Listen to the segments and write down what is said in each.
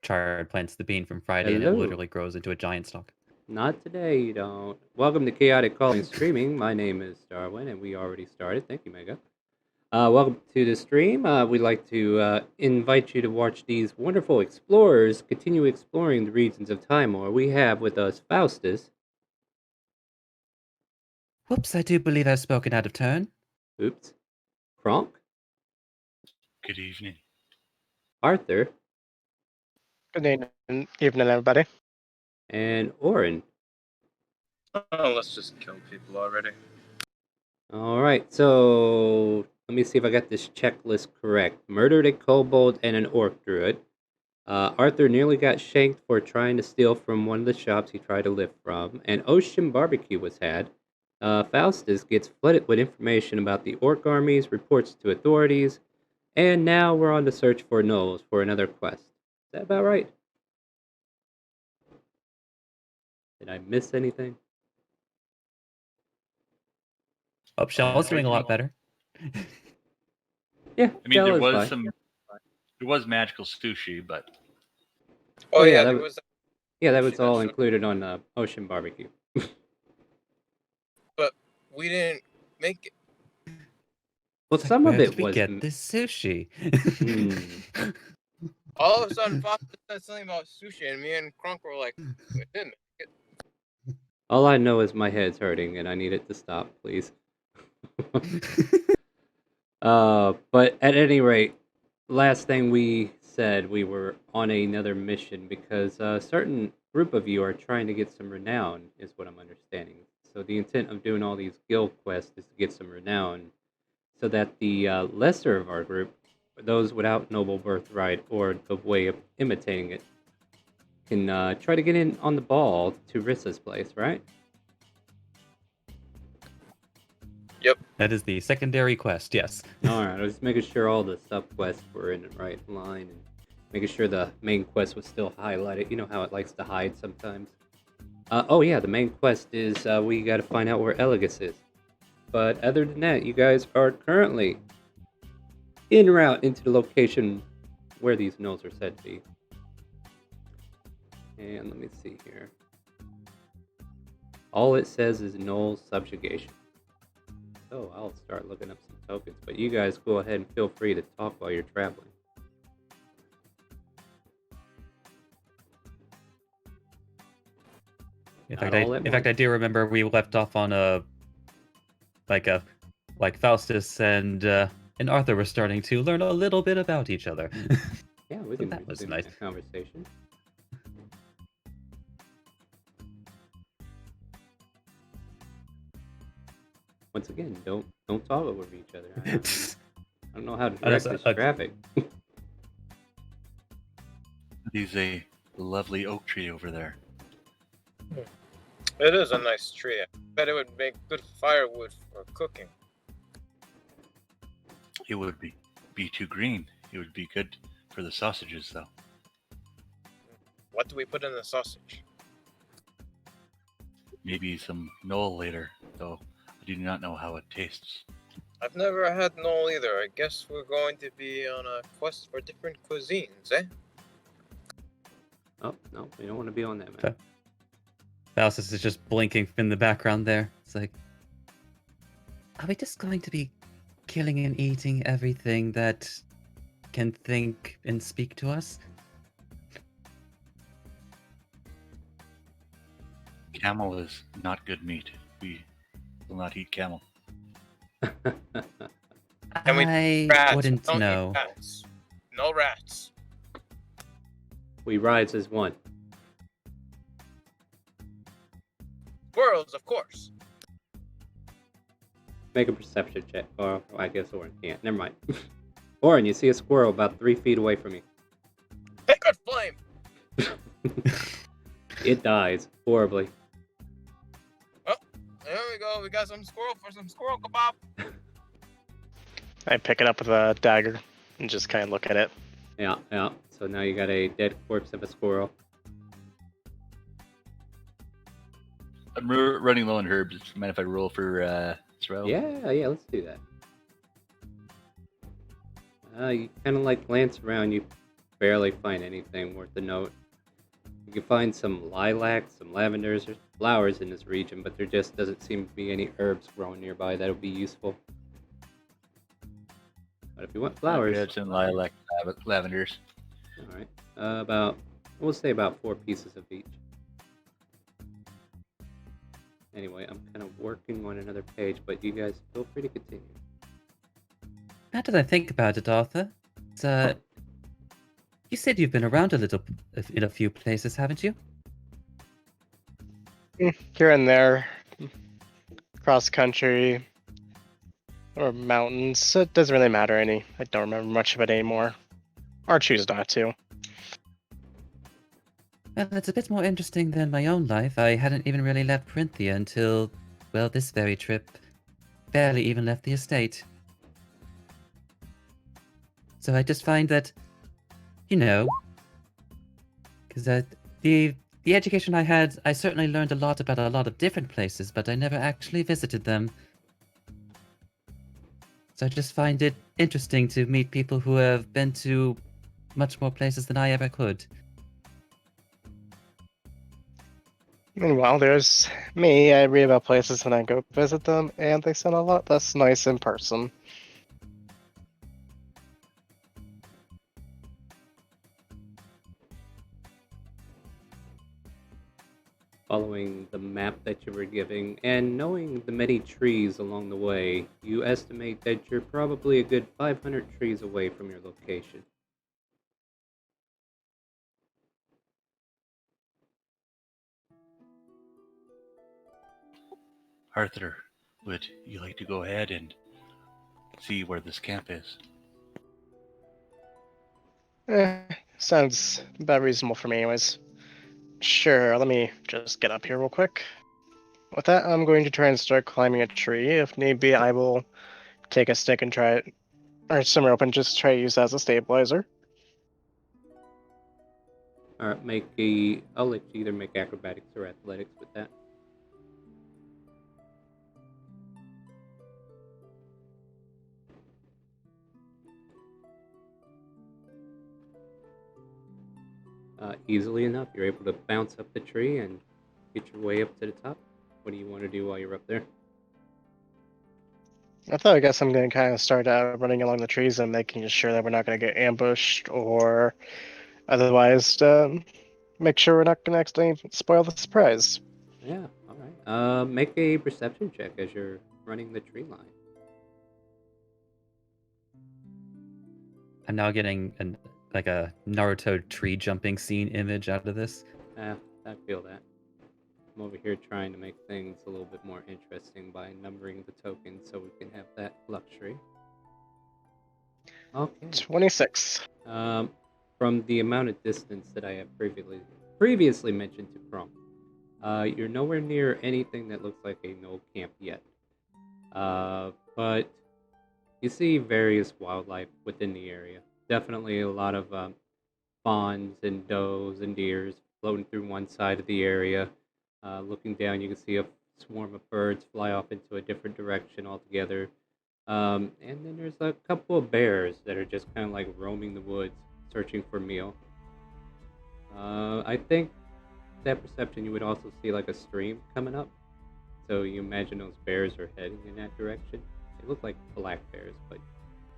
charred plants the bean from Friday, and it Hello. literally grows into a giant stalk. Not today, you don't. Welcome to Chaotic Calling Streaming. My name is Darwin, and we already started. Thank you, Mega. Welcome to the stream. We'd like to invite you to watch these wonderful explorers continue exploring the regions of Timor. We have with us Faustus. Whoops, I do believe I've spoken out of turn. Oops. Kronk. Good evening. Arthur. Good evening, everybody. And Oren. Oh, let's just kill people already. All right, so let me see if I got this checklist correct. Murdered a kobold and an orc druid. Arthur nearly got shanked for trying to steal from one of the shops he tried to lift from. An ocean barbecue was had. Faustus gets flooded with information about the orc armies, reports to authorities, and now we're on the search for gnolls for another quest. Is that about right? Did I miss anything? Oh, Shell's doing a lot better. Yeah, I mean, Shell is fine. there was magical sushi, but Oh yeah, that there was. Yeah, that was all That's included on Ocean Barbecue. But we didn't make it. Well, some of Where it did we was. get this sushi? All of a sudden, Foster said something about sushi, and me and Kronk were like, "We didn't make it." All I know is my head's hurting and I need it to stop, please. But at any rate, last thing we said, we were on another mission because a certain group of you are trying to get some renown, is what I'm understanding. So the intent of doing all these guild quests is to get some renown, so that the lesser of our group, those without noble birthright or the way of imitating it, can try to get in on the ball to Rissa's place, right? Yep. That is the secondary quest, yes. Alright, I was just making sure all the sub-quests were in the right line and making sure the main quest was still highlighted. You know how it likes to hide sometimes. Oh yeah, the main quest is we gotta find out where Elegus is. But other than that, you guys are currently en route into the location where these gnolls are said to be. And let me see here. All it says is gnoll subjugation. So I'll start looking up some tokens, but you guys go ahead and feel free to talk while you're traveling. In fact, I do remember we left off on like Faustus and Arthur were starting to learn a little bit about each other. Yeah, we So can that was continue nice. that conversation. Once again, don't talk over each other. I don't know how to direct this traffic. there's a lovely oak tree over there. It is a nice tree. I bet it would make good firewood for cooking. It would be too green. It would be good for the sausages, though. What do we put in the sausage? Maybe some gnoll later, though I do not know how it tastes. I've never had gnoll either. I guess we're going to be on a quest for different cuisines, eh? Oh, no, we don't want to be on that, man. Okay. Faustus is just blinking in the background there. It's like, are we just going to be killing and eating everything that can think and speak to us? Camel is not good meat. We will not eat camel. And we I rats. wouldn't Don't eat know. rats. No rats. We rise as one. Squirrels, of course. Make a perception check. Or I guess Oren can't. Never mind. Oren, you see a squirrel about 3 feet away from you. Pick a flame. It dies horribly. Oh, there we go. We got some squirrel for some squirrel kebab. I pick it up with a dagger and just kind of look at it. Yeah. So now you got a dead corpse of a squirrel. I'm running low on herbs. Mind if I roll for throw? Yeah, let's do that. You kind of like glance around. You barely find anything worth a note. You can find some lilacs, some lavenders, or flowers in this region, but there just doesn't seem to be any herbs growing nearby that would be useful. But if you want I flowers, could add some lilac lavenders. all right, we'll say about 4 pieces of each. Anyway, I'm kind of working on another page, but you guys feel free to continue. Now that I think about it, Arthur, it's, you said you've been around a little in a few places, haven't you? Here and there, cross country or mountains. It doesn't really matter any. I don't remember much of it anymore, or choose not to. Well, it's a bit more interesting than my own life. I hadn't even really left Printhia until, well, this very trip. Barely even left the estate. So I just find that, you know, because the education I had, I certainly learned a lot about a lot of different places, but I never actually visited them. So I just find it interesting to meet people who have been to much more places than I ever could. Meanwhile, there's me. I read about places when I go visit them, and they sound a lot less nice in person. Following the map that you were giving and knowing the many trees along the way, you estimate that you're probably a good 500 trees away from your location. Arthur, would you like to go ahead and see where this camp is? Sounds about reasonable for me anyways. Sure, let me just get up here real quick. With that, I'm going to try and start climbing a tree. If need be, I will take a stick and try it, or some rope and just try to use that as a stabilizer. Alright, I'll let you either make acrobatics or athletics with that. Easily enough, you're able to bounce up the tree and get your way up to the top. What do you want to do while you're up there? I guess I'm going to kind of start running along the trees and making sure that we're not going to get ambushed or otherwise make sure we're not going to accidentally spoil the surprise. Yeah, alright. Make a perception check as you're running the tree line. I'm now getting like a Naruto tree jumping scene image out of this. I feel that. I'm over here trying to make things a little bit more interesting by numbering the tokens so we can have that luxury. Okay. 26. From the amount of distance that I have previously mentioned to Chrome, you're nowhere near anything that looks like a no camp yet. But you see various wildlife within the area. Definitely a lot of fawns and does and deers floating through one side of the area. Looking down, you can see a swarm of birds fly off into a different direction altogether. And then there's a couple of bears that are just kind of like roaming the woods, searching for meal. I think that perception you would also see like a stream coming up. So you imagine those bears are heading in that direction. They look like black bears, but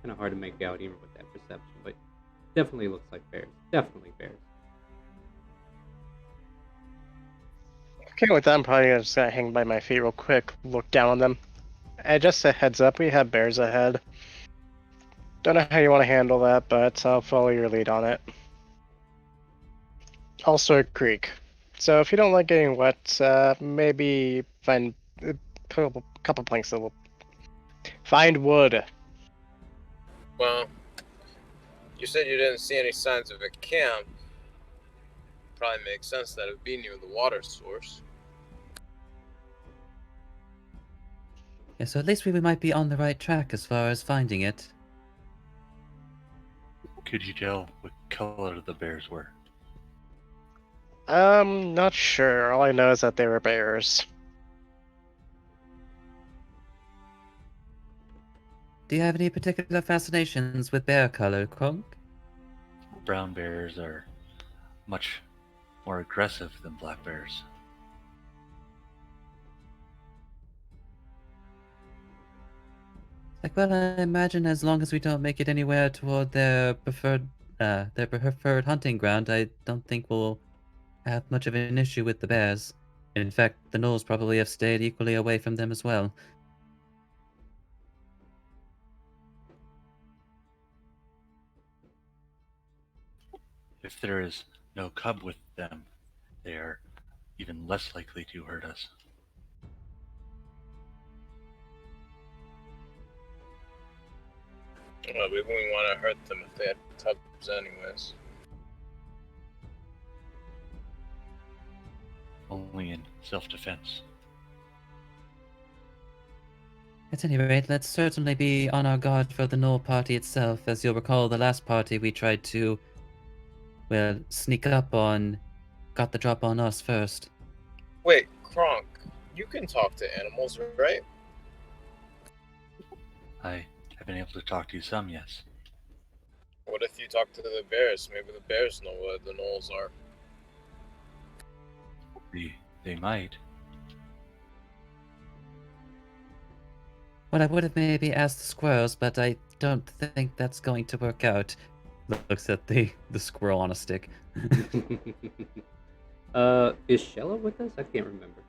kind of hard to make out even with that perception. But definitely looks like bears. Definitely bears. Okay, with that, I'm probably just going to hang by my feet real quick, look down on them. And just a heads up, we have bears ahead. Don't know how you want to handle that, but I'll follow your lead on it. Also a creek. So if you don't like getting wet, maybe find a couple planks that will... Find wood. Well, you said you didn't see any signs of a camp. Probably makes sense that it would be near the water source. Yeah, so at least we might be on the right track as far as finding it. Could you tell what color the bears were? Not sure. All I know is that they were bears. Do you have any particular fascinations with bear color, Kronk? brown bears are much more aggressive than black bears. Like, well, I imagine as long as we don't make it anywhere toward their preferred hunting ground, I don't think we'll have much of an issue with the bears. In fact, the gnolls probably have stayed equally away from them as well. If there is no cub with them, they are even less likely to hurt us. Well, we wouldn't want to hurt them if they had cubs, anyways. Only in self-defense. At any rate, let's certainly be on our guard for the Gnoll party itself. As you'll recall, the last party we tried to, well, sneak up on, got the drop on us first. Wait, Kronk, you can talk to animals, right? I have been able to talk to you some, yes. What if you talk to the bears? Maybe the bears know where the gnolls are. They might. Well, I would have maybe asked the squirrels, but I don't think that's going to work out. Looks at the squirrel on a stick. Is Shella with us? I can't remember.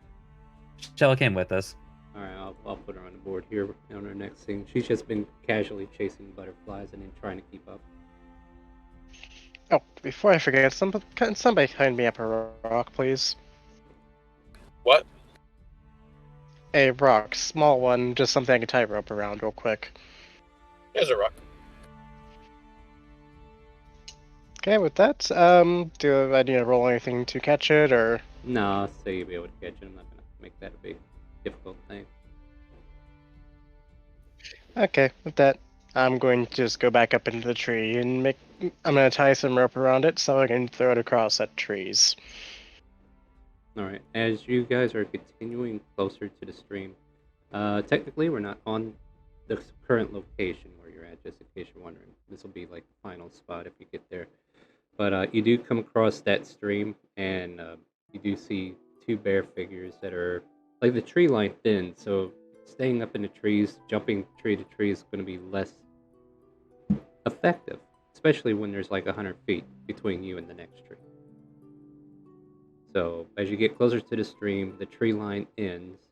Shella came with us. Alright, I'll put her on the board here on her next thing. She's just been casually chasing butterflies and then trying to keep up. Oh, before I forget, can somebody hand me up a rock, please? What? A rock, small one, just something I can tie a rope around real quick. Here's a rock. Okay, with that, do I need to roll anything to catch it, or? No, I'll say you'll be able to catch it. I'm not gonna make that a big, difficult thing. Okay, with that, I'm going to just go back up into the tree and I'm gonna tie some rope around it so I can throw it across at trees. Alright, as you guys are continuing closer to the stream, technically we're not on the current location where you're at, just in case you're wondering. This will be like the final spot if you get there. But you do come across that stream, and you do see two bear figures that are like the tree line thin, so staying up in the trees, jumping tree to tree is going to be less effective, especially when there's like 100 feet between you and the next tree. So as you get closer to the stream, the tree line ends,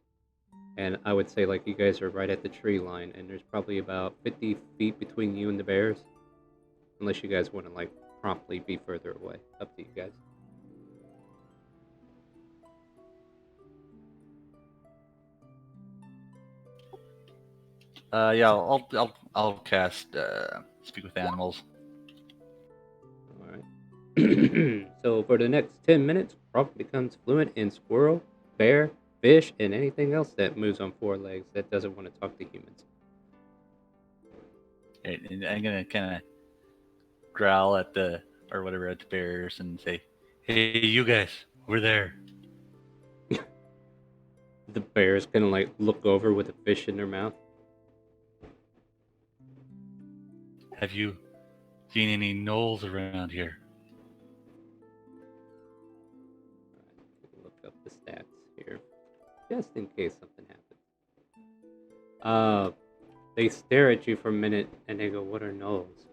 and I would say like you guys are right at the tree line, and there's probably about 50 feet between you and the bears, unless you guys want to like promptly be further away. Up to you guys. Yeah, I'll cast Speak with Animals. Alright. So for the next 10 minutes, Croc becomes fluent in squirrel, bear, fish, and anything else that moves on four legs that doesn't want to talk to humans. And I'm gonna kind of growl at the bears and say, "Hey, you guys, we're there." The bears kind of like look over with a fish in their mouth. Have you seen any gnolls around here? Look up the stats here, just in case something happens. They stare at you for a minute and they go, "What are gnolls?"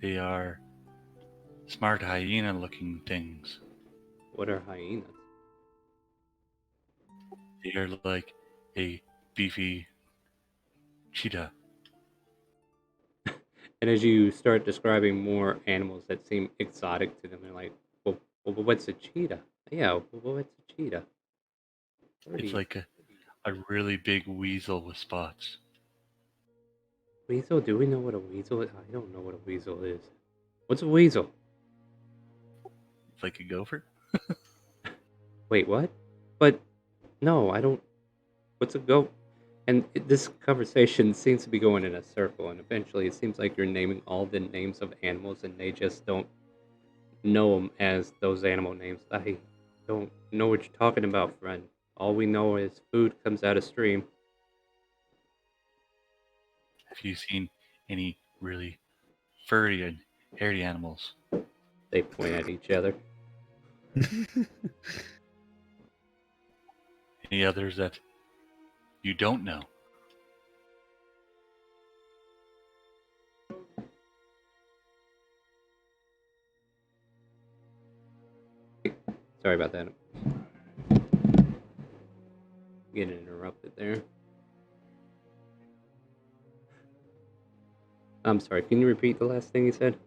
They are smart hyena-looking things. What are hyenas? They are like a beefy cheetah. And as you start describing more animals that seem exotic to them, they're like, well what's a cheetah? Yeah, well, what's a cheetah? It's like a really big weasel with spots. Weasel? Do we know what a weasel is? I don't know what a weasel is. What's a weasel? It's like a gopher. Wait, what? But no, I don't. What's a goat? And this conversation seems to be going in a circle, and eventually it seems like you're naming all the names of animals, and they just don't know them as those animal names. I don't know what you're talking about, friend. All we know is food comes out of stream. Have you seen any really furry and hairy animals. They point at each other. Any others that you don't know? Sorry about that. Getting interrupted there. I'm sorry, can you repeat the last thing you said?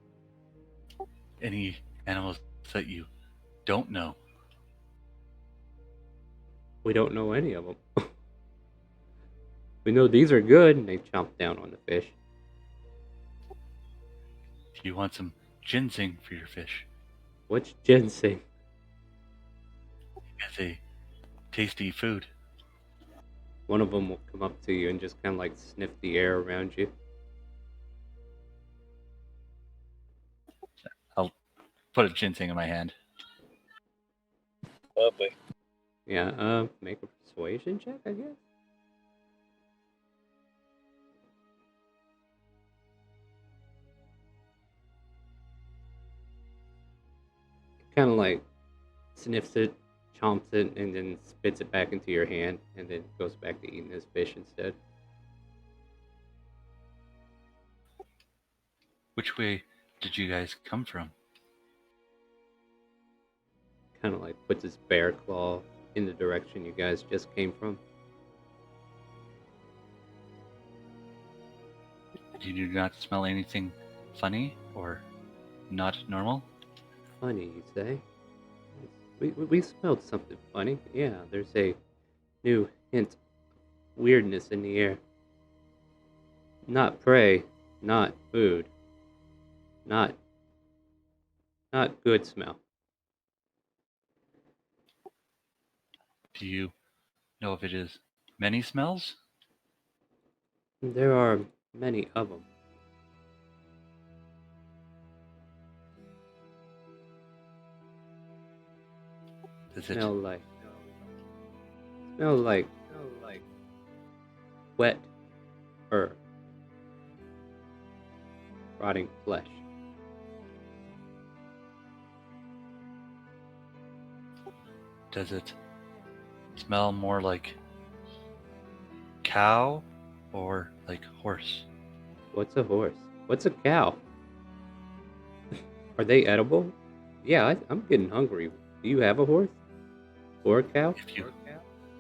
Any animals that you don't know? We don't know any of them. We know these are good, and they chomp down on the fish. Do you want some ginseng for your fish? What's ginseng? It's a tasty food. One of them will come up to you and just kind of like sniff the air around you. I'll put a ginseng in my hand. Lovely. Yeah, make a persuasion check, I guess. Kind of like sniffs it, chomps it, and then spits it back into your hand, and then goes back to eating his fish instead. Which way did you guys come from? Kind of like puts his bear claw in the direction you guys just came from. Did you not smell anything funny or not normal? Funny, you say? We smelled something funny. Yeah, there's a new hint of weirdness in the air. Not prey, not food. Not good smell. Do you know if it is many smells? There are many of them. Does it Smell like wet fur, rotting flesh. Does it smell more like cow or like horse? What's a horse? What's a cow? Are they edible? Yeah, I'm getting hungry. Do you have a horse? Or a cow?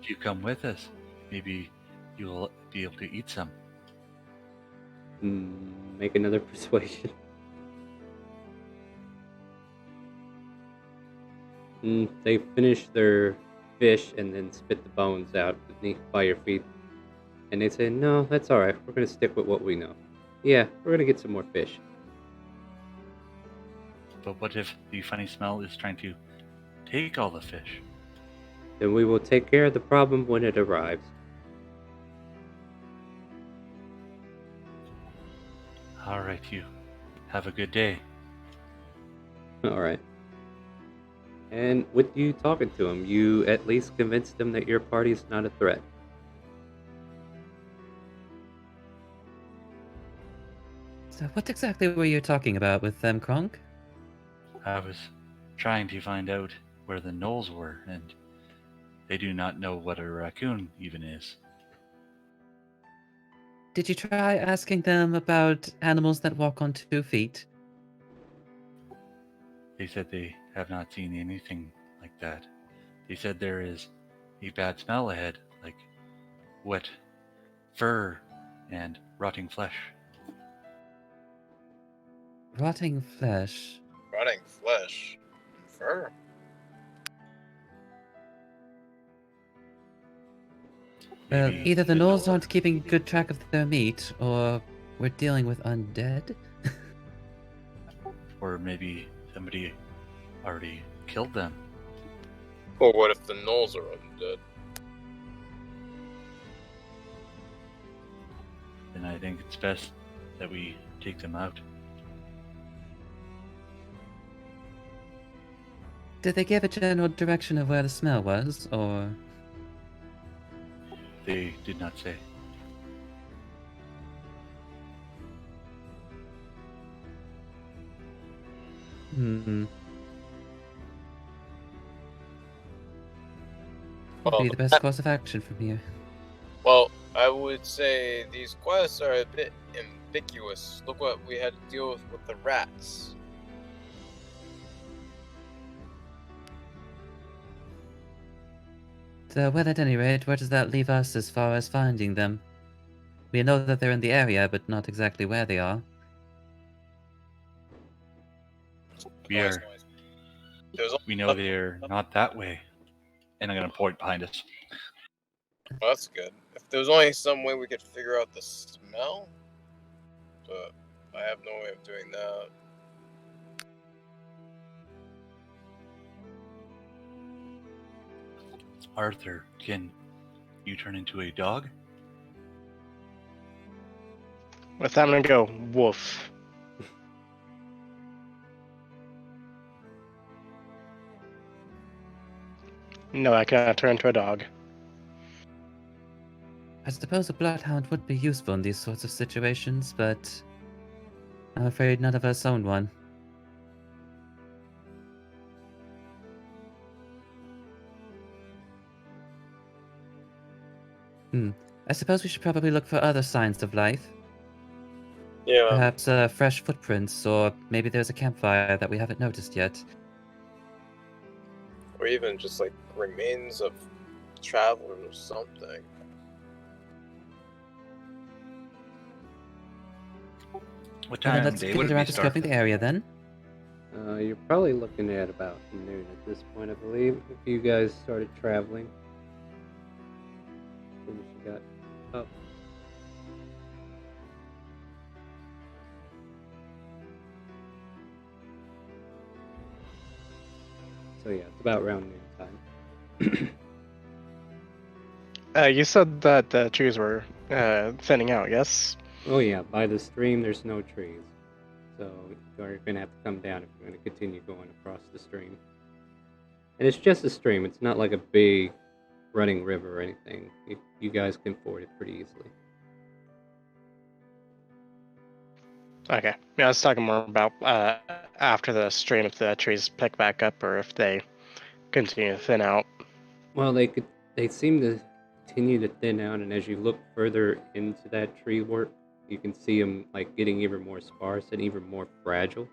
If you come with us, maybe you'll be able to eat some. Make another persuasion. They finish their fish and then spit the bones out beneath by your feet. And they say, no, that's alright. We're going to stick with what we know. Yeah, we're going to get some more fish. But what if the funny smell is trying to take all the fish? Then we will take care of the problem when it arrives. All right, you have a good day. Alright. And with you talking to him, you at least convinced him that your party's not a threat. So what exactly were you talking about with them, Kronk? I was trying to find out where the gnolls were, and they do not know what a raccoon even is. Did you try asking them about animals that walk on 2 feet? They said they have not seen anything like that. They said there is a bad smell ahead, like wet fur and rotting flesh. Rotting flesh. Rotting flesh. And fur. Well, Maybe either the the gnolls gnoll- aren't keeping good track of their meat, or we're dealing with undead. Or maybe somebody already killed them. Or what if the gnolls are undead? Then I think it's best that we take them out. Did they give a general direction of where the smell was, or... They did not say. Hmm. What would Well, be the best course of action from here? well, I would say these quests are a bit ambiguous. Look what we had to deal with the rats. So, well, at any rate, where does that leave us as far as finding them? We know that they're in the area, but not exactly where they are. We are. There's We know they're not that way. And I'm gonna point behind us. well, that's good. If there was only some way we could figure out the smell, but I have no way of doing that. Arthur, can you turn into a dog? With that, I'm gonna go woof. No, I cannot turn into a dog. I suppose a bloodhound would be useful in these sorts of situations, but I'm afraid none of us own one. I suppose we should probably look for other signs of life. Yeah, Perhaps fresh footprints, or maybe there's a campfire that we haven't noticed yet. or even just like remains of travelers or something. What Well, then time let's of day get would it around be, to scoping the area then. You're probably looking at about noon at this point, I believe. If you guys started traveling, as soon as you got up. So yeah, it's about around noon time. You said that the trees were thinning out, yes? Oh yeah, by the stream there's no trees. So you're gonna have to come down if you're gonna continue going across the stream. And it's just a stream, it's not like a big running river or anything. You guys can ford it pretty easily. Okay. Yeah, I was talking more about after the stream, if the trees pick back up or if they continue to thin out. Well, they seem to continue to thin out, and as you look further into that tree work, you can see them like getting even more sparse and even more fragile.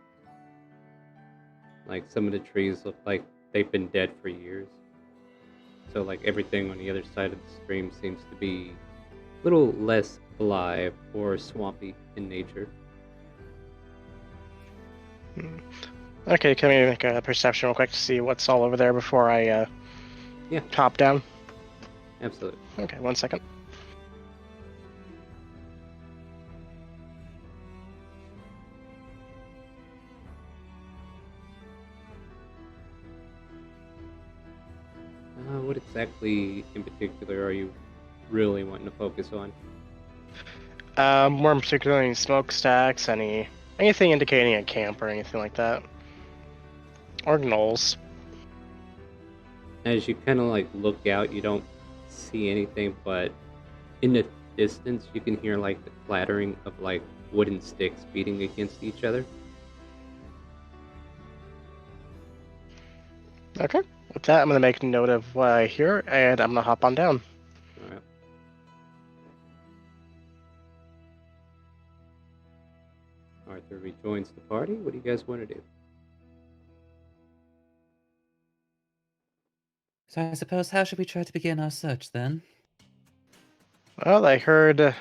Like some of the trees look like they've been dead for years. So like everything on the other side of the stream seems to be a little less alive or swampy in nature. Okay, can we make a perception real quick to see what's all over there before I Yeah. top down? Absolutely. Okay, 1 second. What exactly in particular are you really wanting to focus on? More particularly smokestacks, anything indicating a camp or anything like that. Or gnolls. As you kind of like look out, you don't see anything, but in the distance, you can hear like the clattering of like wooden sticks beating against each other. Okay. With that, I'm gonna make note of what I hear, and I'm gonna hop on down. All right. Arthur rejoins the party. What do you guys want to do? So I suppose how should we try to begin our search then? Well, I heard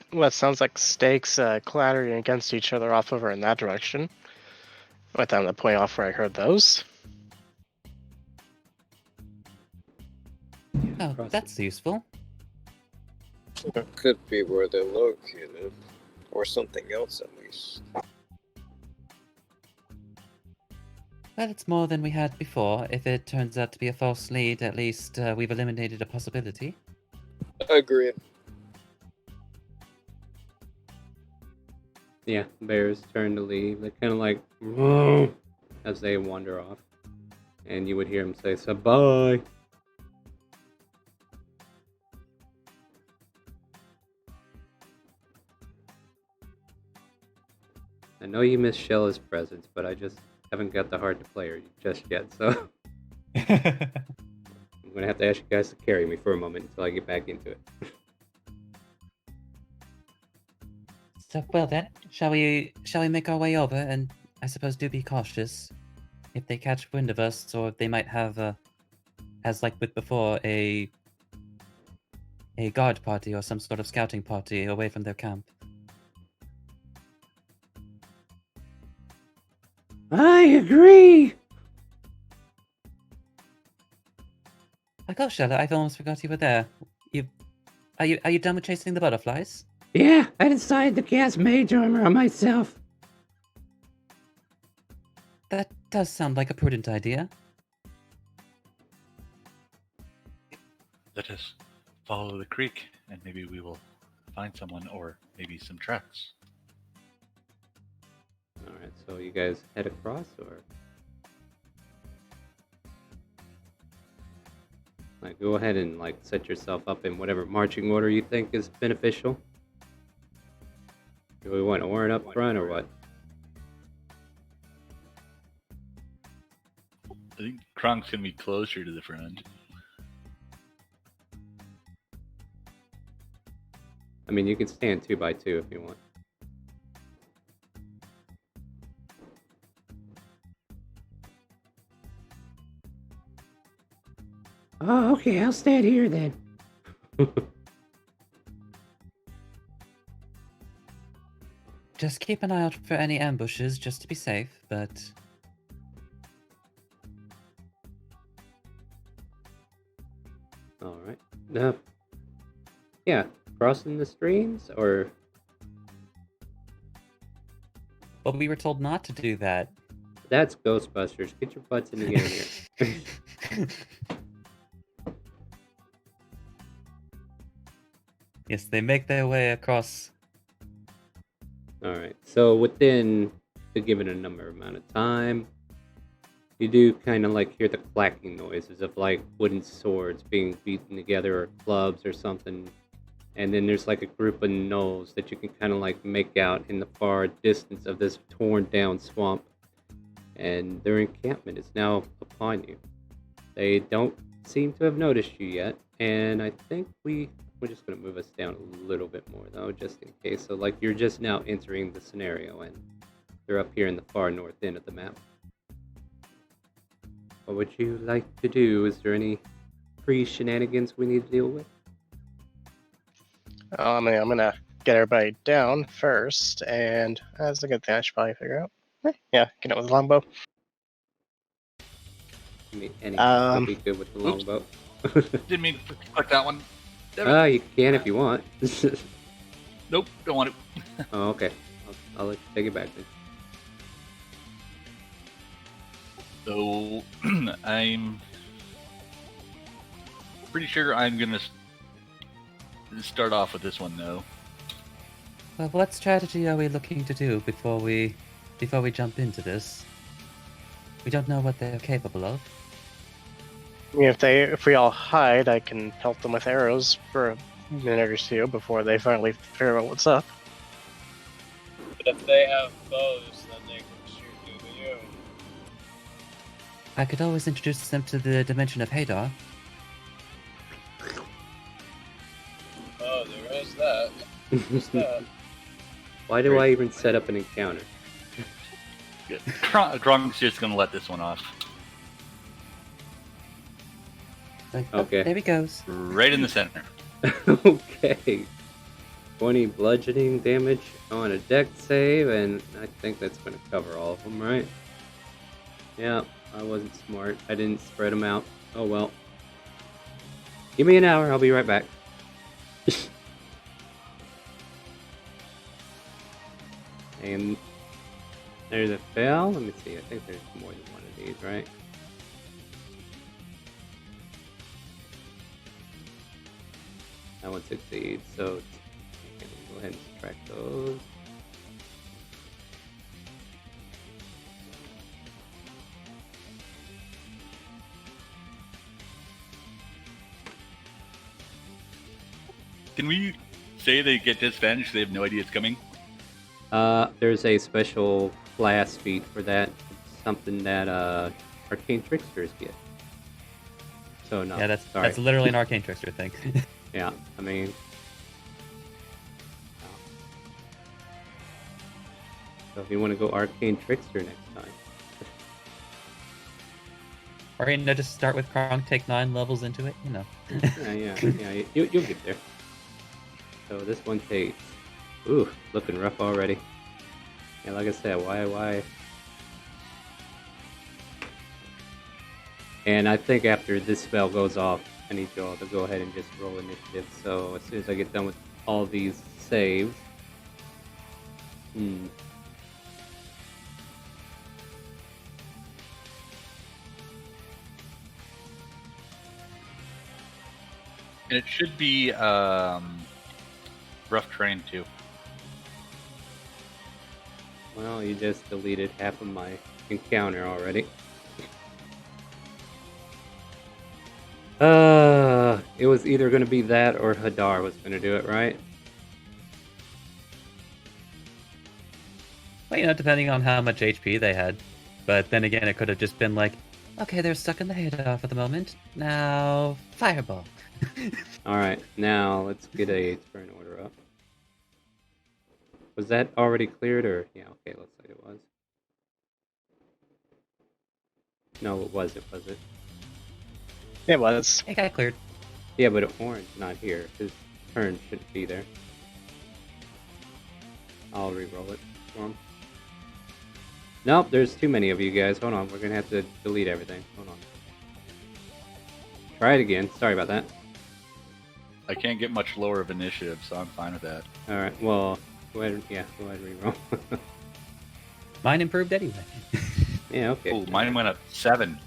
what sounds like stakes clattering against each other off over in that direction. With them to point off where I heard those. Oh, Across that's useful. It could be where they're located, or something else at least. Well, it's more than we had before. If it turns out to be a false lead, at least we've eliminated a possibility. Agreed. Yeah, bears turn to leave. They kind of like "Whoa," as they wander off, and you would hear them say "so bye." I know you miss Shella's presence, but I just haven't got the hard to player just yet, so I'm gonna have to ask you guys to carry me for a moment until I get back into it. So, well then, shall we make our way over, and I suppose do be cautious. If they catch wind of us, or if they might have, as like with before, a guard party or some sort of scouting party away from their camp. I agree! My gosh, Shella, I've almost forgot you were there. Are you done with chasing the butterflies? Yeah, I decided to cast Mage Armor on myself. That does sound like a prudent idea. Let us follow the creek, and maybe we will find someone or maybe some tracks. Alright, so you guys head across, or? Like, go ahead and, like, set yourself up in whatever marching order you think is beneficial. Do we want Orin up front, or what? I think Kronk's gonna be closer to the front. I mean, you can stand 2 by 2 if you want. Oh, okay, I'll stand here then. Just keep an eye out for any ambushes, just to be safe, but... Alright. Yeah, crossing the streams, or... Well, we were told not to do that. That's Ghostbusters. Get your butts in the game here. Yes, they make their way across. Alright, so within the given amount of time, you do kind of like hear the clacking noises of like wooden swords being beaten together, or clubs or something. And then there's like a group of gnolls that you can kind of like make out in the far distance of this torn down swamp. And their encampment is now upon you. They don't seem to have noticed you yet, and I think we're just going to move us down a little bit more though, just in case. So like you're just now entering the scenario, and they're up here in the far north end of the map. What would you like to do? Is there any pre-shenanigans we need to deal with? I'm gonna get everybody down first, and that's a good thing I should probably figure out. Yeah, get it with a longbow. I mean, anything would be good with the Oops. longbow. Didn't mean to click that one. You can if you want. Nope, don't want it. Oh, okay. I'll let you take it back then. So I'm pretty sure I'm gonna start off with this one though. Well, what strategy are we looking to do before we jump into this? We don't know what they're capable of. I mean, if we all hide, I can pelt them with arrows for a minute or two before they finally figure out what's up. But if they have bows, then they can shoot you. I could always introduce them to the dimension of Hadar. Oh, there is that. What's that? Why do I even set up an encounter? Kronk's just gonna let this one off. Like, Okay. Oh, there he goes. Right in the center. Okay. 20 bludgeoning damage on a dex save, and I think that's going to cover all of them, right? Yeah, I wasn't smart. I didn't spread them out. Oh well. Give me an hour, I'll be right back. And there's a fail. Let me see. I think there's more than one of these, right? That one succeeds, so okay, go ahead and subtract those. Can we say they get disadvantage? They have no idea it's coming. There's a special class feat for that. something that arcane tricksters get. So no, Yeah, sorry. that's literally an arcane trickster thing. Yeah, I mean, no. So if you want to go arcane trickster next time, Or just start with Kronk, take 9 levels into it, yeah, you'll get there. So this one takes, ooh, looking rough already. Yeah, like I said, why? And I think after this spell goes off, I need you all to go ahead and just roll initiative. So as soon as I get done with all these saves, And it should be rough terrain too. well, you just deleted half of my encounter already. It was either going to be that or Hadar was going to do it, right? Well, depending on how much HP they had. But then again, it could have just been like, okay, they're sucking the head off at the moment. Now, fireball. Alright, now let's get a turn order up. Was that already cleared, or... Yeah, okay, looks like it was. No, it wasn't, was it? It was. It got cleared. Yeah, but Orange not here. His turn shouldn't be there. I'll re-roll it for him. Nope, there's too many of you guys. Hold on, we're gonna have to delete everything. Hold on. Try it again. Sorry about that. I can't get much lower of initiative, so I'm fine with that. Alright, well, go ahead and re-roll. Mine improved anyway. Yeah, okay. Oh, mine went up 7.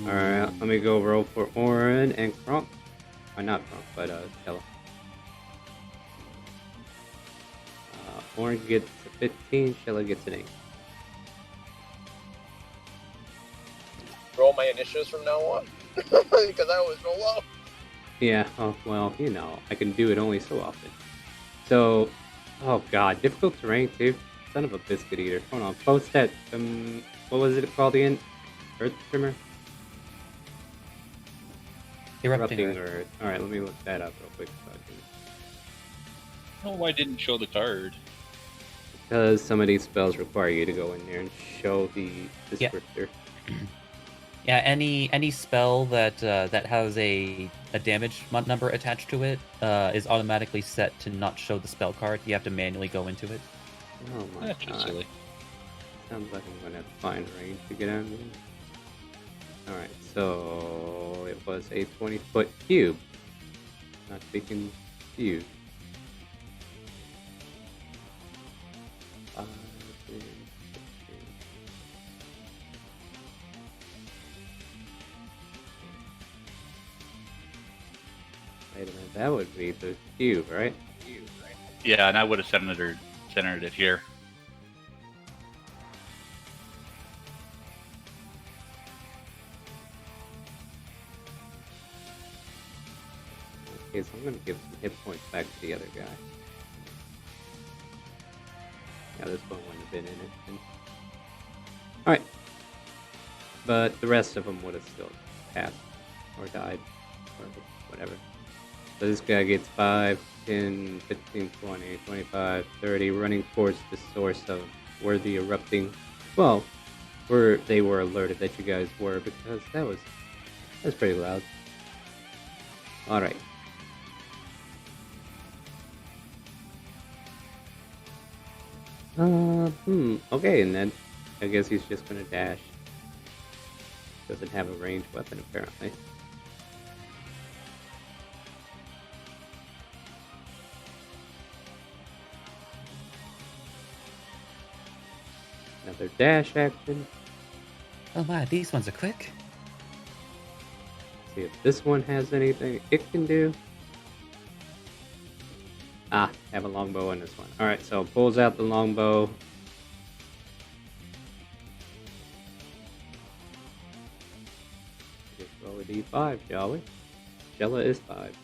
Alright, let me go roll for Orin and Kronk. Or not Kronk, but Stella. Orin gets a 15, Stella gets an 8. Roll my initiatives from now on. Because I always roll low. Yeah, oh, well, I can do it only so often. So, oh god, difficult terrain too. Son of a biscuit eater. Hold on, post that, what was it called again? Earth Trimmer? Erupting Earth. Earth. Alright, let me look that up real quick. So I can... Oh, why didn't show the card? Because some of these spells require you to go in there and show the descriptor. Yeah, any spell that that has a damage number attached to it is automatically set to not show the spell card. You have to manually go into it. Oh my That's just god. silly. Sounds like I'm gonna have to find range to get out of here. Alright, so it was a 20-foot cube. Not to be confused. 5, 10, 15. Wait a minute, that would be the cube, right? Yeah, and I would have centered it here. Okay, so I'm gonna give some hit points back to the other guy. Yeah, this one wouldn't have been in it. Alright. But the rest of them would have still passed. Or died. Or whatever. So this guy gets 5, 10, 15, 20, 25, 30, running towards the source of where the erupting... Well, where they were alerted that you guys were, because that's pretty loud. Alright. Okay, and then I guess he's just gonna dash. Doesn't have a ranged weapon, apparently. Another dash action. Oh my, these ones are quick. See if this one has anything it can do. Ah, have a longbow in this one. Alright, so pulls out the longbow. Just roll a d5, shall we? Stella is 5.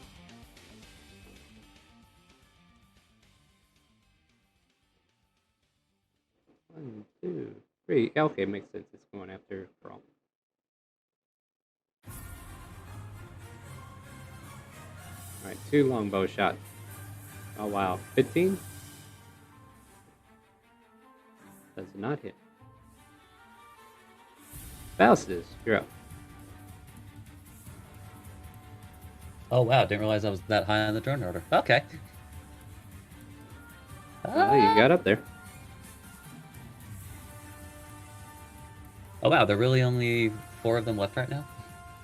One, 2, 3. Yeah, okay, makes sense. It's going after Crawl. Alright, 2 longbow shots. Oh wow. 15? Does not hit. Faustus, you're up. Oh wow, didn't realize I was that high on the turn order. Okay. Oh, you got up there. Oh wow, there are really only 4 of them left right now?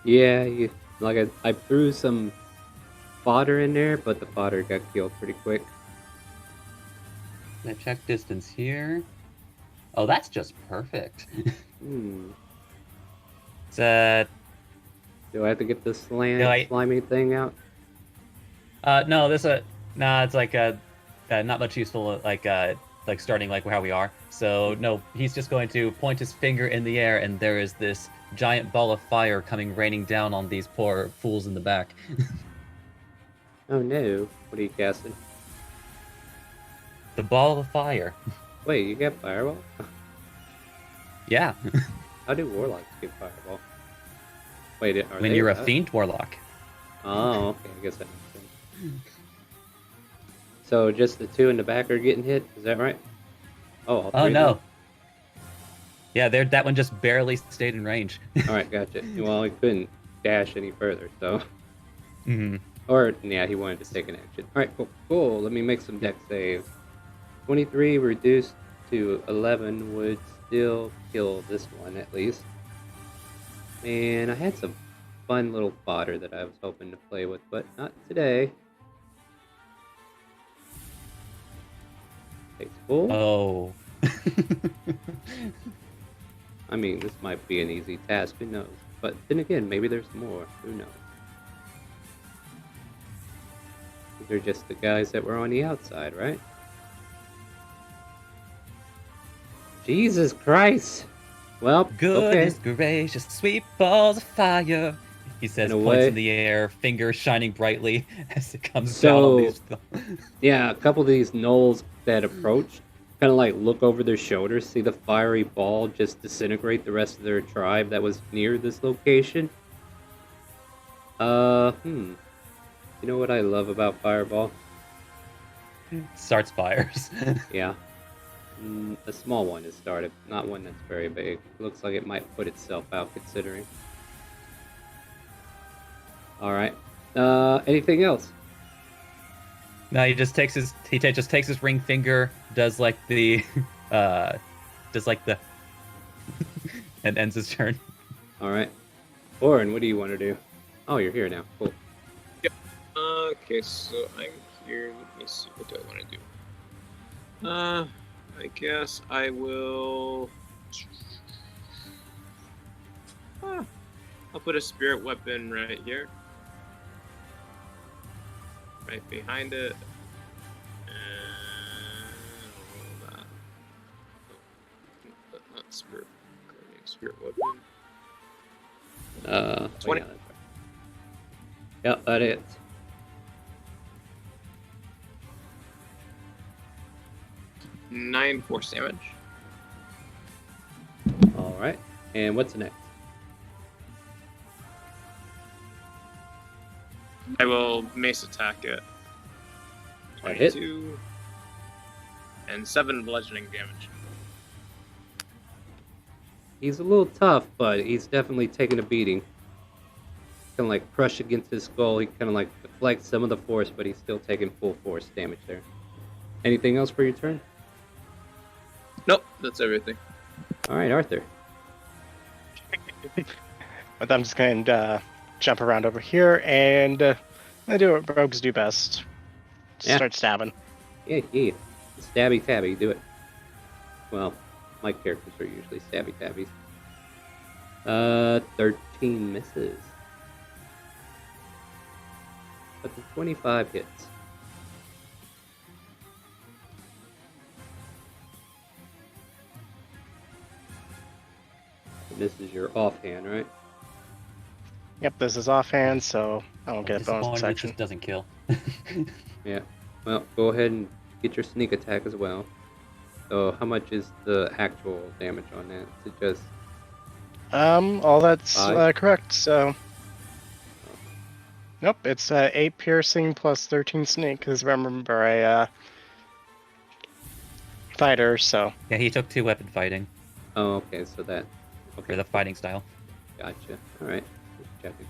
Yeah, I threw some fodder in there, but the fodder got killed pretty quick. I check distance here. Oh, that's just perfect. Hmm. It's uh Do I have to get the No, slimy thing out? no, it's like not much useful like starting like how we are. So no, he's just going to point his finger in the air, and there is this giant ball of fire coming raining down on these poor fools in the back. Oh no. What are you casting? The ball of fire. Wait, you got fireball? Yeah. How do warlocks get fireball? Wait, are When they you're a allowed? fiend warlock. Oh, okay, I guess that makes sense. So just the 2 in the back are getting hit, is that right? Oh, all 3 Oh of no. them? Yeah, that one just barely stayed in range. Alright, gotcha. Well, he couldn't dash any further, so... Mhm. Or, yeah, he wanted to take an action. Alright, cool. Let me make some deck saves. 23 reduced to 11 would still kill this one, at least. And I had some fun little fodder that I was hoping to play with, but not today. Takes full. Oh. I mean, this might be an easy task, who knows? But then again, maybe there's more, who knows? These are just the guys that were on the outside, right? Jesus Christ! Well, Goodness okay. gracious, sweet balls of fire. He says, In a points way- in the air, finger shining brightly as it comes So- down on these. Yeah, a couple of these gnolls that approach kind of like look over their shoulders, see the fiery ball just disintegrate the rest of their tribe that was near this location. You know what I love about Fireball? Starts fires. Yeah. A small one is started, not one that's very big. Looks like it might put itself out considering. Alright. Anything else? No, he just takes his just takes his ring finger, does like the and ends his turn. Alright. Oren, what do you want to do? Oh, you're here now. Cool. Okay, so I'm here. Let me see. What do I want to do? I guess I will. I'll put a spirit weapon right here. Right behind it. And hold on. Not spirit. Spirit weapon. 20. Yeah, that's right. Yep, that is. Nine force damage. Alright. And what's next? I will mace attack it. That hit. 22 and 7 bludgeoning damage. He's a little tough, but he's definitely taking a beating. Kind of like crush against his skull. He kind of like deflects some of the force, but he's still taking full force damage there. Anything else for your turn? Nope, that's everything. Alright, Arthur. But I'm just going to jump around over here and I do what rogues do best. Yeah. Start stabbing. Yeah. Stabby tabby, do it. Well, my characters are usually stabby tabbies. 13 misses. But the 25 hits. And this is your offhand, right? Yep, this is offhand, so I won't get a bonus Disappointed it section. just doesn't kill. Yeah. Well, go ahead and get your sneak attack as well. So how much is the actual damage on that? Is it just All that's 5? correct. So, nope, it's 8 piercing plus 13 sneak. Because remember, a fighter. So, Yeah, he took 2 weapon fighting Oh, okay, so that... for Okay, the fighting style. gotcha. Alright, just checking.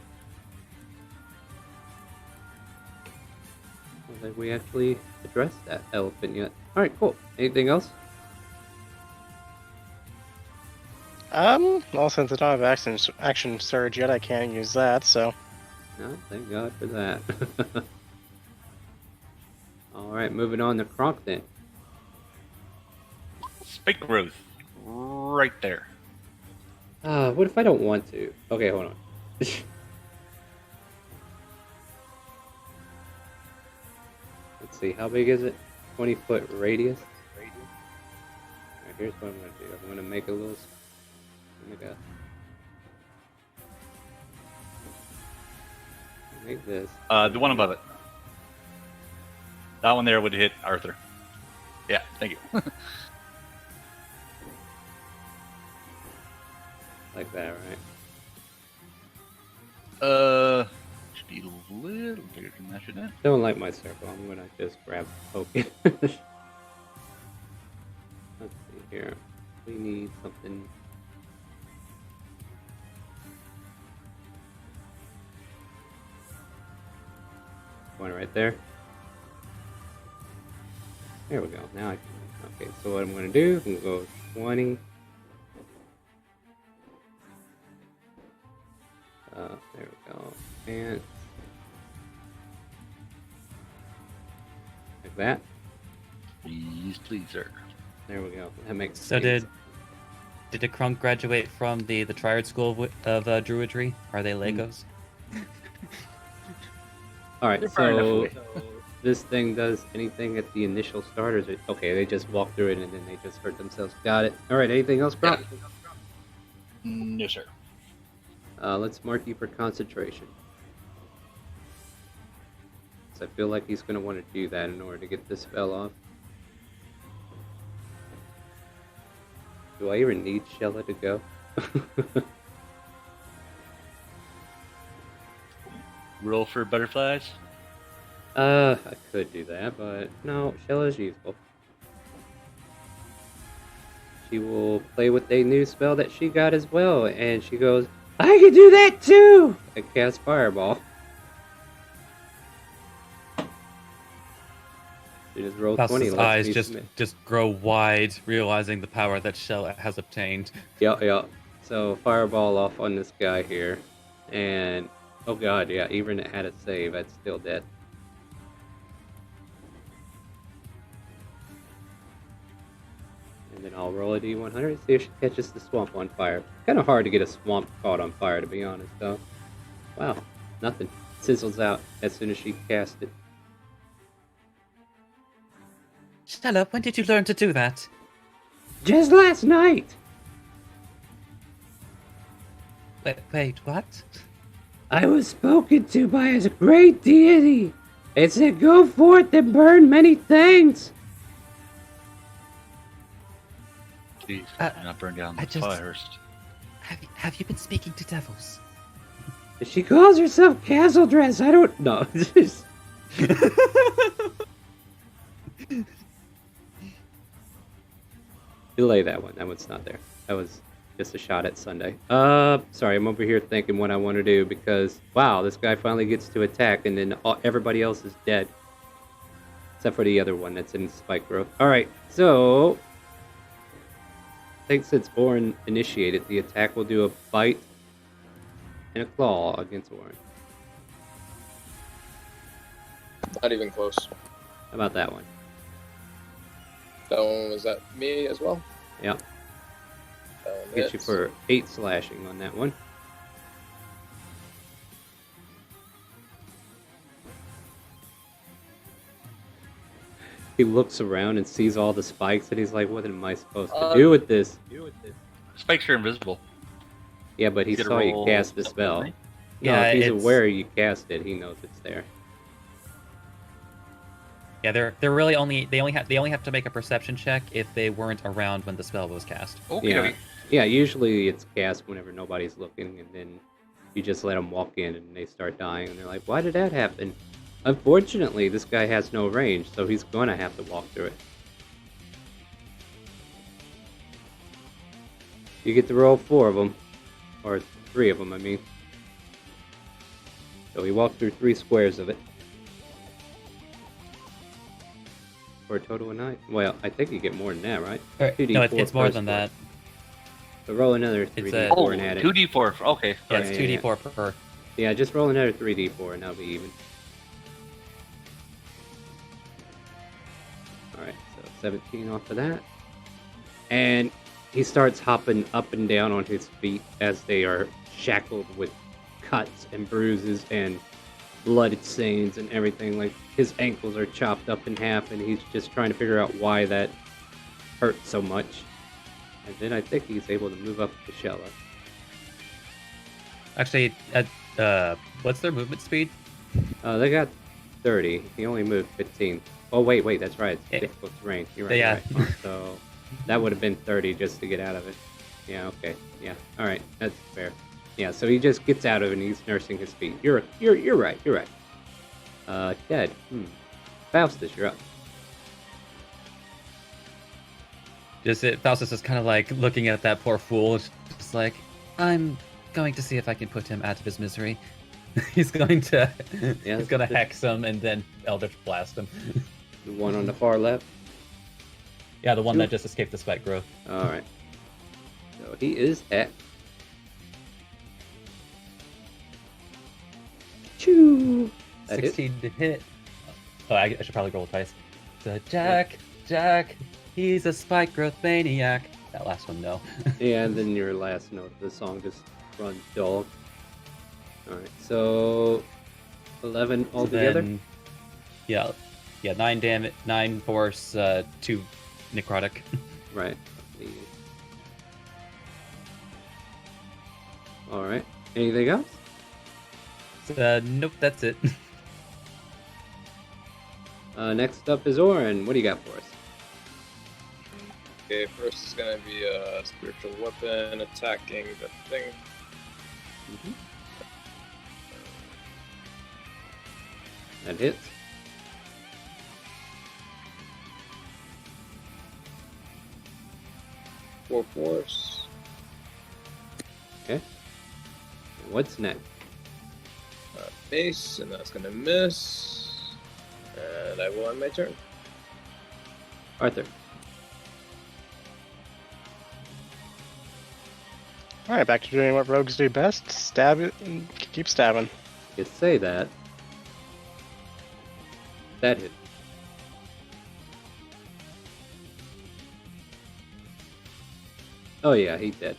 I don't think we actually addressed that elephant yet. Alright, cool. Anything else? well, since I don't have action surge yet, I can't use that. So, No, thank God for that. Alright, moving on to Kronk then. Spike growth. Right there. What if I don't want to? Okay, hold on. Let's see, how big is it? 20-foot radius? Alright, here's what I'm gonna do. I'm gonna make a little... Make this. The one above it. That one there would hit Arthur. Yeah, thank you. Like that, right? Should be a little bigger than that, shouldn't it? Don't like my circle. I'm gonna just grab poke it. Let's see here. We need something. One right there. There we go. Now I can. Okay, so what I'm gonna do? I'm gonna go 20. There we go. And like that. Please, please, sir. There we go. That makes So sense. did the Krunk graduate from the Triad School of Druidry? Are they Legos? Alright, They're far enough so away. this thing does anything at the initial starters? Okay, they just walk through it and then they just hurt themselves. Got it. Alright, anything else, bro? No, sir. Let's mark you for concentration. So I feel like he's going to want to do that in order to get this spell off. Do I even need Shella to go? Roll for butterflies. I could do that, but no, Shella's useful. She will play with a new spell that she got as well, and she goes, I can do that too! And cast Fireball. She just rolled 20. Faust's Lets eyes me just submit. grow wide, realizing the power that Shell has obtained. Yeah. So Fireball off on this guy here, and oh god, yeah, even it had a save, that's still dead. And then I'll roll a d100, see if she catches the swamp on fire. Kind of hard to get a swamp caught on fire, to be honest, though. Wow, nothing. Sizzles out as soon as she cast it. Stella, when did you learn to do that? Just last night! Wait, what? I was spoken to by a great deity. It said, go forth and burn many things. Please, Uh, do not burn down I the just- Firehurst. Have you been speaking to devils? She calls herself Castle Dress. I don't know. Delay that one. That one's not there. That was just a shot at Sunday. Sorry, I'm over here thinking what I want to do because, wow, this guy finally gets to attack and then everybody else is dead. Except for the other one that's in spike growth. Alright, so I think since Orin initiated, the attack will do a bite and a claw against Orin. Not even close. How about that one? That one was that me as well? Yep. That one Get you hits. for 8 slashing on that one. He looks around and sees all the spikes and he's like, what am I supposed to do with this? Spikes are invisible. Yeah, but he You gotta saw you roll cast the something, spell. right? No, Yeah, if he's it's- aware you cast it, he knows it's there. Yeah, they're really they only have to make a perception check if they weren't around when the spell was cast. Okay, Yeah. okay. Yeah, usually it's cast whenever nobody's looking, and then you just let them walk in and they start dying, and they're like, why did that happen? Unfortunately, this guy has no range, so he's going to have to walk through it. You get to roll 4 of them. Or 3 of them, I mean. So he walked through 3 squares of it. For a total of 9. Well, I think you get more than that, right? No, 2d4 it's more per than square. that. So roll another 3d4 Oh, and add it. 2d4. Okay. Yeah, Yeah, it's yeah, 2d4 per. Yeah, just roll another 3d4 and that'll be even. Alright, so 17 off of that. And he starts hopping up and down on his feet as they are shackled with cuts and bruises and blooded stains and everything. Like, his ankles are chopped up in half and he's just trying to figure out why that hurt so much. And then I think he's able to move up to Shella. Actually, what's their movement speed? They got 30. He only moved 15. Oh, wait, that's right. It's Yeah. difficult terrain. You're right. Yeah. You're right. So that would have been 30 just to get out of it. Yeah, okay. Yeah, all right. That's fair. Yeah, so he just gets out of it and he's nursing his feet. You're right. You're right. Dead. Faustus, you're up. Faustus is kind of like looking at that poor fool, just like, I'm going to see if I can put him out of his misery. He's going to hex him and then Eldritch Blast him. The one on the far left. Yeah, the one that just escaped the spike growth. All right. So he is at. Choo. 16 to hit. Oh, I should probably roll twice. So Jack, he's a spike growth maniac. That last one, no. Yeah, and then your last note of the song just runs dull. Alright, so 11 altogether? Then, yeah, 9 damage, 9 force, 2 necrotic. Right. Alright. Anything else? Nope, that's it. Next up is Orin. What do you got for us? Okay, first is gonna be a spiritual weapon attacking the thing. That hits. Four force. Okay. What's next? Base, and that's gonna miss. And I will end my turn. Arthur. Alright, back to doing what rogues do best. Stab it and keep stabbing. You say that. That hit. Oh yeah, he's dead.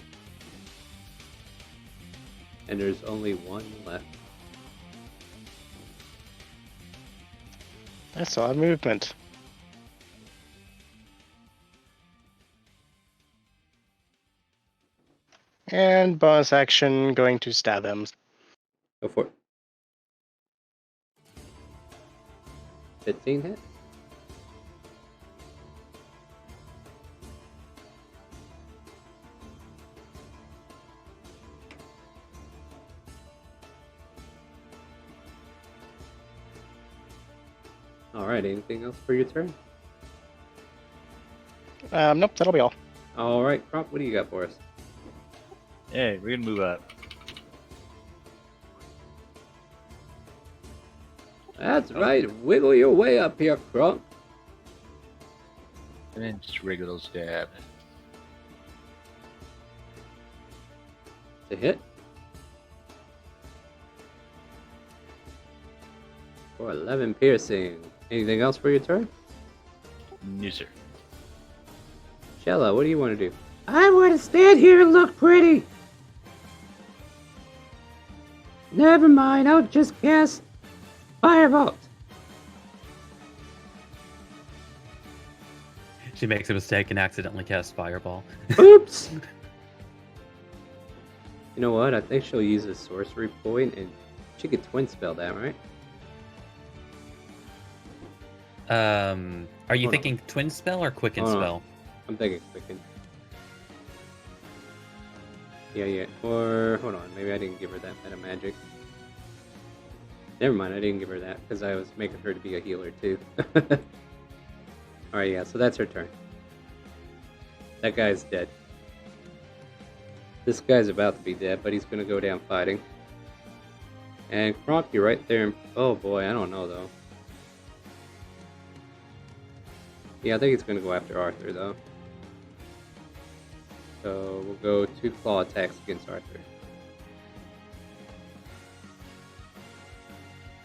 And there's only one left. I saw a movement. And bonus action, going to stab him. Go for it. 15 hit. Alright, anything else for your turn? Nope, that'll be all. Alright, Crop, what do you got for us? Hey, we're gonna move up. That's right, wiggle your way up here, Crop. And then just regular stab. To hit. For 11 piercing. Anything else for your turn? No, sir. Shella, what do you want to do? I want to stand here and look pretty. Never mind, I'll just cast Firebolt. She makes a mistake and accidentally casts Fireball. Oops. You know what? I think she'll use a sorcery point and she could twin spell that, right? Are you Hold on. thinking twin spell or quicken Hold on. spell? I'm thinking quicken. Yeah. Or, hold on, maybe I didn't give her that meta magic. Never mind, I didn't give her that, because I was making her to be a healer, too. Alright, yeah, so that's her turn. That guy's dead. This guy's about to be dead, but he's gonna go down fighting. And Kronk, you're right there. Oh boy, I don't know, though. Yeah, I think it's gonna go after Arthur, though. So we'll go 2 claw attacks against Arthur.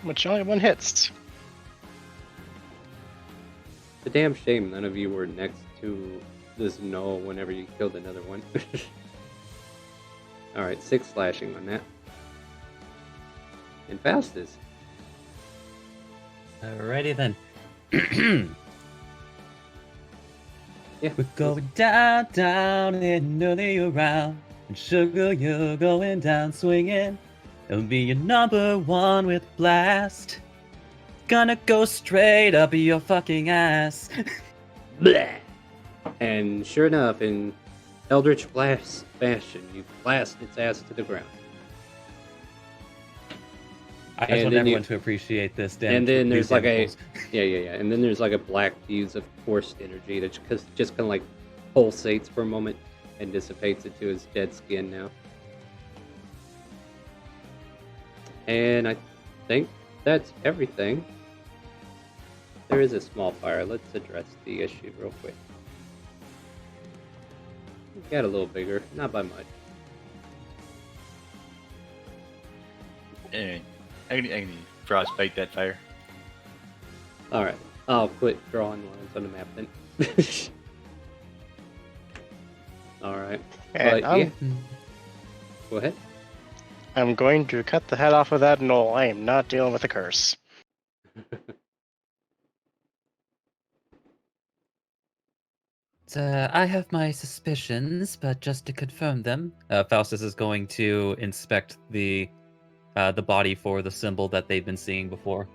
Which only one hits. It's a damn shame none of you were next to this gnoll whenever you killed another one. Alright, 6 slashing on that. And Faustus. Alrighty then. Yeah. We're going down, down, and early around. And sugar, you're going down swinging. It'll be your number 1 with blast. Gonna go straight up your fucking ass. Bleh. And sure enough, in Eldritch Blast fashion, you blast its ass to the ground. I And just want then everyone you- to appreciate this. And then there's like a damn yeah. And then there's like a black fuse of forced energy that just kind of like pulsates for a moment and dissipates into his dead skin now. And I think that's everything. There is a small fire. Let's address the issue real quick. It got a little bigger, not by much. Anyway, I can frostbite that fire. Alright, I'll quit drawing lines on the map then. Alright, And but yeah, Hmm. go ahead. I'm going to cut the head off of that gnoll. I am not dealing with a curse. I have my suspicions, but just to confirm them, Faustus is going to inspect the body for the symbol that they've been seeing before.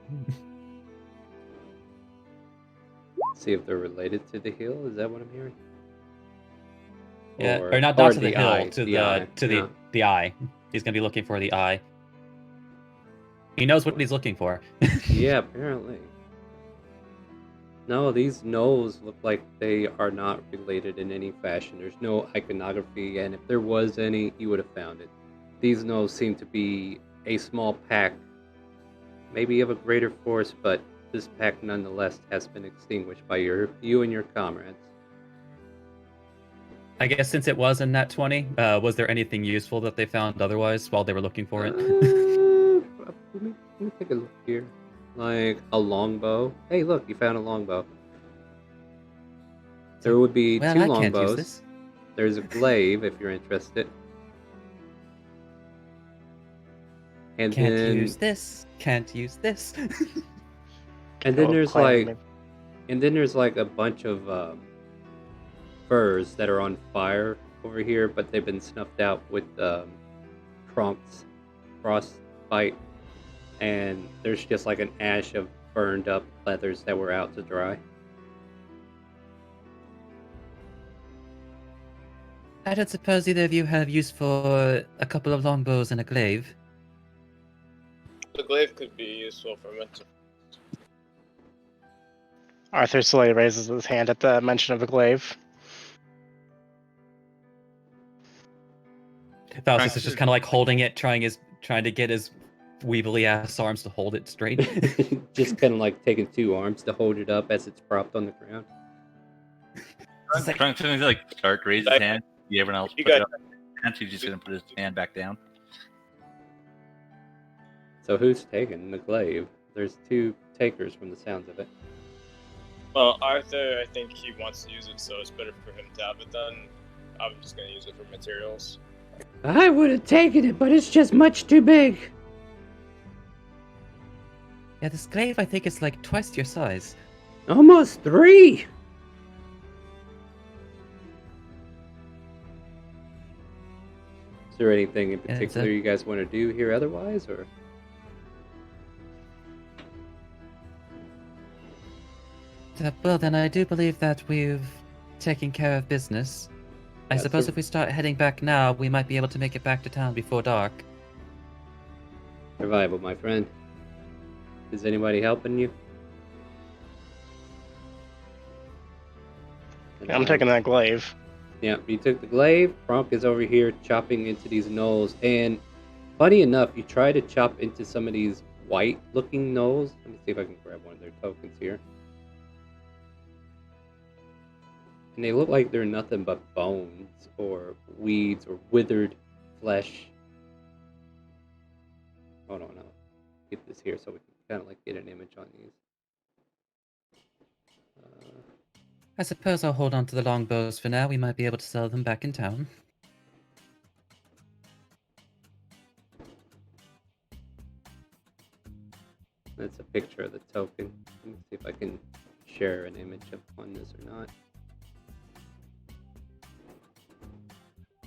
See if they're related to the hill, is that what I'm hearing? Yeah, or not to the hill, eye, to the eye. the eye. He's gonna be looking for the eye. He knows what he's looking for. Yeah, apparently. No, these gnolls look like they are not related in any fashion. There's no iconography, and if there was any, you would have found it. These gnolls seem to be a small pack, maybe of a greater force, but this pack nonetheless has been extinguished by you and your comrades. I guess since it was in Nat 20, was there anything useful that they found otherwise while they were looking for it? Let me take a look here. Like a longbow. Hey, look, you found a longbow. There would be Well, 2 I can't use longbows. this. There's a glaive if you're interested. And Can't then use this. Can't use this. and then Oh, there's claim like me. and then there's like a bunch of furs that are on fire over here, but they've been snuffed out with Kronk's frostbite, and there's just like an ash of burned up leathers that were out to dry. I don't suppose either of you have use for a couple of longbows and a glaive. The glaive could be useful for mental. Arthur slowly raises his hand at the mention of the glaive. Faustus is just kind of like holding it, trying to get his weebly ass arms to hold it straight. Just kind of like taking 2 arms to hold it up as it's propped on the ground. It's like- Trying to like start raise his hand. Yeah, everyone else You put it got- up. And he's just gonna put his hand back down. So who's taking the glaive? There's 2 takers from the sounds of it. Well, Arthur, I think he wants to use it, so it's better for him to have it done. I'm just gonna use it for materials. I would have taken it, but it's just much too big. Yeah, this glaive I think is like twice your size. Almost 3. Is there anything in Yeah, it's particular you guys want to do here otherwise, or? Well, then I do believe that we've taken care of business. I Yeah, suppose so- if we start heading back now, we might be able to make it back to town before dark. Survival, my friend. Is anybody helping you? And I'm taking that glaive. Yeah, you took the glaive. Bronk is over here chopping into these knolls. And funny enough, you try to chop into some of these white-looking knolls. Let me see if I can grab one of their tokens here. And they look like they're nothing but bones or weeds or withered flesh. Hold on, I'll get this here so we can kind of like get an image on these. I suppose I'll hold on to the longbows for now. We might be able to sell them back in town. That's a picture of the token. Let me see if I can share an image on this or not.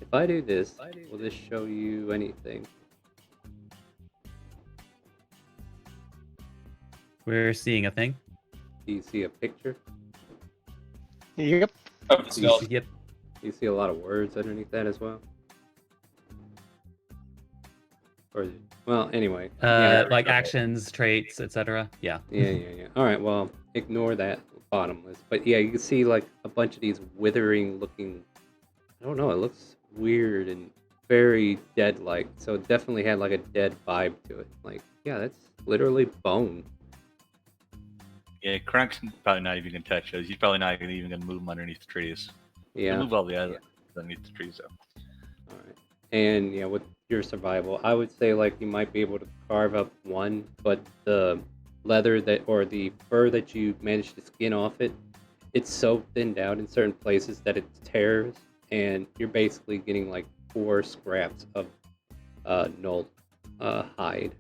If I do this, will this show you anything? We're seeing a thing. Do you see a picture? Yep. Of the skull. Yep. Do you see a lot of words underneath that as well? Or, well, anyway. Like actions, traits, etc. Yeah. Yeah. All right, well, ignore that bottomless. But yeah, you can see like a bunch of these withering looking, I don't know, it looks weird and very dead-like. So it definitely had like a dead vibe to it. Like, yeah, that's literally bone. Yeah, Crank's probably not even gonna touch those. He's probably not even gonna move them underneath the trees. Yeah. He'll move all the other underneath the trees though. All right. And yeah, with your survival, I would say like you might be able to carve up one, but the leather that or the fur that you managed to skin off it, it's so thinned out in certain places that it tears, and you're basically getting like 4 scraps of null hide.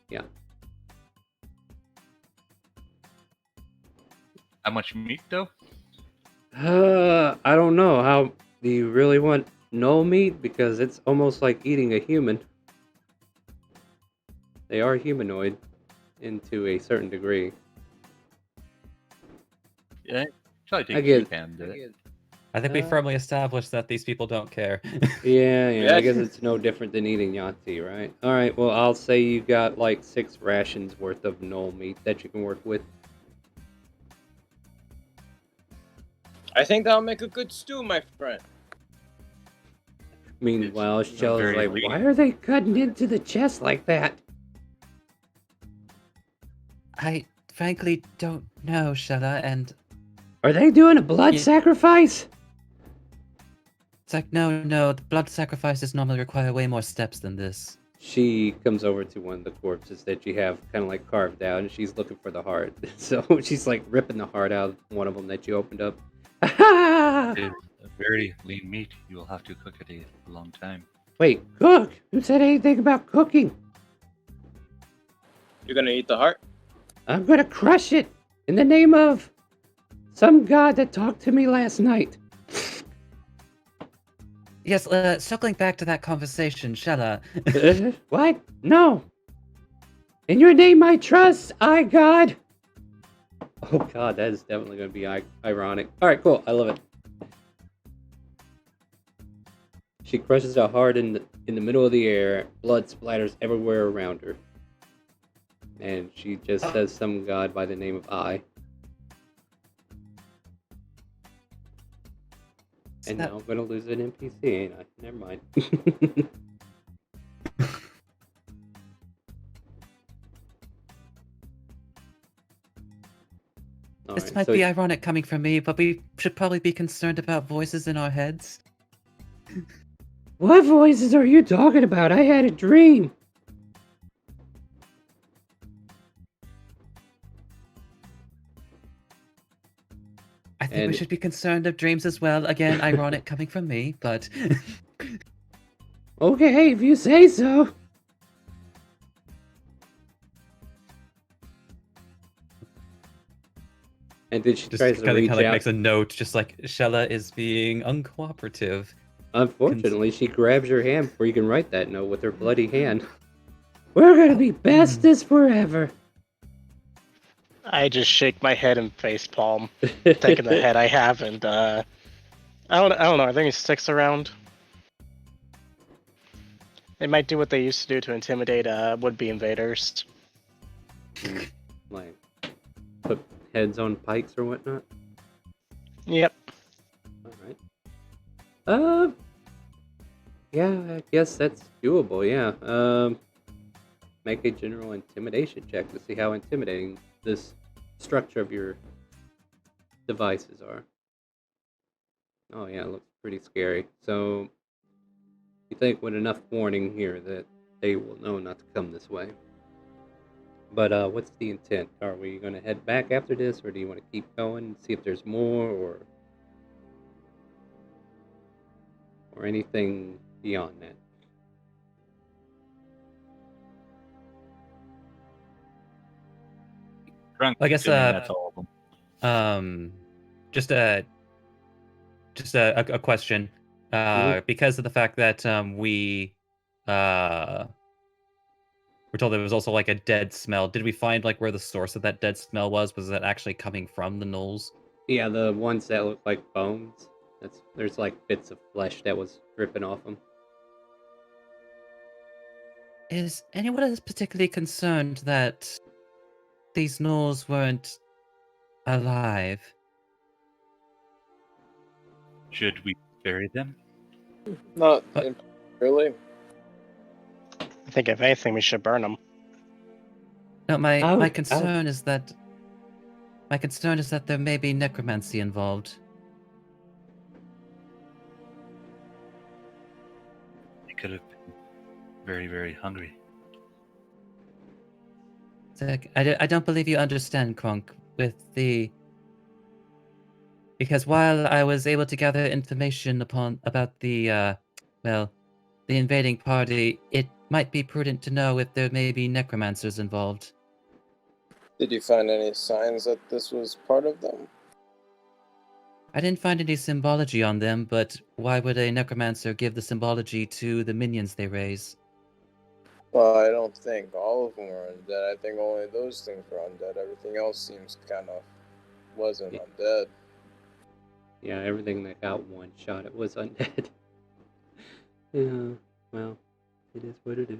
Yeah. How much meat though? I don't know. How do you really want no meat? Because it's almost like eating a human. They are humanoid into a certain degree. Yeah, probably take I a get- pan to it. I think we Uh, firmly established that these people don't care. Yeah. I Yeah. guess it's no different than eating Yahtzee, right? All right. Well, I'll say you got like 6 rations worth of null meat that you can work with. I think that'll make a good stew, my friend. Meanwhile, It's Shell is very like, lean. why are they cutting into the chest like that? I frankly don't know, Shella, and Are they doing a blood Yeah. sacrifice? it's like, no, the blood sacrifices normally require way more steps than this. She comes over to one of the corpses that you have kind of like carved out, and she's looking for the heart. So she's like ripping the heart out of one of them that you opened up. It's a very lean meat. You will have to cook it a long time. Wait, cook? Who said anything about cooking? You're gonna eat the heart? I'm gonna crush it in the name of some god that talked to me last night. Yes, circling back to that conversation, Shella. What? No. In your name I trust, I God. Oh god, that is definitely going to be ironic. Alright, cool. I love it. She crushes a heart in the middle of the air. Blood splatters everywhere around her. And she just says some god by the name of I. And now I'm going to lose an NPC, ain't I? Never mind. This Alright, might so be ironic coming from me, but we should probably be concerned about voices in our heads. what voices are you talking about? I had a dream. I think we And- should be concerned of dreams as well. Again, ironic coming from me, but Okay, if you say so. And then she just tries to kind reach of like out. makes a note, just like Shella is being uncooperative. Unfortunately, she grabs your hand before you can write that note with her bloody hand. We're gonna be bestest forever. I just shake my head and face palm, taking the head I have, and I don't know. I think he sticks around. They might do what they used to do to intimidate would-be invaders. Like, put heads on pikes or whatnot? Yep. Alright. Yeah, I guess that's doable, yeah. Make a general intimidation check to see how intimidating this structure of your devices are. Oh yeah, it looks pretty scary. So, you think with enough warning here that they will know not to come this way. But what's the intent? Are we going to head back after this, or do you want to keep going and see if there's more, or anything beyond that? Drunk, I guess, assuming that's all of them. just a question. Because of the fact that we were told there was also like a dead smell. Did we find like where the source of that dead smell was? Was that actually coming from the gnolls? Yeah, the ones that look like bones. There's like bits of flesh that was dripping off them. Is anyone else particularly concerned that these gnolls weren't alive? Should we bury them? Not What? really. I think if anything, we should burn them. No, my Ouch, concern is that there may be necromancy involved. They could have been very, very hungry. Zach, I don't believe you understand, Kronk, because while I was able to gather information about the invading party, it might be prudent to know if there may be necromancers involved. Did you find any signs that this was part of them? I didn't find any symbology on them, but why would a necromancer give the symbology to the minions they raise? Well, I don't think all of them were undead. I think only those things were undead. Everything else seems kind of wasn't undead. Yeah, everything that got one shot, it was undead. Yeah, well, it is what it is.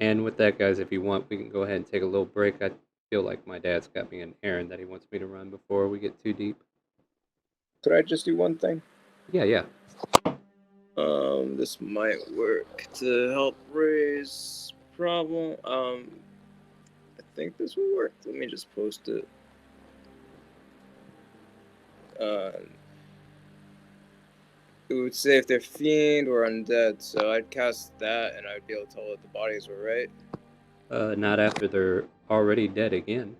And with that, guys, if you want, we can go ahead and take a little break. I feel like my dad's got me an errand that he wants me to run before we get too deep. Could I just do one thing? Yeah. This might work to help raise problem. I think this will work. Let me just post it. It would say if they're fiend or undead, so I'd cast that and I'd be able to tell that the bodies were right. Not after they're already dead again.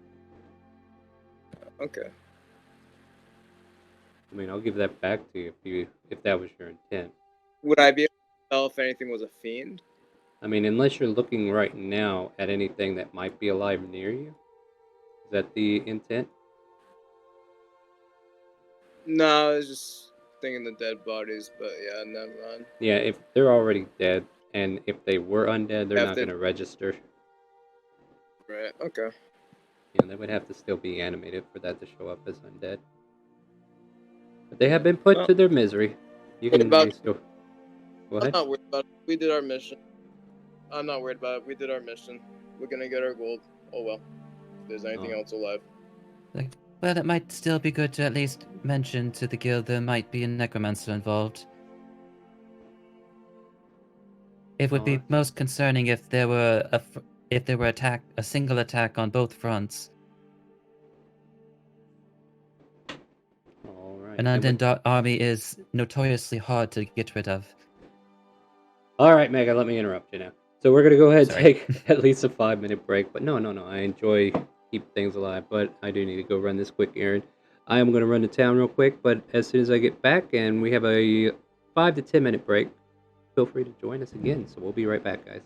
Okay. I mean, I'll give that back to you if that was your intent. Would I be able to tell if anything was a fiend? I mean, unless you're looking right now at anything that might be alive near you. Is that the intent? No, I was just thinking the dead bodies, but yeah, never mind. Yeah, if they're already dead, and if they were undead, they're Yeah, not going to register. Right, okay. Yeah, they would have to still be animated for that to show up as undead. But they have been put to their misery. You can still... Go ahead. I'm not worried about it. We did our mission. I'm not worried about it. We did our mission. We're gonna get our gold. Oh well. If there's anything else alive. Well, it might still be good to at least mention to the guild there might be a necromancer involved. It would be most concerning if there were a single attack on both fronts. All right. An undead army is notoriously hard to get rid of. All right, Mega, let me interrupt you now. So we're going to go ahead and take at least a 5-minute break. But no. I enjoy keeping things alive, but I do need to go run this quick errand. I am going to run to town real quick, but as soon as I get back and we have a 5 to 10 minute break, feel free to join us again. So we'll be right back, guys.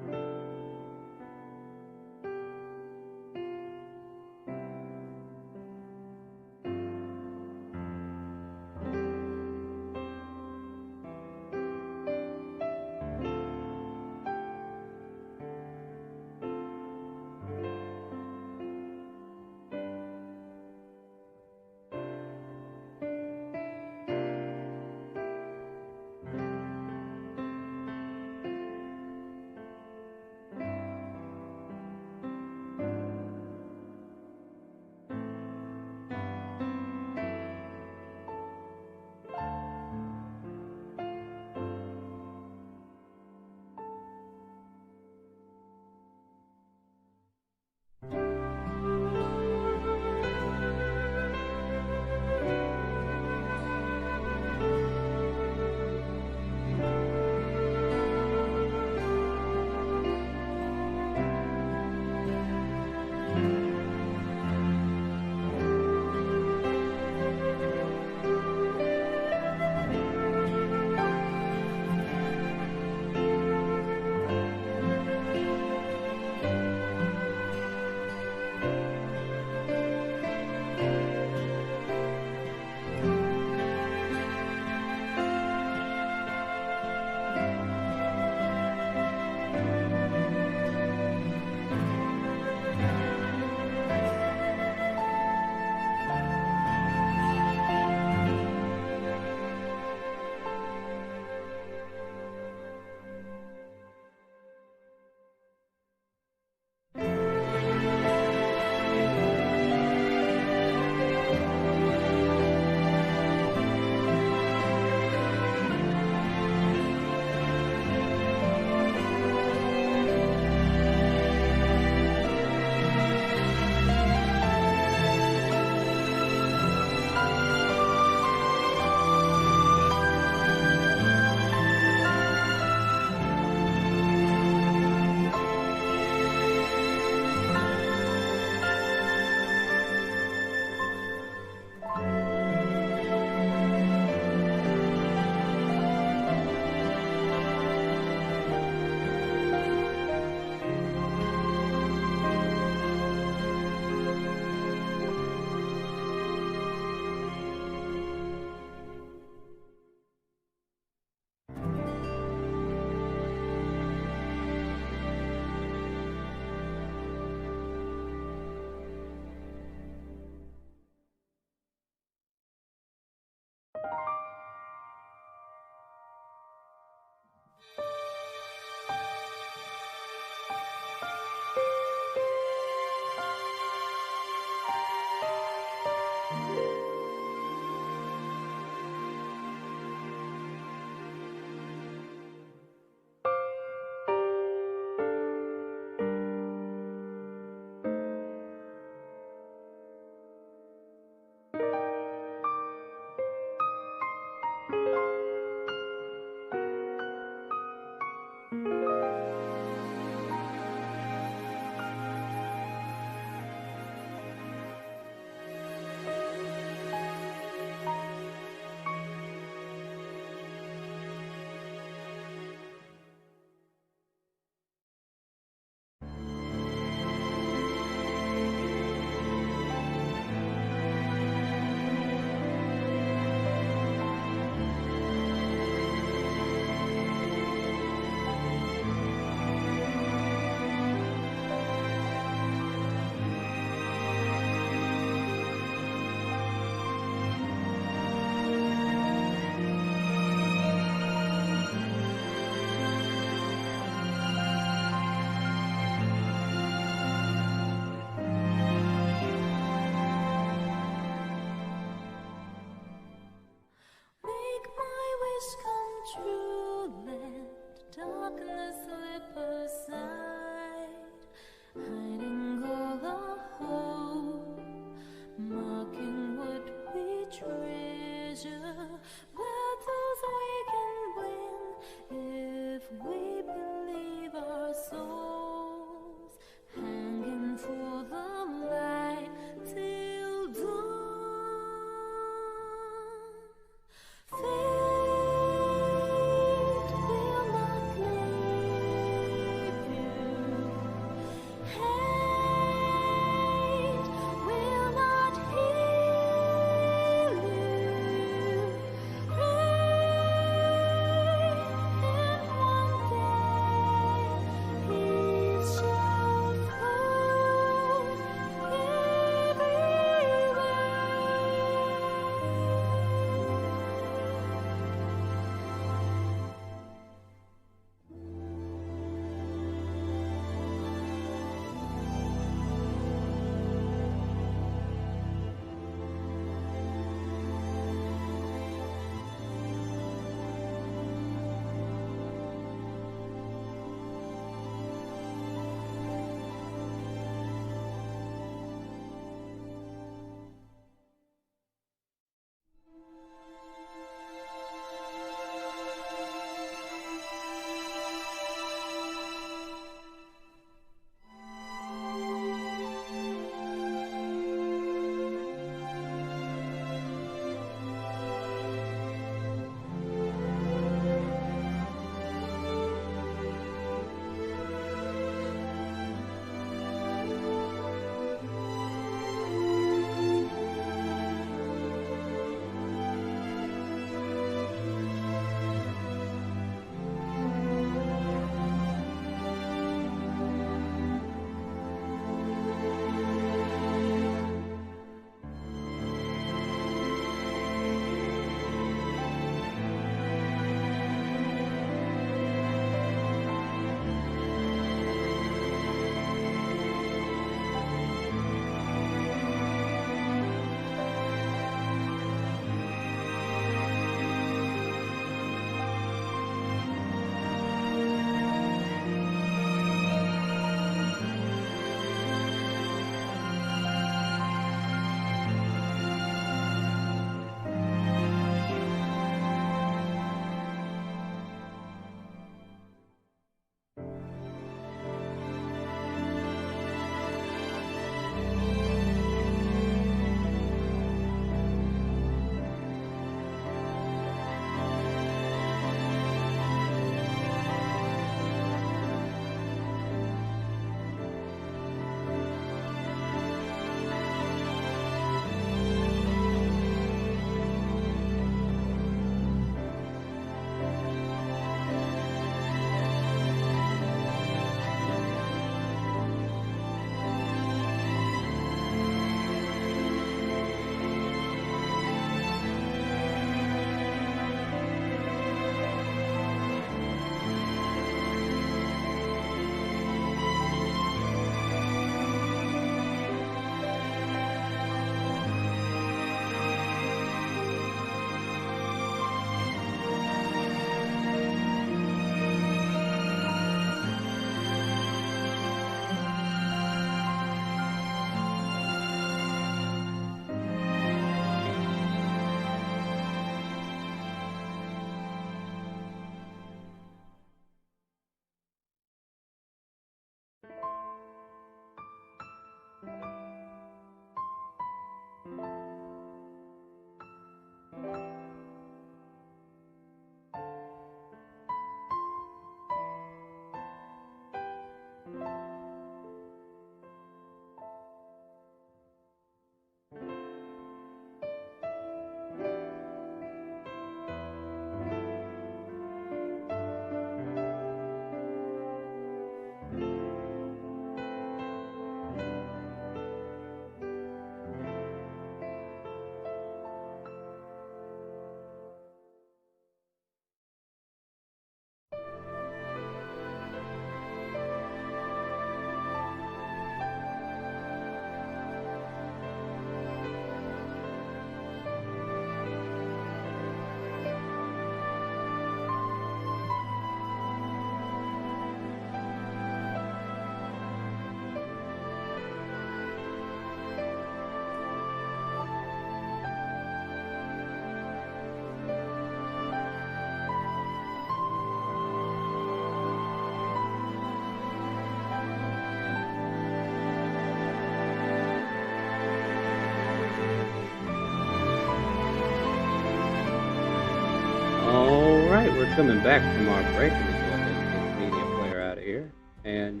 we're coming back from our break. Let me go ahead and get the media player out of here. And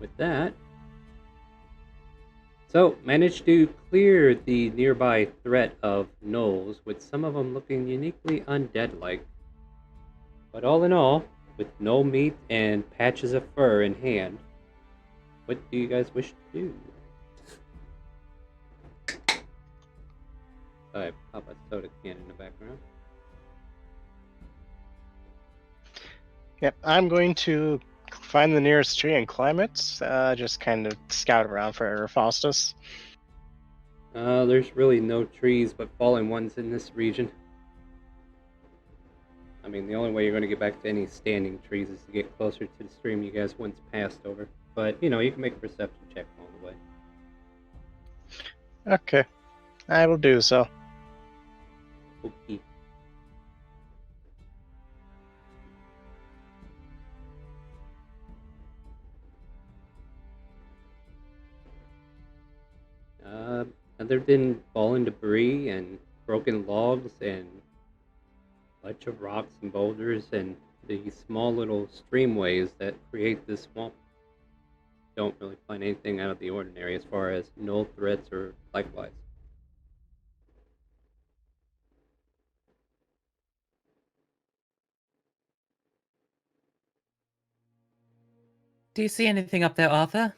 with that, so managed to clear the nearby threat of gnolls, with some of them looking uniquely undead-like. But all in all, with no meat and patches of fur in hand, what do you guys wish to do? I pop a soda can in the background. Yep, I'm going to find the nearest tree and climb it. Just kind of scout around for Faustus. There's really no trees but fallen ones in this region. I mean, the only way you're going to get back to any standing trees is to get closer to the stream you guys once passed over. But, you know, you can make a perception check along the way. Okay, I will do so. Okay. Other than fallen debris and broken logs and a bunch of rocks and boulders and the small little streamways that create this swamp, don't really find anything out of the ordinary as far as null threats or likewise. Do you see anything up there, Arthur?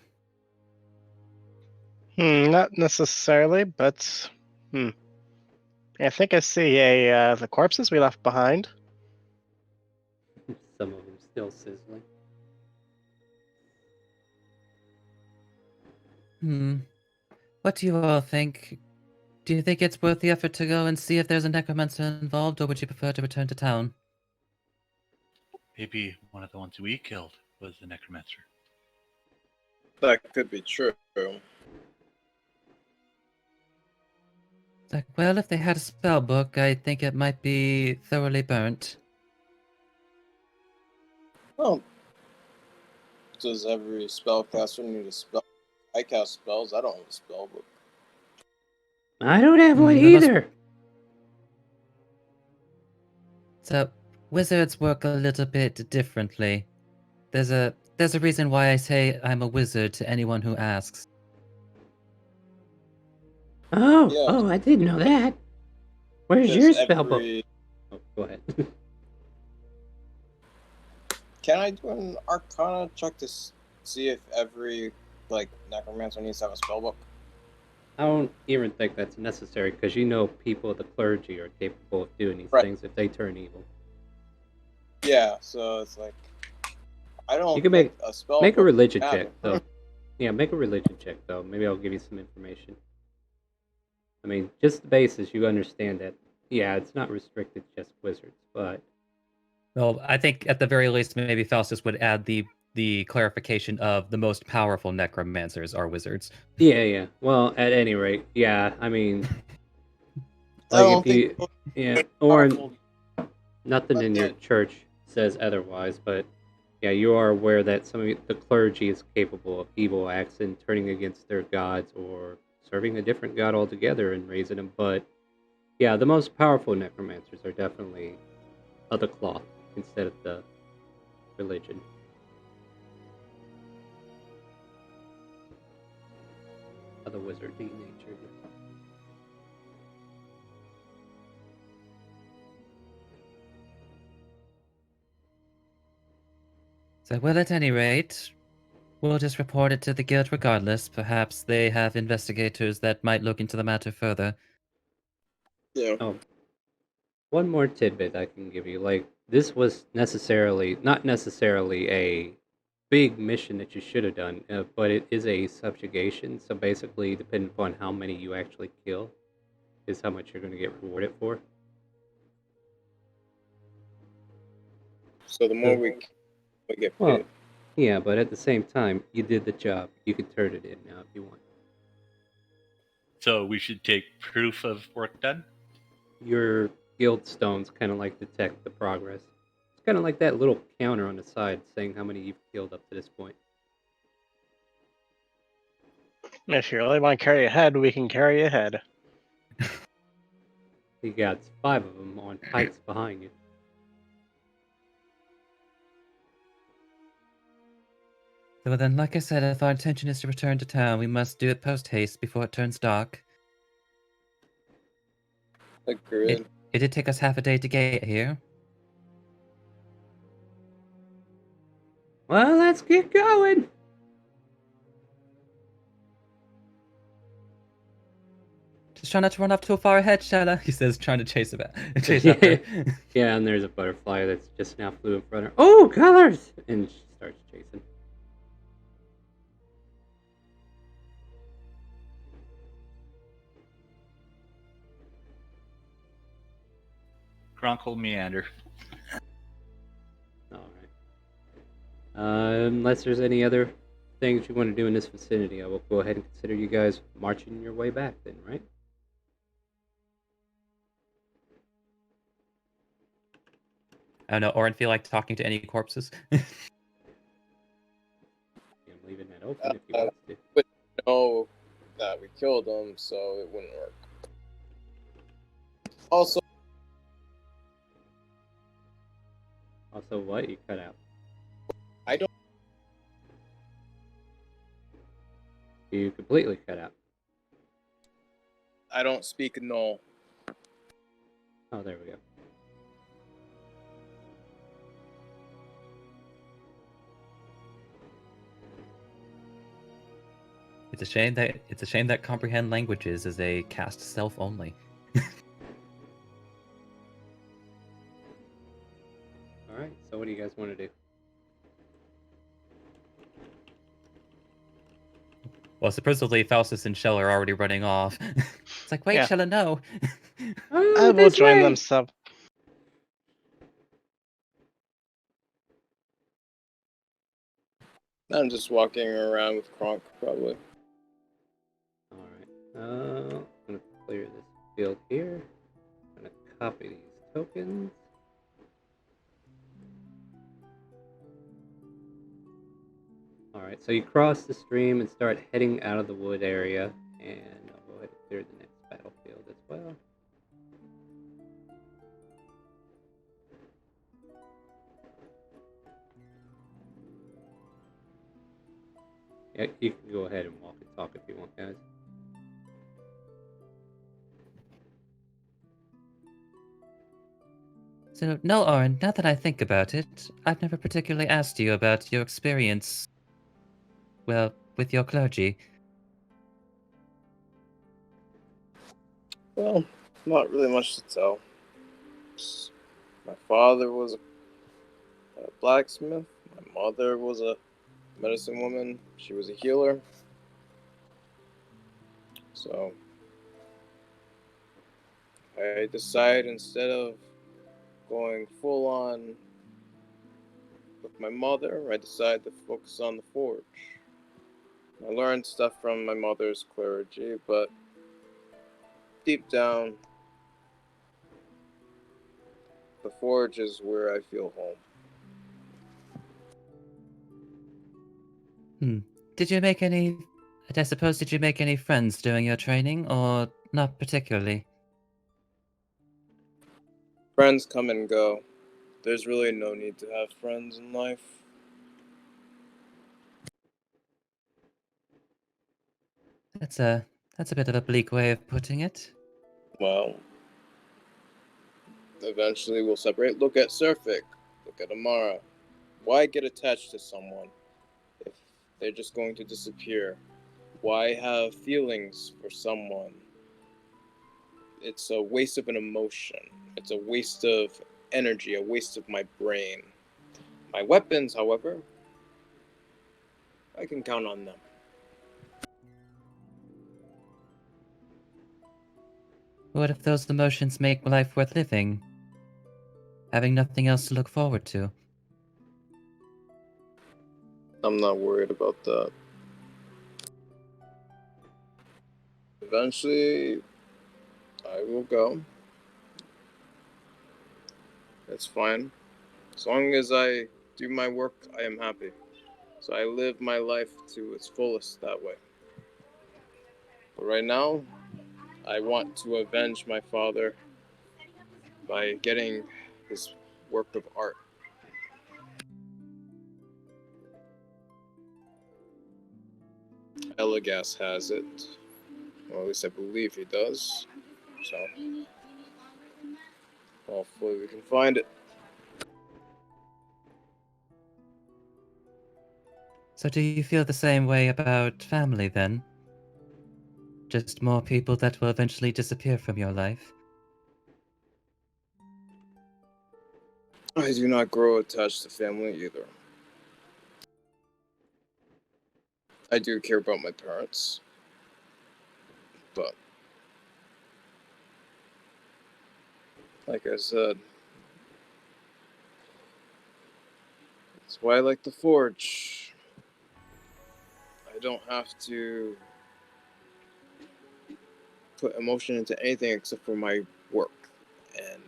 Not necessarily, but I think I see the corpses we left behind. Some of them still sizzling. What do you all think? Do you think it's worth the effort to go and see if there's a necromancer involved, or would you prefer to return to town? Maybe one of the ones we killed was the necromancer. That could be true. Like, well, if they had a spell book, I think it might be thoroughly burnt. Well, does every spellcaster need a spell? I cast spells. I don't have a spell book. I don't have one the most- either. So, wizards work a little bit differently. There's a reason why I say I'm a wizard to anyone who asks. Oh, Yeah. I didn't know that. Where's Does your spell book? Oh, go ahead. Can I do an Arcana check to see if every necromancer needs to have a spell book? I don't even think that's necessary because you know people of the clergy are capable of doing these Right. things if they turn evil. Yeah, so it's like I don't. You can make a spell. Make a book religion matter. check though. Yeah, make a religion check though. Maybe I'll give you some information. I mean, just the basis, you understand that. Yeah, it's not restricted to just wizards, but Well, I think at the very least, maybe Faustus would add the clarification of the most powerful necromancers are wizards. yeah. Well, at any rate, yeah. I mean, I like don't if you, think yeah, or powerful- nothing in your Okay. church says otherwise, but yeah, you are aware that some of the clergy is capable of evil acts and turning against their gods or serving a different god altogether and raising them. But yeah, the most powerful necromancers are definitely of the cloth instead of the religion. Of the wizardry nature. So, well, at any rate, we'll just report it to the guild regardless. Perhaps they have investigators that might look into the matter further. Yeah. Oh, one more tidbit I can give you. Like, this was not necessarily a big mission that you should have done, but it is a subjugation. So basically, depending upon how many you actually kill, is how much you're going to get rewarded for. So the more we get paid. Well, yeah, but at the same time, you did the job. You can turn it in now if you want. So we should take proof of work done? Your guild stones kind of like detect the progress. It's kind of like that little counter on the side saying how many you've killed up to this point. If you really want to carry ahead, we can carry ahead. You got 5 of them on pikes behind you. Well then, like I said, if our intention is to return to town, we must do it post-haste before it turns dark. Agreed. It did take us half a day to get here. Well, let's get going. Just try not to run off too far ahead, Shella, he says, trying to chase after. Yeah, and there's a butterfly that's just now flew in front of her. Oh, colors! And she starts chasing. Chronicle meander. All right. Unless there's any other things you want to do in this vicinity, I will go ahead and consider you guys marching your way back then, right? I don't know, Orin feel like talking to any corpses? I'm leaving that open if you want to. But know that we killed him, so it wouldn't work. Also, Also, what? You cut out. I don't. You completely cut out. I don't speak null. Oh, there we go. It's a shame that comprehend languages is a cast self only. Alright, so what do you guys want to do? Well, supposedly Faustus and Shell are already running off. It's like, wait, Yeah. Shella, no. Oh, I will this join way! them some. I'm just walking around with Kronk, probably. Alright, I'm gonna clear this field here. I'm gonna copy these tokens. Alright, so you cross the stream and start heading out of the wood area, and I'll go ahead and clear the next battlefield as well. Yeah, you can go ahead and walk and talk if you want, guys. So, no, Orin, now that I think about it, I've never particularly asked you about your experience, well, with your clergy. Well, not really much to tell. My father was a blacksmith. My mother was a medicine woman. She was a healer. So I decided instead of going full on with my mother, I decided to focus on the forge. I learned stuff from my mother's clergy, but deep down, the forge is where I feel home. Did you make any... I suppose, did you make any friends during your training, or not particularly? Friends come and go. There's really no need to have friends in life. That's a bit of a bleak way of putting it. Well, eventually we'll separate. Look at Surfik. Look at Amara. Why get attached to someone if they're just going to disappear? Why have feelings for someone? It's a waste of an emotion. It's a waste of energy, a waste of my brain. My weapons, however, I can count on them. What if those emotions make life worth living? Having nothing else to look forward to. I'm not worried about that. Eventually, I will go. It's fine. As long as I do my work, I am happy. So I live my life to its fullest that way. But right now, I want to avenge my father by getting his work of art. Telegas has it. Or at least I believe he does. So, hopefully we can find it. So do you feel the same way about family then? Just more people that will eventually disappear from your life? I do not grow attached to family either. I do care about my parents. But, like I said, that's why I like the Forge. I don't have to put emotion into anything except for my work. And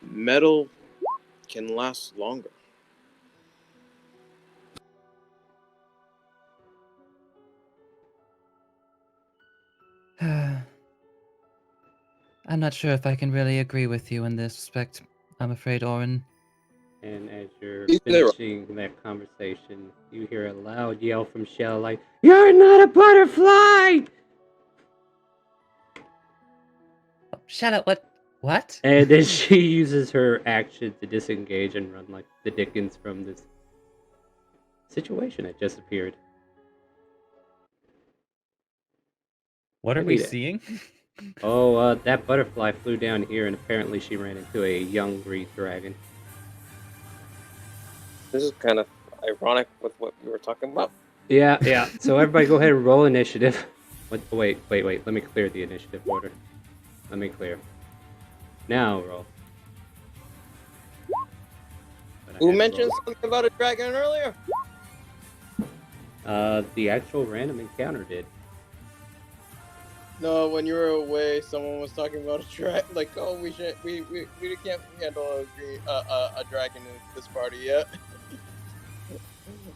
metal can last longer. I'm not sure if I can really agree with you in this respect, I'm afraid, Orin. And as you're Zero. finishing that conversation, you hear a loud yell from Shell like, "You're not a butterfly!" Oh, shut up, what? And then she uses her action to disengage and run like the Dickens from this situation that just appeared. What I are we need it. seeing? Oh, that butterfly flew down here, and apparently she ran into a young green dragon. This is kind of ironic with what we were talking about. Yeah. So everybody go ahead and roll initiative. Wait. Let me clear the initiative order. Let me clear. Now roll. Who mentioned something about a dragon earlier? The actual random encounter did. No, when you were away, someone was talking about a dragon. Like, oh, we can't handle a dragon in this party yet.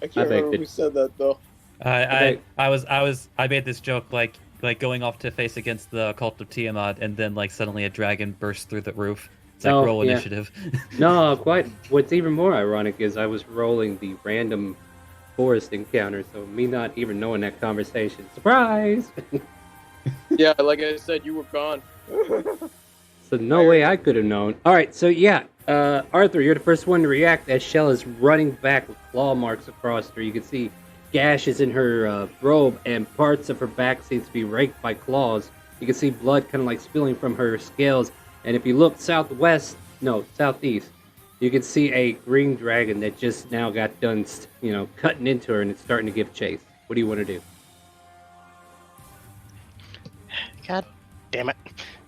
I can't remember who said that though. I made this joke like going off to face against the cult of Tiamat, and then like suddenly a dragon bursts through the roof. It's like roll initiative. No, quite. What's even more ironic is I was rolling the random forest encounter, so me not even knowing that conversation. Surprise! Yeah, like I said, you were gone. So no way I could have known. All right, so yeah, Arthur, you're the first one to react as Shell is running back with claw marks across her. You can see gashes in her robe, and parts of her back seems to be raked by claws. You can see blood kind of like spilling from her scales, and if you look southeast, you can see a green dragon that just now got done, cutting into her, and it's starting to give chase. What do you want to do? God damn it.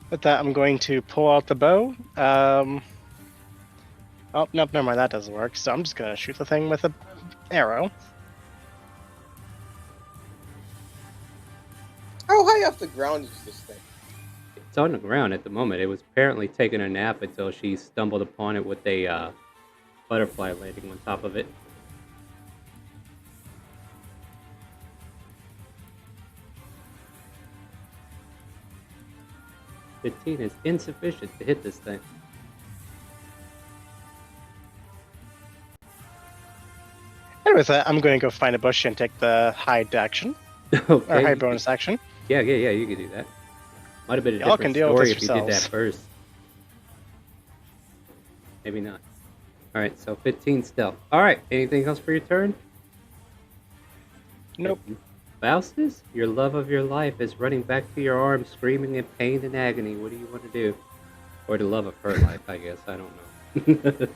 With that, I'm going to pull out the bow. Oh, nope, never mind, that doesn't work. So I'm just going to shoot the thing with an arrow. How high off the ground is this thing? It's on the ground at the moment. It was apparently taking a nap until she stumbled upon it with a butterfly landing on top of it. $15 is insufficient to hit this thing. And with that, I'm going to go find a bush and take the hide action. Okay. Or hide bonus action. Yeah, you can do that. Might have been a Y'all different can deal with story this if you did that yourselves. first. Maybe not. Alright, so 15 stealth. Alright, anything else for your turn? Nope. Faustus, your love of your life is running back to your arms, screaming in pain and agony. What do you want to do? Or the love of her life, I guess. I don't know.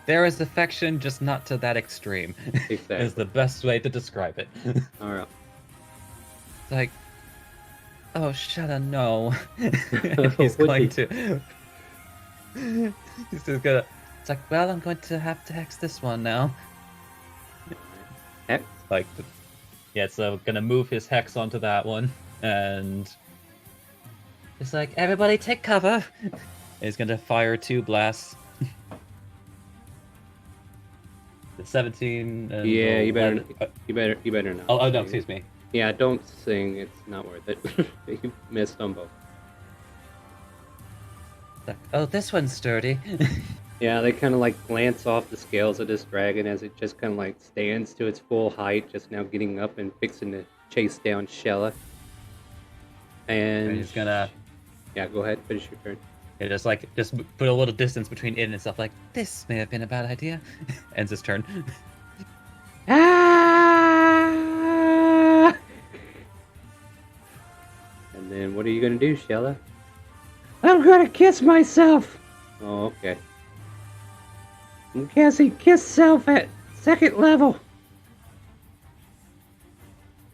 There is affection, just not to that extreme. Exactly. Is the best way to describe it. Alright. It's like, oh, shut up, no. He's Would going he? to. He's just gonna. It's like, well, I'm going to have to hex this one now. Hex? Like, yeah, so gonna move his hex onto that one, and it's like, everybody take cover. And he's gonna fire 2 blasts. The 17. And Yeah, the you better 11 you better not. Oh no, excuse me. Yeah, don't sing. It's not worth it. You missed on both. Like, oh, this one's sturdy. Yeah, they kind of like glance off the scales of this dragon as it just kind of like stands to its full height, just now getting up and fixing to chase down Shella. And I'm just gonna yeah, go ahead, finish your turn. just put a little distance between it and stuff. Like this may have been a bad idea. Ends his turn. Ah! And then what are you gonna do, Shella? I'm gonna kiss myself. Oh, okay. I'm casting kiss self at 2nd level.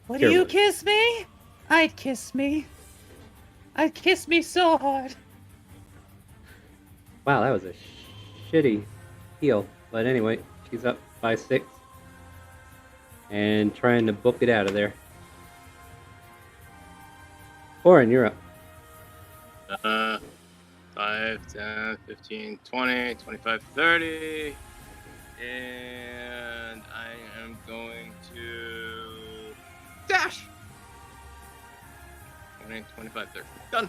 Would Here, you what? kiss me? I'd kiss me. I'd kiss me so hard. Wow, that was a shitty heal. But anyway, she's up by 6. And trying to book it out of there. Oren, you're up. 5, 10, 15, 20, 25, 30. And I am going to dash. 20, 25, 30. Done.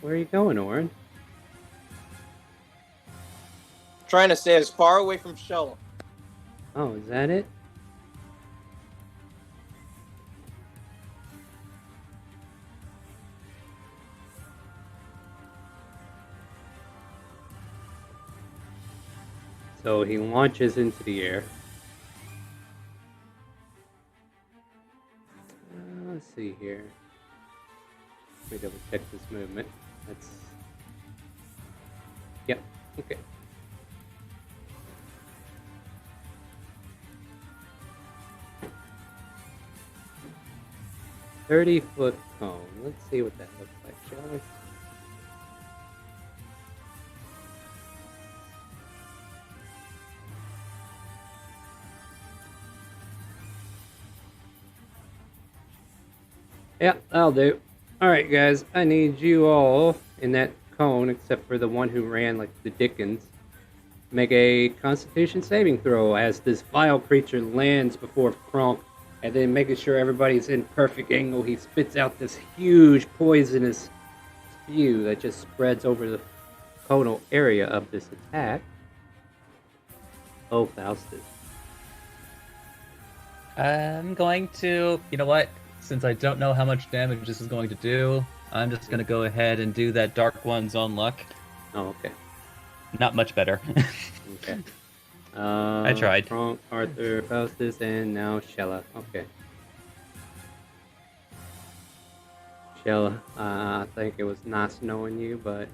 Where are you going, Oren? Trying to stay as far away from Shella. Oh, is that it? So he launches into the air. Let's see here. Let me double check this movement. That's... Yep, okay. "30-foot cone." Let's see what that looks like, shall we? Yeah, that'll do. Alright, guys, I need you all in that cone, except for the one who ran like the Dickens, make a Constitution saving throw as this vile creature lands before Kronk, and then making sure everybody's in perfect angle, he spits out this huge poisonous spew that just spreads over the conal area of this attack. Oh, Faustus. I'm going to, you know what? Since I don't know how much damage this is going to do, I'm just going to go ahead and do that Dark One's own luck. Oh, okay. Not much better. Okay. I tried. Kronk, Arthur, Faustus, and now Shella. Okay. Shella, I think it was nice knowing you, but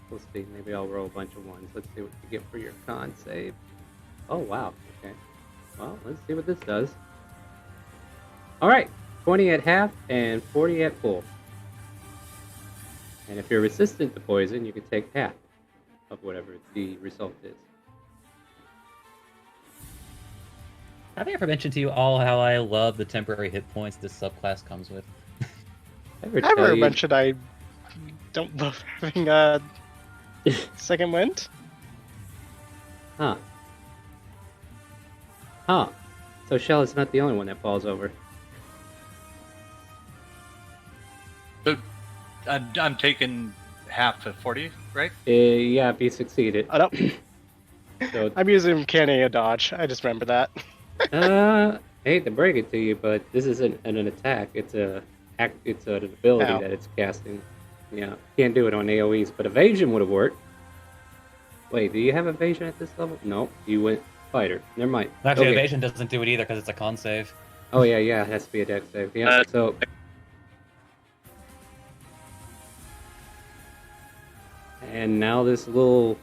we'll see. Maybe I'll roll a bunch of ones. Let's see what you get for your con save. Oh, wow. Okay. Well, let's see what this does. Alright. 20 at half and 40 at full. And if you're resistant to poison, you can take half of whatever the result is. Have I ever mentioned to you all how I love the temporary hit points this subclass comes with? I ever mentioned I don't love having a second wind? Huh. Huh. So Shella's not the only one that falls over. So I'm taking half of 40, right? Yeah, if you succeeded. I don't. So, I'm using Canea dodge. I just remember that. I hate to break it to you, but this isn't an attack. It's an ability Ow. that it's casting. Yeah, can't do it on AoEs, but evasion would have worked. Wait, do you have evasion at this level? No, you went fighter. Never mind. Actually, Okay. evasion doesn't do it either because it's a con save. Oh yeah, it has to be a dex save. Yeah. So. And now this little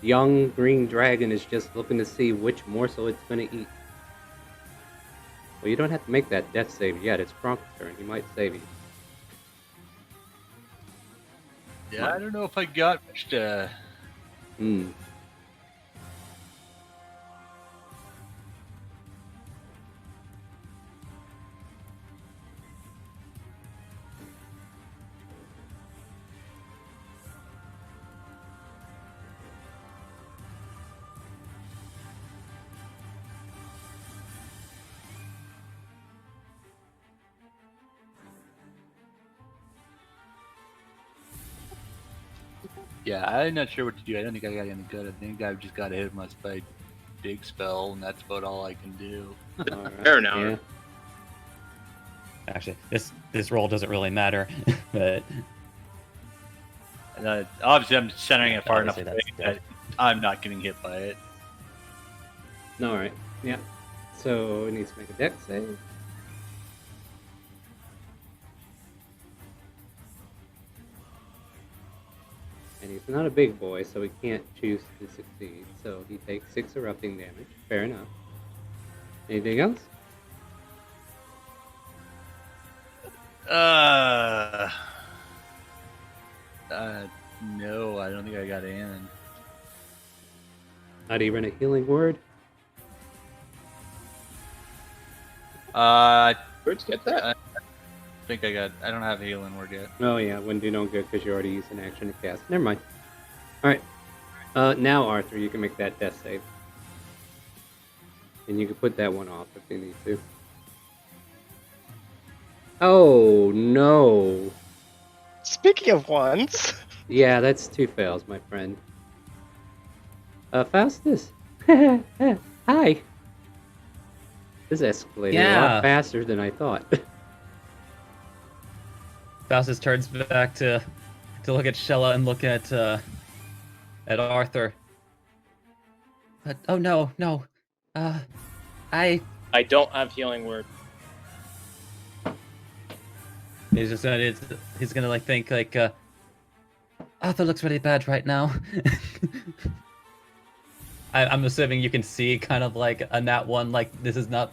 young green dragon is just looking to see which morsel it's going to eat. Well, you don't have to make that death save yet. It's Kronk's turn. He might save you. Yeah, I don't know if I got much to... Hmm. Yeah, I'm not sure what to do. I don't think I got any good. I think I've just got to hit him with my big spell, and that's about all I can do. All right. Fair now. Yeah. Actually, this roll doesn't really matter, but And, obviously, I'm centering it far enough obviously away that's that I'm not getting hit by it. All right. Yeah. So it needs to make a dex save. And he's not a big boy, so he can't choose to succeed. So he takes 6 erupting damage. Fair enough. Anything else? No, I don't think I got in. How do you run a healing word? I Where'd you get that? think I don't have a healing word yet. Oh yeah, wouldn't do no good because you already used an action to cast. Never mind. All right. Now Arthur, you can make that death save, and you can put that one off if you need to. Oh no! Speaking of ones, Yeah, that's 2 fails, my friend. Faustus. Hi. This escalated a Yeah. lot faster than I thought. Faustus turns back to look at Shella and look at Arthur. But oh no, I I don't have healing word. he's gonna like think like Arthur looks really bad right now. I'm assuming you can see kind of like a nat one, like this is not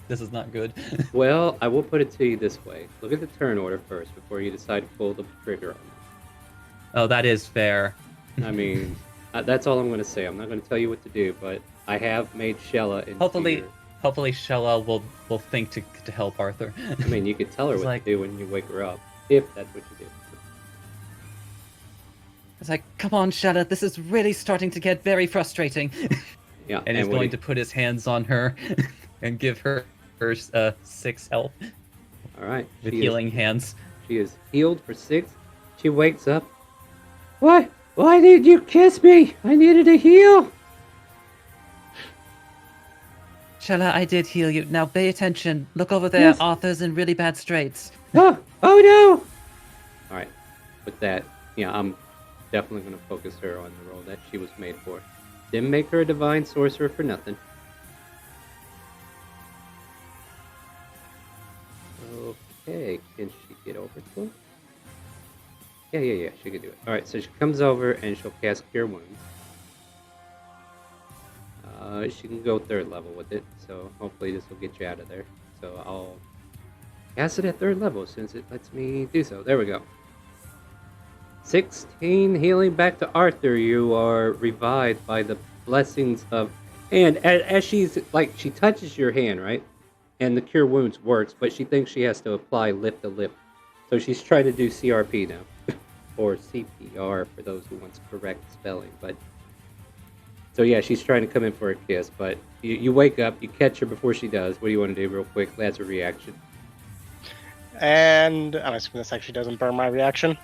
good. Well, I will put it to you this way. Look at the turn order first before you decide to pull the trigger on it. Oh, that is fair. I mean, that's all I'm going to say. I'm not going to tell you what to do, but I have made Shella into Hopefully, your- hopefully Shella will think to help Arthur. I mean, you could tell her It's what like- to do when you wake her up, if that's what you do. It's like, come on, Shella, this is really starting to get very frustrating. Yeah, And he's what going do to put his hands on her and give her 6 health All right. with she healing hands. She is healed for 6. She wakes up. What? Why did you kiss me? I needed a heal. Shella, I did heal you. Now pay attention. Look over there. Yes. Arthur's in really bad straits. Oh no! All right. With that, yeah, I'm definitely going to focus her on the role that she was made for. Didn't make her a divine sorcerer for nothing. Okay, can she get over to him? Yeah, she can do it. Alright, so she comes over and she'll cast Cure Wounds. She can go 3rd level with it, so hopefully this will get you out of there. So I'll cast it at 3rd level since it lets me do so. There we go. 16 healing back to Arthur. You are revived by the blessings of... And as she's, like, she touches your hand, right? And the Cure Wounds works, but she thinks she has to apply lip to lip. So she's trying to do CRP now. Or CPR for those who want correct spelling. But so yeah, she's trying to come in for a kiss, but you wake up, you catch her before she does. What do you want to do real quick? That's a reaction. and I'm assuming this actually doesn't burn my reaction.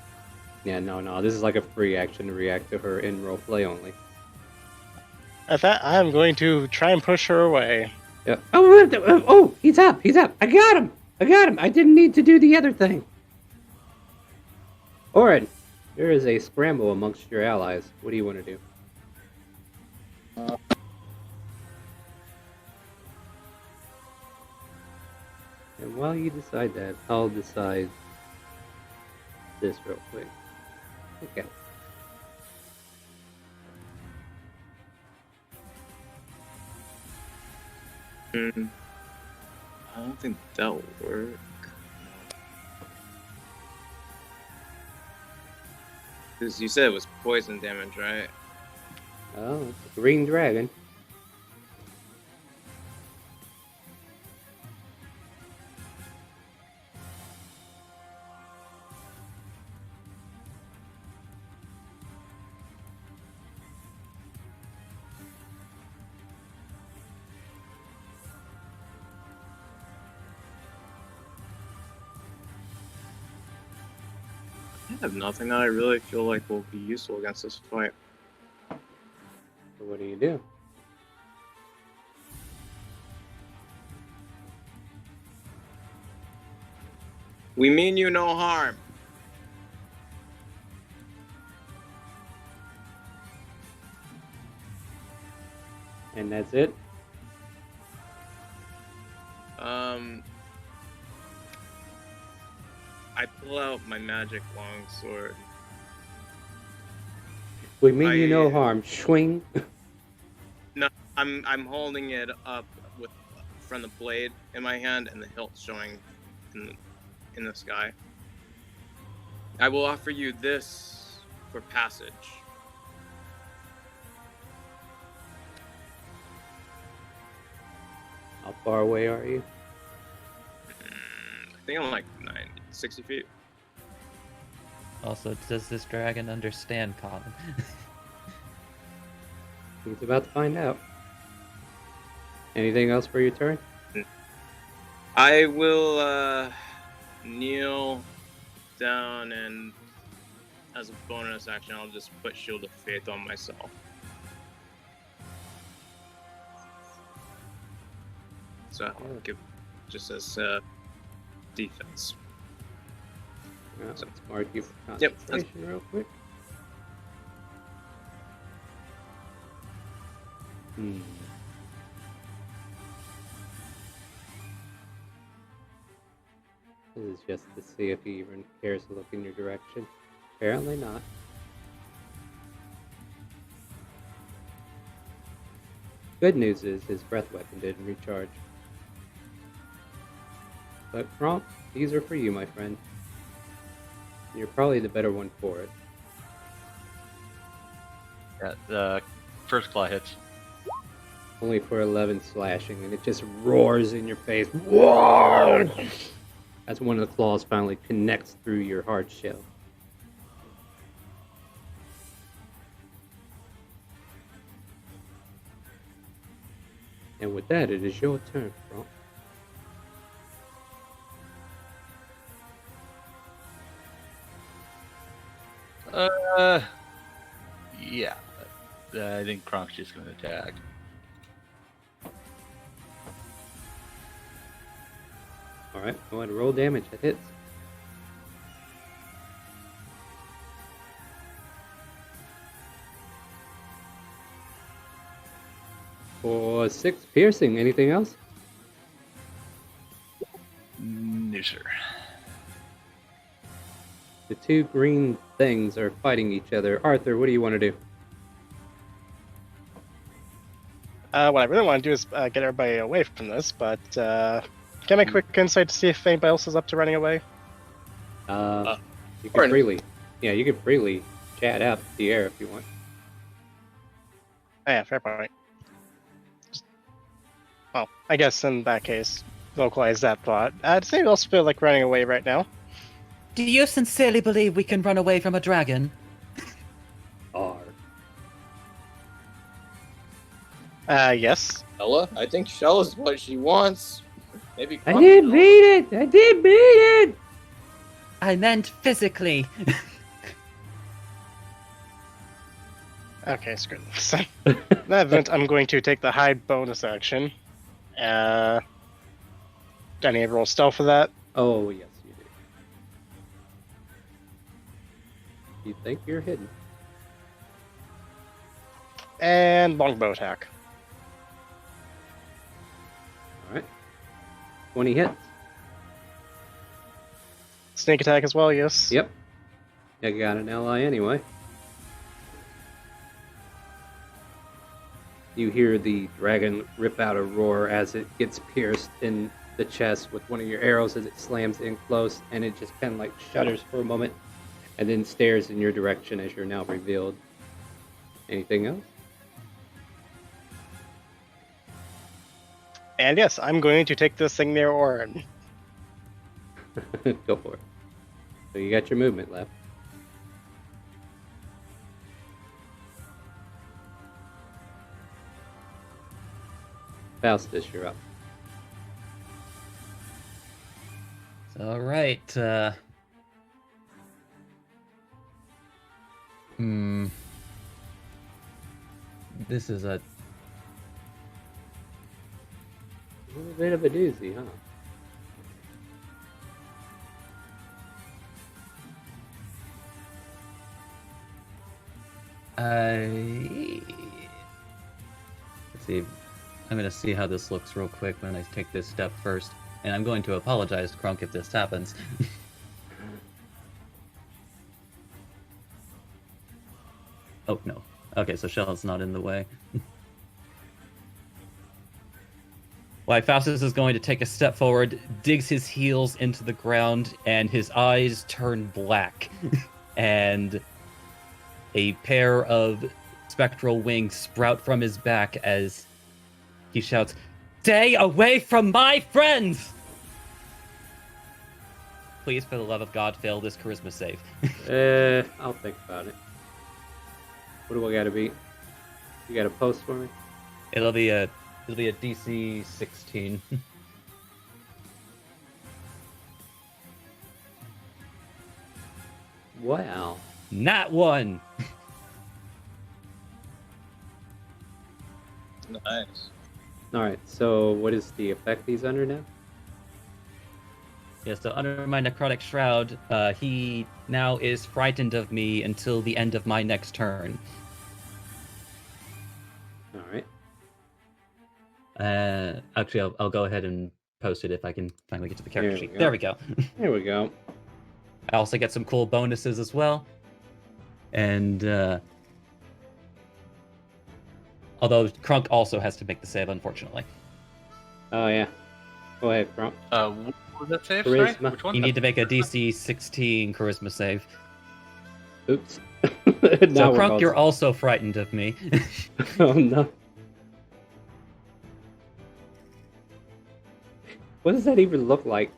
Yeah, no, this is like a free action to react to her in roleplay only. At that, I'm going to try and push her away. Yeah. Oh, he's up. I got him. I didn't need to do the other thing. Orin, there is a scramble amongst your allies. What do you want to do? And while you decide that, I'll decide this real quick. Okay. I don't think that will work. Because you said it was poison damage, right? Oh, it's a green dragon. I have nothing that I really feel like will be useful against this fight. So what do you do? We mean you no harm. And that's it? I pull out my magic longsword. We mean you no I- harm. Swing. No, I'm holding it up with from the blade in my hand and the hilt showing in the sky. I will offer you this for passage. How far away are you? I think I'm like 60 feet. Also, does this dragon understand common? He's about to find out. Anything else for your turn? I will kneel down, and as a bonus action, I'll just put Shield of Faith on myself. So I'll give just as defense. Well, let's mark you for Yep, concentration real quick. This is just to see if he even cares to look in your direction. Apparently not. Good news is his breath weapon didn't recharge. But Kronk, these are for you, my friend. You're probably the better one for it. Yeah, the first claw hits. Only for 11 slashing, and it just roars in your face. Whoa! As one of the claws finally connects through your hard shell. And with that, it is your turn, Kronk. Yeah. I think Kronk's just going to attack. Alright, go ahead and roll damage. That hits. For 6 piercing. Anything else? No, sir. The two green things are fighting each other. Arthur, what do you want to do? What I really want to do is get everybody away from this, but can I make a quick insight to see if anybody else is up to running away? You can freely, you can freely chat out the air if you want. Oh, yeah, fair point. Well, I guess in that case, vocalize that thought. Does anybody else feel like running away right now? Do you sincerely believe we can run away from a dragon? Yes. Ella, I think Shell is what she wants. Maybe. I did beat it! I did beat it! I meant physically. Okay, screw this. In that event, I'm going to take the hide bonus action. Do I need to roll stealth for that? Oh, yes, you do. You think you're hidden. And longbow attack. Alright. 20 hits. Sneak attack as well, yes. Yep. You got an ally anyway. You hear the dragon rip out a roar as it gets pierced in the chest with one of your arrows as it slams in close, and it just kind of like shudders for a moment and then stares in your direction as you're now revealed. Anything else? And yes, I'm going to take this thing near Orin. Go for it. So you got your movement left. Faustus, you're up. All right. Hmm. This is a... A bit of a doozy, huh? Let's see. I'm gonna see how this looks real quick when I take this step first. And I'm going to apologize, Crunk, if this happens. Oh, no. Okay, so Shell's not in the way. Why, Faustus is going to take a step forward, digs his heels into the ground, and his eyes turn black. And a pair of spectral wings sprout from his back as he shouts, "Stay away from my friends!" Please, for the love of God, fail this charisma save. I'll think about it. What do I gotta beat? You got a post for me? It'll be a DC 16. Wow. Not one. Nice. Alright, so what is the effect he's under now? Yeah, so under my necrotic shroud, he now is frightened of me until the end of my next turn. Alright. Actually, I'll go ahead and post it if I can finally get to the character There we sheet. go. There we go. There we go. I also get some cool bonuses as well. And although Crunk also has to make the save, unfortunately. Oh yeah. Go ahead, Crump. What was that save? Sorry? Charisma. Which one? You need to make a DC 16 charisma save. Oops. So Now we're Crunk, both- you're also frightened of me. Oh no. What does that even look like?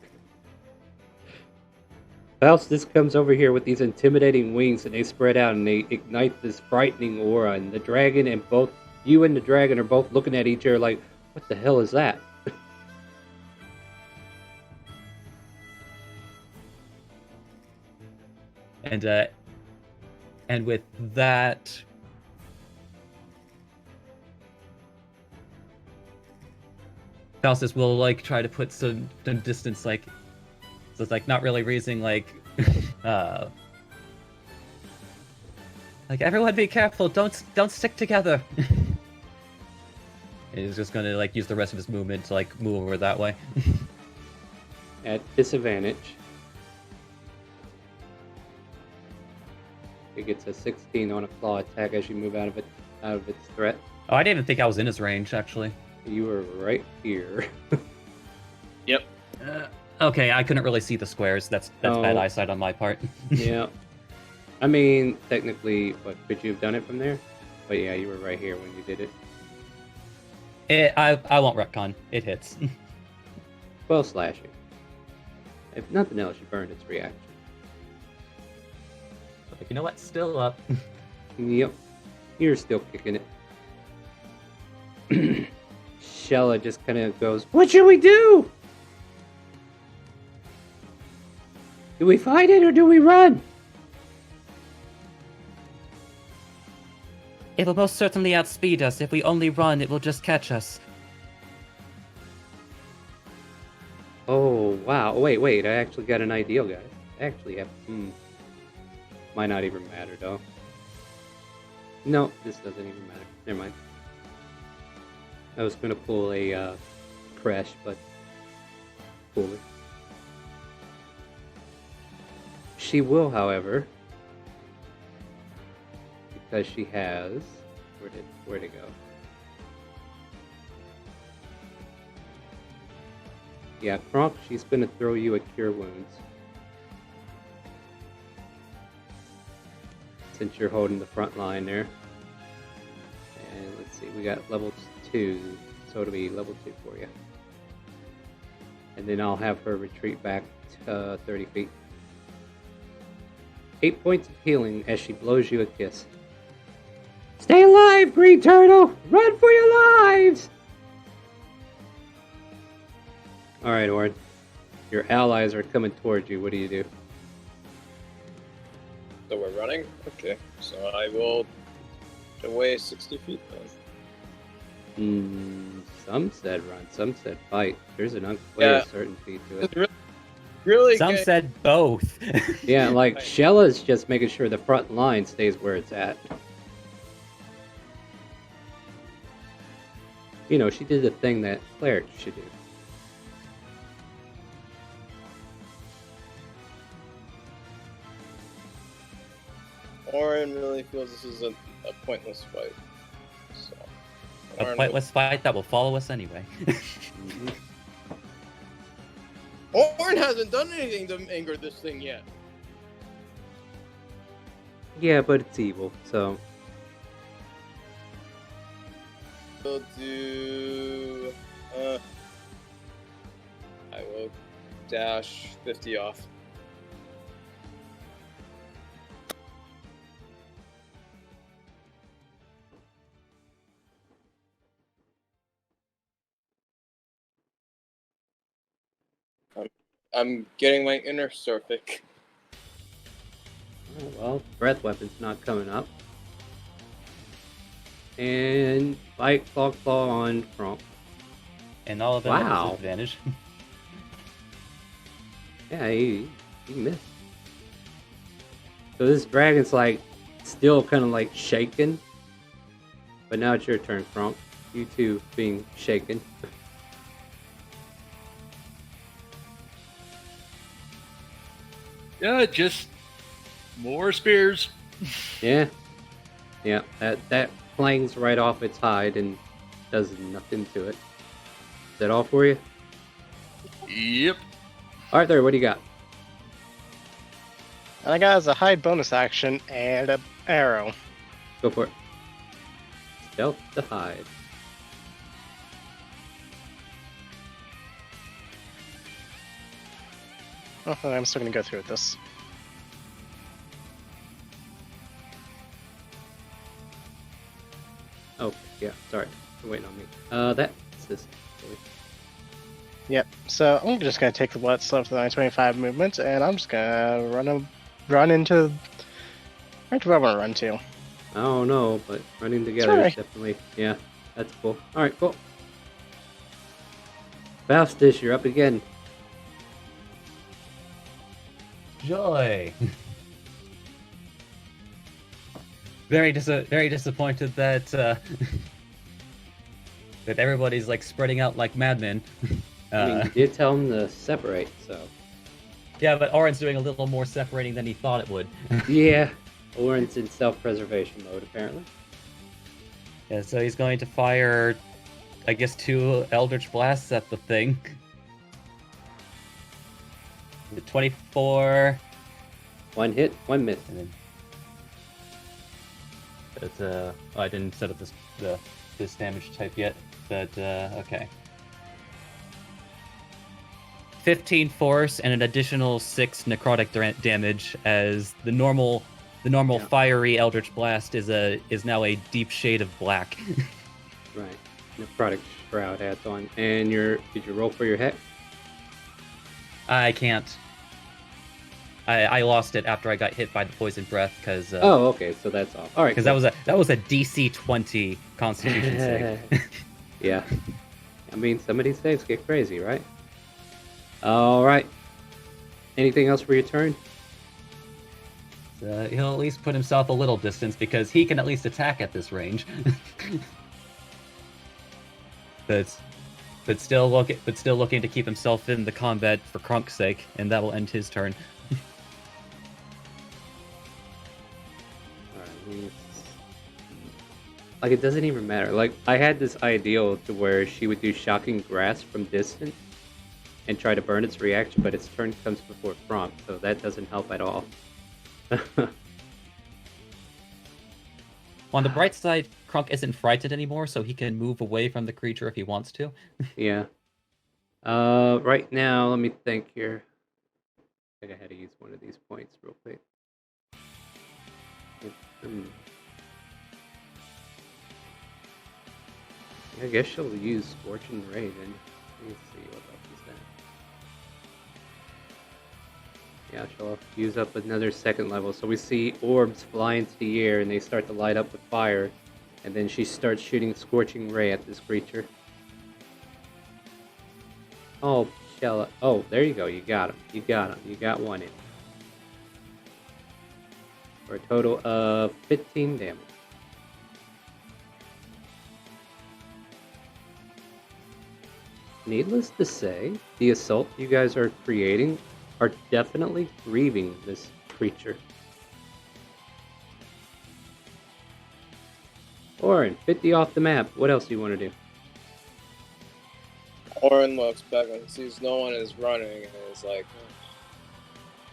Faustus comes over here with these intimidating wings and they spread out and they ignite this frightening aura, and the dragon and both you and the dragon are both looking at each other like, what the hell is that? And with that, Faustus will like try to put some distance, like, so it's like not really raising like like, everyone be careful, don't stick together. He's just gonna like use the rest of his movement to like move over that way. At disadvantage. It gets a 16 on a claw attack as you move out of its threat. Oh, I didn't even think I was in his range, actually. You were right here. Yep. Okay, I couldn't really see the squares. That's bad Oh. eyesight on my part. Yeah. I mean, technically, what, could you have done it from there? But yeah, you were right here when you did it. I won't retcon. It hits. Well, slashing. If nothing else, you burned its reaction. Like, you know what? Still up. Yep. You're still kicking it. Shella just kind of goes, "What should we do? Do we fight it or do we run?" It will most certainly outspeed us. If we only run, it will just catch us. Oh, wow. Wait. I actually got an idea, guys. I actually have... Might not even matter, though. No, this doesn't even matter. Never mind. I was going to pull a crash, but... Cooler. She will, however... Because she has... Where'd it go? Yeah, Kronk, she's gonna throw you a Cure Wounds. Since you're holding the front line there. And let's see, we got level 2, so it'll be level 2 for you. And then I'll have her retreat back to 30 feet. 8 points of healing as she blows you a kiss. Stay alive, Green Turtle! Run for your lives! Alright, Ord. Your allies are coming towards you. What do you do? So we're running. running? Okay, so I will away 60 feet then. Some said run, some said fight. There's an unclear Yeah. certainty to It's it. really Some good. said both. Yeah, like Right. Shella's just making sure the front line stays where it's at. You know, she did the thing that clerics should do. Orin really feels this is a pointless fight. So, A Orin pointless fight that will follow us anyway. Mhm. Orin hasn't done anything to anger this thing yet. Yeah, but it's evil, so We'll do. I will dash 50 off. I'm getting my inner Surfic. oh, well, breath weapon's not coming up. And bite claw on Kronk. And all of them at Wow. disadvantage. Yeah, he missed. So this dragon's like still kind of like shaken. But now it's your turn, Kronk. You two being shaken. Yeah, just more spears. Yeah. Yeah, that clangs right off its hide and does nothing to it. Is that all for you? Yep. Arthur, what do you got? And I got as a hide bonus action and an arrow. Go for it. Stealth to hide. Oh, I'm still gonna go through with this. Oh, yeah, sorry. You're waiting on me. That's this. Yep. So I'm just gonna take what's left of the 925 movement, and I'm just gonna run into right to where I want to run to. I don't know, but running together is right. definitely, yeah, that's cool. Alright, cool. Faustus, you're up again. Joy. Very disappointed that that everybody's like spreading out like madmen. I mean, you did tell him to separate, so. Yeah, but Orin's doing a little more separating than he thought it would. Yeah, Orin's in self-preservation mode, apparently. Yeah, so he's going to fire, I guess, 2 Eldritch Blasts at the thing. 24. One hit, one miss. And then it's I didn't set up this damage type yet, but okay. 15 force and an additional 6 necrotic damage, as the normal Yeah. fiery Eldritch Blast is now a deep shade of black. Right. Necrotic Shroud adds on. And did you roll for your hex? I can't. I lost it after I got hit by the poison breath because Oh, okay, so that's all. Alright, because that was a DC 20 Constitution save. Yeah. I mean, some of these saves get crazy, right? Alright. Anything else for your turn? He'll at least put himself a little distance because he can at least attack at this range. but still looking to keep himself in the combat for Krunk's sake, and that'll end his turn. Alright. Like, it doesn't even matter. Like, I had this ideal to where she would do Shocking Grasp from distance and try to burn its reaction, but its turn comes before Kronk, so that doesn't help at all. On the bright side, Krunk isn't frightened anymore, so he can move away from the creature if he wants to. Yeah. Right now, let me think here. I think I had to use one of these points real quick. I guess she'll use Scorching Ray then. Let me see what else is Yeah, she'll use up another second level. So we see orbs fly into the air and they start to light up with fire. And then she starts shooting Scorching Ray at this creature. Oh, Shella. Oh, there you go. You got him. You got him. You got one in. For a total of 15 damage. Needless to say, the assault you guys are creating are definitely grieving this creature. Orin, 50 off the map. What else do you want to do? Orin looks back and sees no one is running and is like,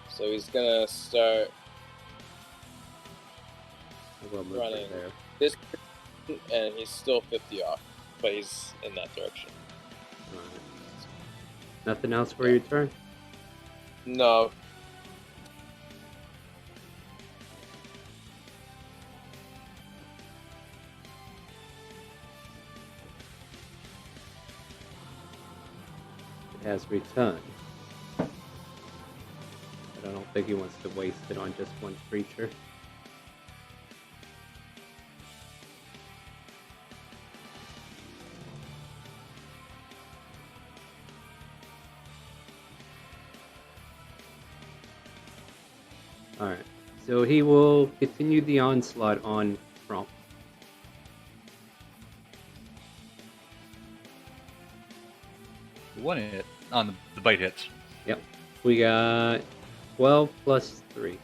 so he's gonna start I'll move running there. this direction, and he's still 50 off, but he's in that direction. Alright. Nothing else for your turn? No. It has returned. But I don't think he wants to waste it on just one creature. Alright, so he will continue the onslaught on Trump. One hit on the bite hits. Yep. We got 12 plus 3.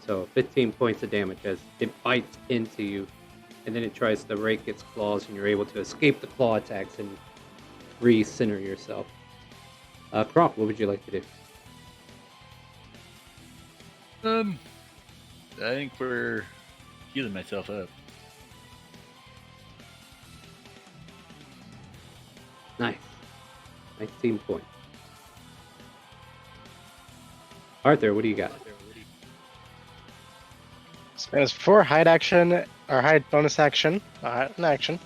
So 15 points of damage as it bites into you, and then it tries to rake its claws, and you're able to escape the claw attacks and re-center yourself. Kronk, what would you like to do? I think we're healing myself up. Nice. 19 points. Arthur, what do you got? So as for hide action, or hide bonus action, an action.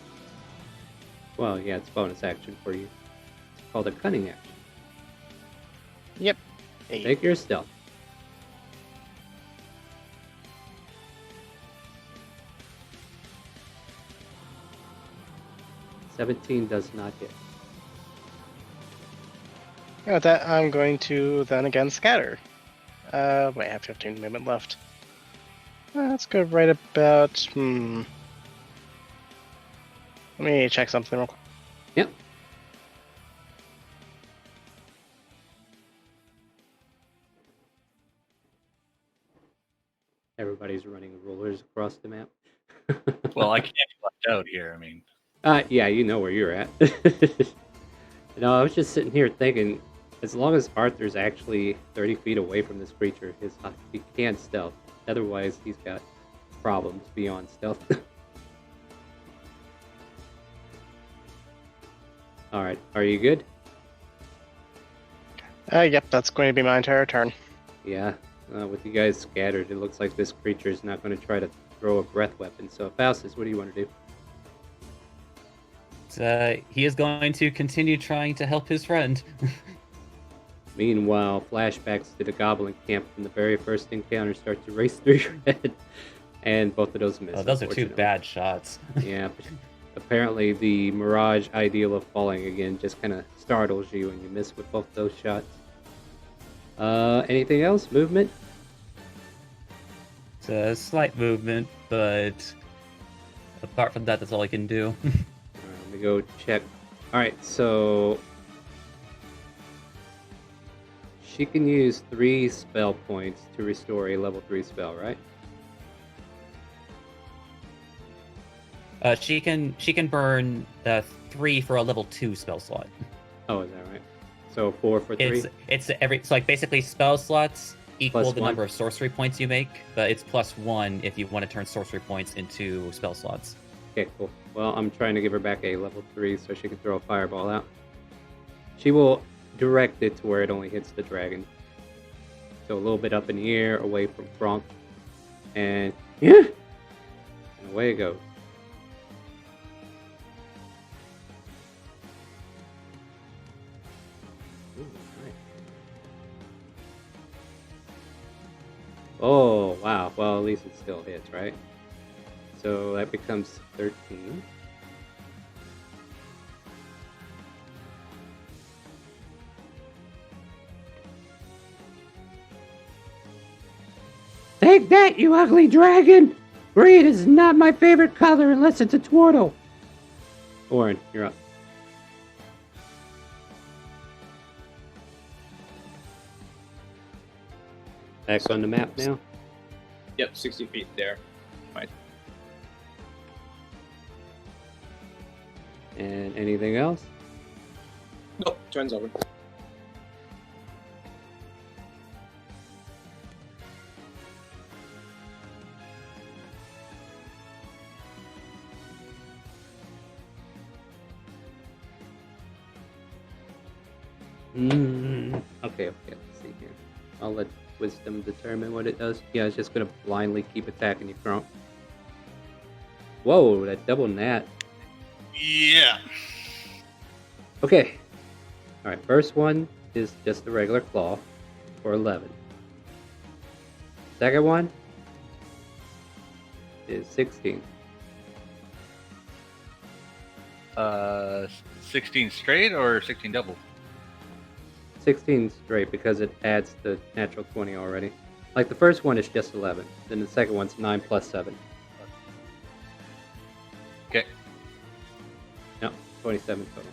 Well, yeah, it's bonus action for you. It's called a cunning action. Yep. Hey. Take your stealth. $17 does not hit. And with that, I'm going to then again scatter. Wait, I have 15 movement left. Let's go right about. Let me check something real quick. Yep. Everybody's running rulers across the map. Well, I can't be left out here. I mean, Yeah, you know where you're at. I was just sitting here thinking, as long as Arthur's actually 30 feet away from this creature, he can stealth. Otherwise, he's got problems beyond stealth. Alright, are you good? Yep, that's going to be my entire turn. Yeah, with you guys scattered, it looks like this creature is not going to try to throw a breath weapon. So, Faustus, what do you want to do? He is going to continue trying to help his friend. Meanwhile, flashbacks to the goblin camp from the very first encounter start to race through your head. And both of those miss. Oh, those are two bad shots. Yeah, apparently the mirage ideal of falling again just kind of startles you and you miss with both those shots. Anything else? Movement? It's a slight movement, but apart from that, that's all I can do. Let me go check. Alright, so she can use 3 spell points to restore a level 3 spell, right? She can burn 3 for a level 2 spell slot. Oh, is that right? So 4 for 3? It's like basically spell slots equal Plus the 1. number of sorcery points you make, but it's +1 if you want to turn sorcery points into spell slots. Okay, cool. Well, I'm trying to give her back a level 3 so she can throw a fireball out. She will direct it to where it only hits the dragon. So a little bit up in the air, away from Kronk. And and away it goes. Ooh, nice. Oh, wow. Well, at least it still hits, right? So that becomes 13. Take that, you ugly dragon! Green is not my favorite color unless it's a Twirtle. Orin, you're up. Back on the map now. Yep, 60 feet there. Fine. And anything else? Nope, turn's over. Okay, let's see here. I'll let Wisdom determine what it does. Yeah, it's just gonna blindly keep attacking you, Crump. Whoa, that double nat. Yeah. Okay. Alright, first one is just the regular claw for 11. Second one is 16. 16 straight or 16 double? 16 straight because it adds the natural 20 already. Like the first one is just 11, then the second one's 9 plus 7. Okay. No, 27 total.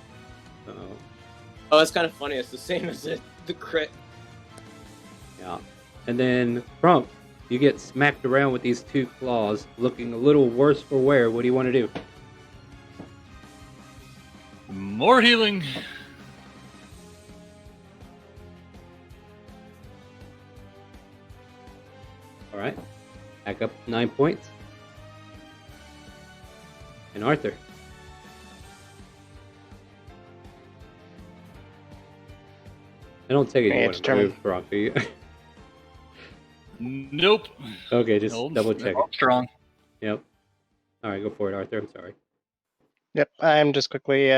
Oh, that's kind of funny. It's the same as the crit. Yeah. And then Crump, you get smacked around with these two claws, looking a little worse for wear. What do you want to do? More healing. All right. Back up 9 points. And Arthur. I don't take it Yeah, you want to determine. move, Brock, do you? Nope. Okay, just Nope. double check it. Strong. Yep. All right, go for it, Arthur. I'm sorry. Yep, I'm just quickly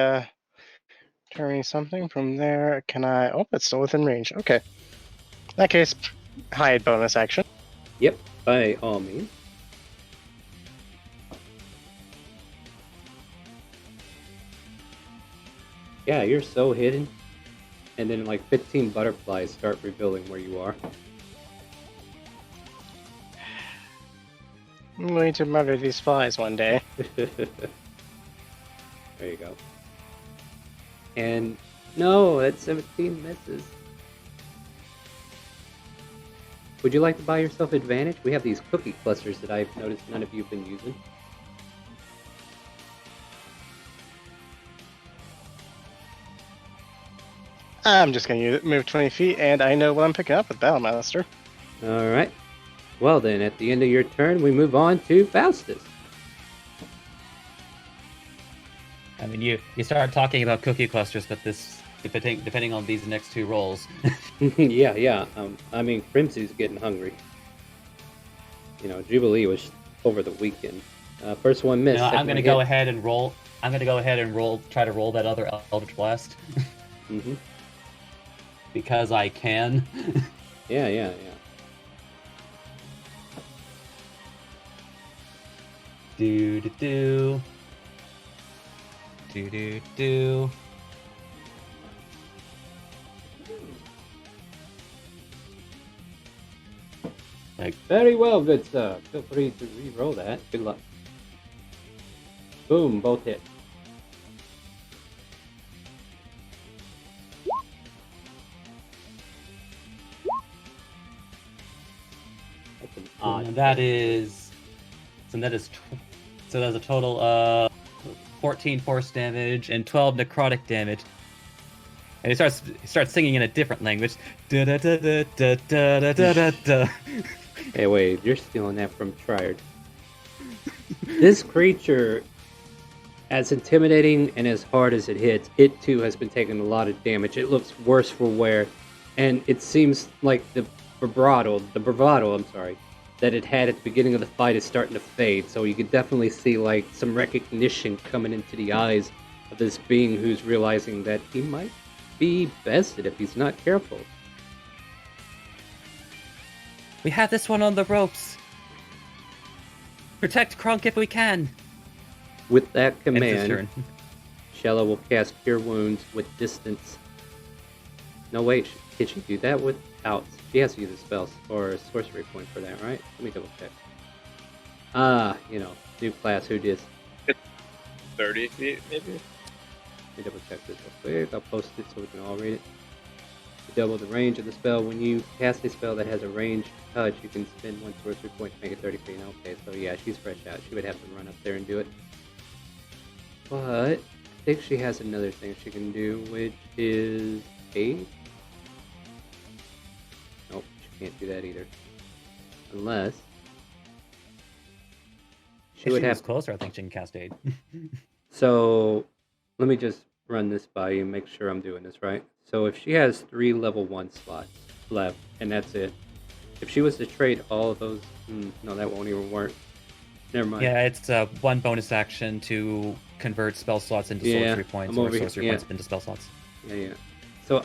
turning something from there. Can I? Oh, it's still within range. Okay. In that case, hide bonus action. Yep, by all means. Yeah, you're so hidden. And then like 15 butterflies start rebuilding where you are. I'm going to murder these flies one day. There you go. And no, that 17 misses. Would you like to buy yourself advantage? We have these cookie clusters that I've noticed none of you have been using. I'm just going to move 20 feet, and I know what I'm picking up with Battlemaster. Alright. Well then, at the end of your turn, we move on to Faustus. I mean, you start talking about cookie clusters, but this depending on these next two rolls. yeah. I mean, Crimson's getting hungry. You know, Jubilee was over the weekend. First one missed. No, I'm second gonna one go hit. ahead and roll. I'm gonna go ahead and try to roll that other Eldritch Blast Mm-hmm. because I can. Yeah. Do. Like, Very well, good sir. Feel free to re-roll that. Good luck. Boom, both hit. That's an odd. that is. So that's a total of 14 force damage and 12 necrotic damage. And he starts singing in a different language. Da da da da da da da da da. Hey, wait, you're stealing that from Triad. This creature, as intimidating and as hard as it hits, it too has been taking a lot of damage. It looks worse for wear, and it seems like the bravado, that it had at the beginning of the fight is starting to fade. So you could definitely see like some recognition coming into the eyes of this being who's realizing that he might be bested if he's not careful. We have this one on the ropes. Protect Kronk if we can. With that It's his command, turn. Shella will cast Cure Wounds with distance. No, wait, can she do that without? She has to use a spell or a sorcery point for that, right? Let me double check. New class, who dis? 30 feet, maybe? Let me double check this real quick. I'll post it so we can all read it. To double the range of the spell, when you cast a spell that has a ranged touch, you can spend one sorcery point to make it 30 feet. Okay, so yeah, she's fresh out. She would have to run up there and do it. But I think she has another thing she can do, which is aid. Nope, she can't do that either. Unless she If would she was have. closer, I think she can cast aid. So let me just run this by you and make sure I'm doing this right. So if she has 3 level 1 slots left, and that's it. If she was to trade all of those, no, that won't even work. Never mind. Yeah, it's one bonus action to convert spell slots into Yeah, sorcery points I'm or over here, sorcery yeah. points into spell slots. Yeah. So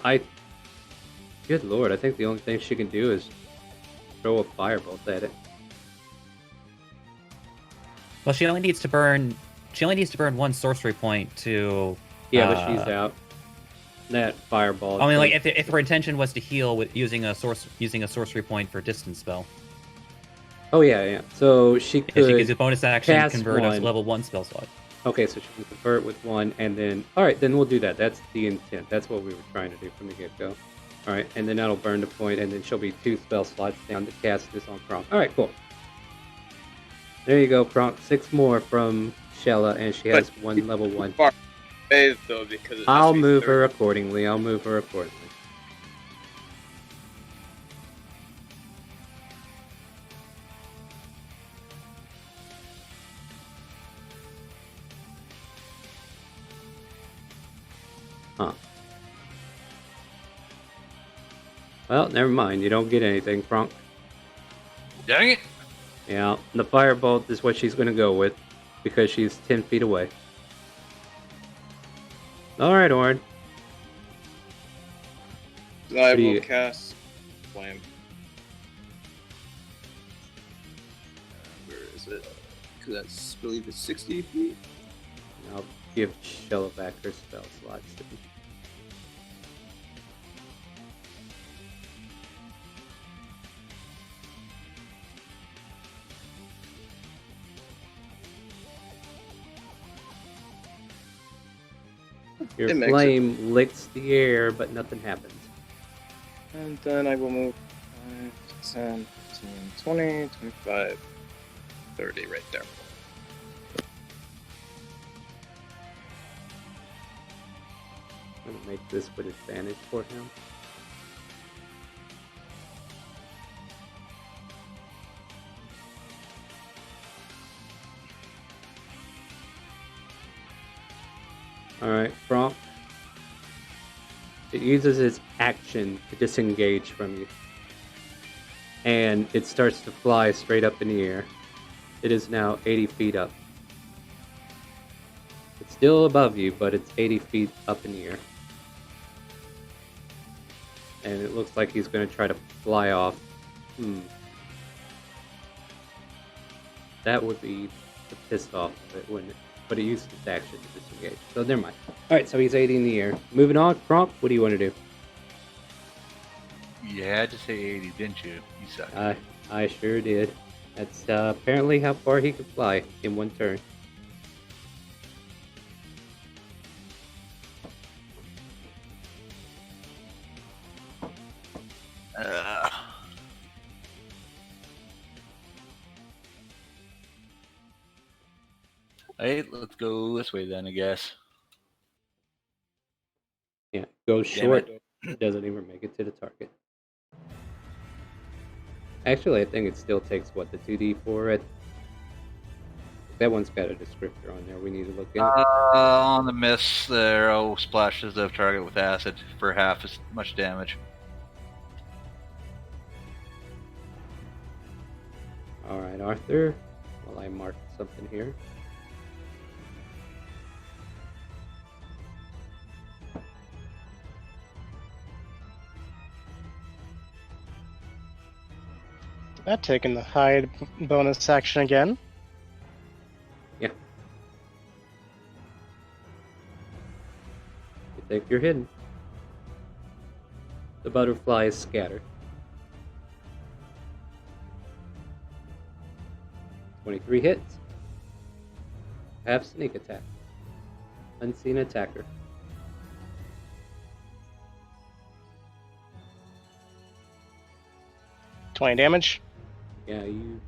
good lord, I think the only thing she can do is throw a firebolt at it. Well, she only needs to burn one sorcery point to. Yeah, but she's out. That fireball. I mean, like if her intention was to heal with using a sorcery point for distance spell. Oh yeah. So she could. If she gives a bonus action, cast convert one. a level 1 spell slot. Okay, so she can convert with one, and then all right, then we'll do that. That's the intent. That's what we were trying to do from the get-go. All right, and then that'll burn the point, and then she'll be 2 spell slots down to cast this on Kronk. All right, cool. There you go, Kronk. 6 more from Shella, and she has one level 1. Far away, though, because it I'll must be move 30. her accordingly. Huh. Well, never mind. You don't get anything, Kronk. Dang it! Yeah, the firebolt is what she's going to go with, because she's 10 feet away. Alright, Orin. I do will you- cast Flame. Where is it? Because that's, I believe it's 60 feet. I'll give Shella back her spell slots. Your It makes it. flame licks the air, but nothing happens. And then I will move 5, 10, 15, 20, 25, 30 right there. I'm gonna make this with advantage for him. Alright, Kronk. It uses its action to disengage from you. And it starts to fly straight up in the air. It is now 80 feet up. It's still above you, but it's 80 feet up in the air. And it looks like he's going to try to fly off. That would be the pissed off of it, wouldn't it? But it used its action to disengage. So never mind. Alright, so he's 80 in the air. Moving on, Kronk, what do you want to do? You had to say 80, didn't you? You suck. I sure did. That's apparently how far he could fly in one turn. Hey, let's go this way then, I guess. Yeah, goes Damn short. It doesn't even make it to the target. Actually, I think it still takes, what, the 2d4 at... That one's got a descriptor on there we need to look at. On the miss, the arrow splashes the target with acid for half as much damage. Alright, Arthur. While I mark something here. That taking the hide bonus action again. You think you're hidden. The butterfly is scattered. 23 hits. Half sneak attack. Unseen attacker. $20 damage. Yeah, you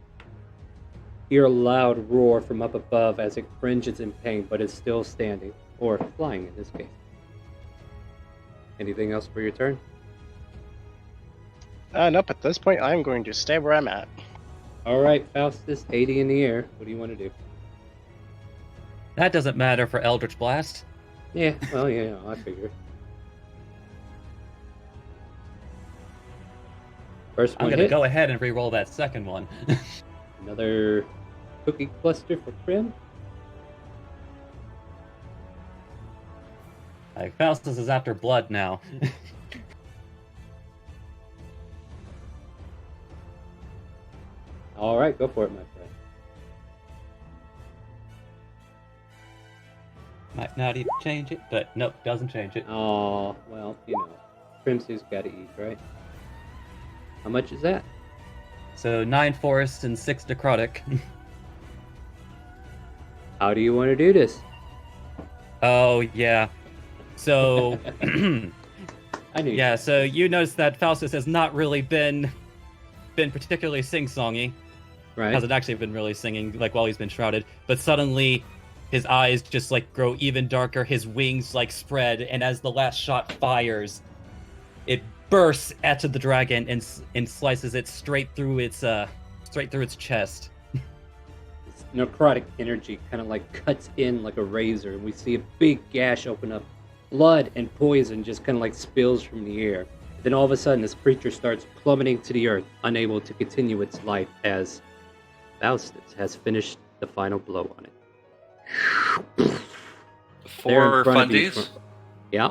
hear a loud roar from up above as it cringes in pain, but is still standing. Or flying in this case. Anything else for your turn? Nope, at this point I'm going to stay where I'm at. Alright, Faustus, 80 in the air. What do you want to do? That doesn't matter for Eldritch Blast. Yeah, well, yeah, I figured. First I'm one gonna hit. go ahead and re-roll that second one. Another cookie cluster for Prim. Like, Faustus is after blood now. Alright, go for it, my friend. Might not even change it, but nope, doesn't change it. Oh, well, you know. Primsu's gotta eat, right? How much is that? So 9 forest and 6 necrotic. How do you want to do this? Oh yeah. So I knew. yeah, so you notice that Faustus has not really been particularly sing-songy. Right. Hasn't actually been really singing like while he's been shrouded, but suddenly his eyes just like grow even darker, his wings like spread, and as the last shot fires, it bursts at the dragon and slices it straight through its chest. This necrotic energy kind of like cuts in like a razor, and we see a big gash open up. Blood and poison just kind of like spills from the air. Then all of a sudden, this creature starts plummeting to the earth, unable to continue its life as Faustus has finished the final blow on it. There in 4 front of you fundies. Yeah.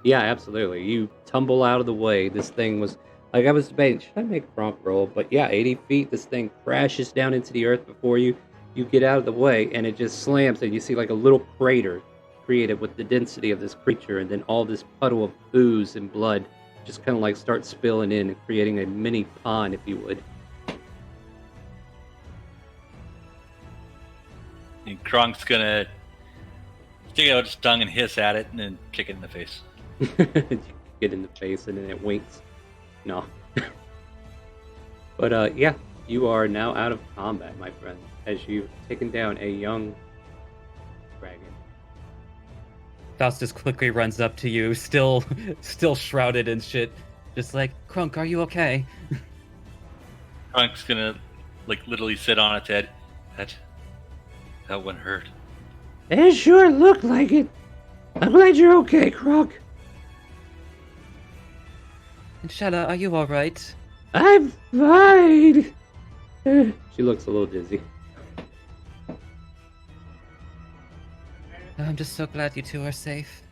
Yeah, absolutely. You tumble out of the way. This thing was, like I was debating, should I make a prompt roll? But yeah, 80 feet, this thing crashes down into the earth before you. You get out of the way, and it just slams, and you see like a little crater created with the density of this creature, and then all this puddle of ooze and blood just kind of like starts spilling in and creating a mini pond, if you would. And Kronk's gonna stick out his tongue and hiss at it and then kick it in the face. You get in the face, and then it winks. No. But yeah, you are now out of combat, my friend, as you've taken down a young dragon. Faustus quickly runs up to you, still shrouded in shit, just like, Krunk, are you okay? Kronk's gonna like literally sit on its head. That one hurt. It sure looked like it. I'm glad you're okay, Croc. And Shella, are you alright? I'm fine. She looks a little dizzy. I'm just so glad you two are safe.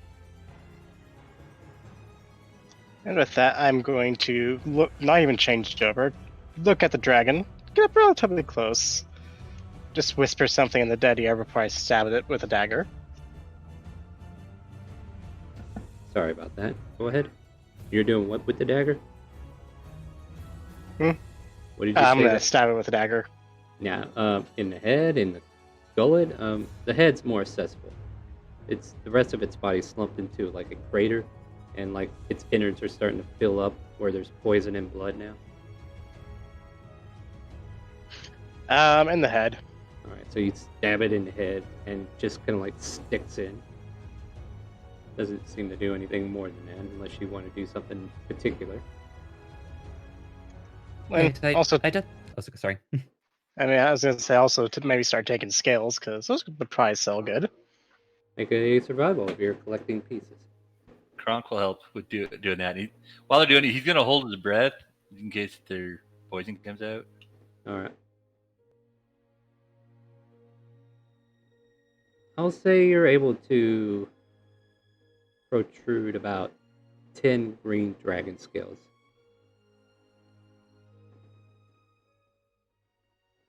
And with that, I'm going to look, not even change over, look at the dragon, get up relatively close, just whisper something in the dead ear before I stab at it with a dagger. Sorry about that. Go ahead. You're doing what with the dagger? Hmm? What did you I'm say? gonna stab it with a dagger. Yeah, in the head, in the gullet. The head's more accessible. It's the rest of its body slumped into like a crater, and like its innards are starting to fill up where there's poison and blood now. In the head. All right, so you stab it in the head, and just kind of like sticks in. Doesn't seem to do anything more than that, unless you want to do something particular. And Wait, also, sorry. I mean, I was gonna say also to maybe start taking scales, because those would probably sell good. Make a survival if you're collecting pieces. Kronk will help with doing that. While they're doing it, he's gonna hold his breath in case their poison comes out. All right. I'll say you're able to protrude about 10 green dragon scales.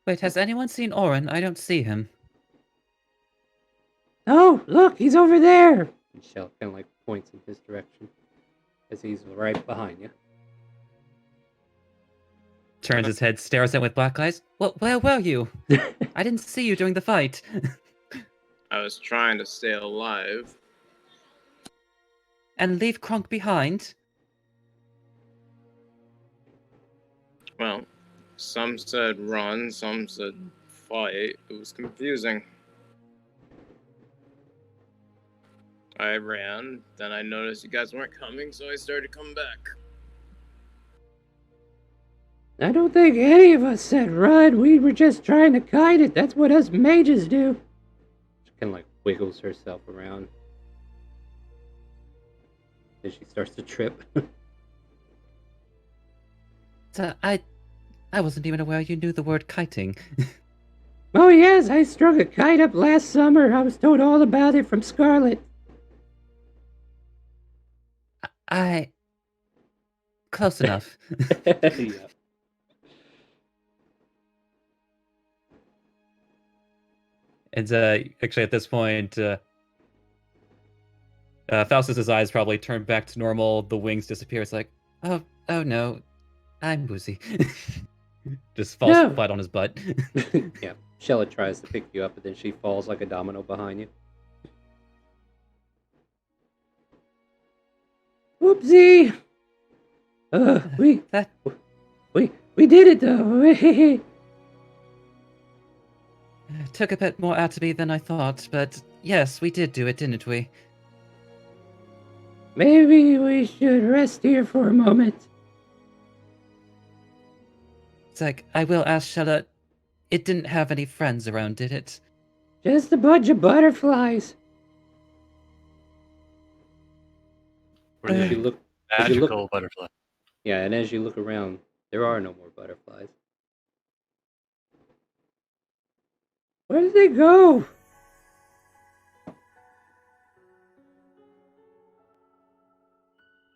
Wait, has anyone seen Orin? I don't see him. Oh, look, he's over there! And Shell kind of like points in his direction as he's right behind you. Turns his head, stares at him with black eyes. Well, where were you? I didn't see you during the fight. I was trying to stay alive. And leave Kronk behind? Well, some said run, some said fight. It was confusing. I ran, then I noticed you guys weren't coming, so I started to come back. I don't think any of us said run. We were just trying to kite it. That's what us mages do. She kind of like wiggles herself around. Then she starts to trip. So I wasn't even aware you knew the word kiting. Oh yes, I struck a kite up last summer. I was told all about it from Scarlet. Close enough. Yeah. And actually at this point, Faustus's eyes probably turn back to normal. The wings disappear. It's like, oh no, I'm woozy. Just falls No. flat on his butt. Yeah. Shella tries to pick you up, but then she falls like a domino behind you. Whoopsie! We did it though. Took a bit more out of me than I thought, but yes, we did do it, didn't we? Maybe we should rest here for a moment. It's like, I will ask Shella, it didn't have any friends around, did it? Just a bunch of butterflies. Or the You look, magical butterfly. yeah, and as you look around, there are no more butterflies. Where did they go?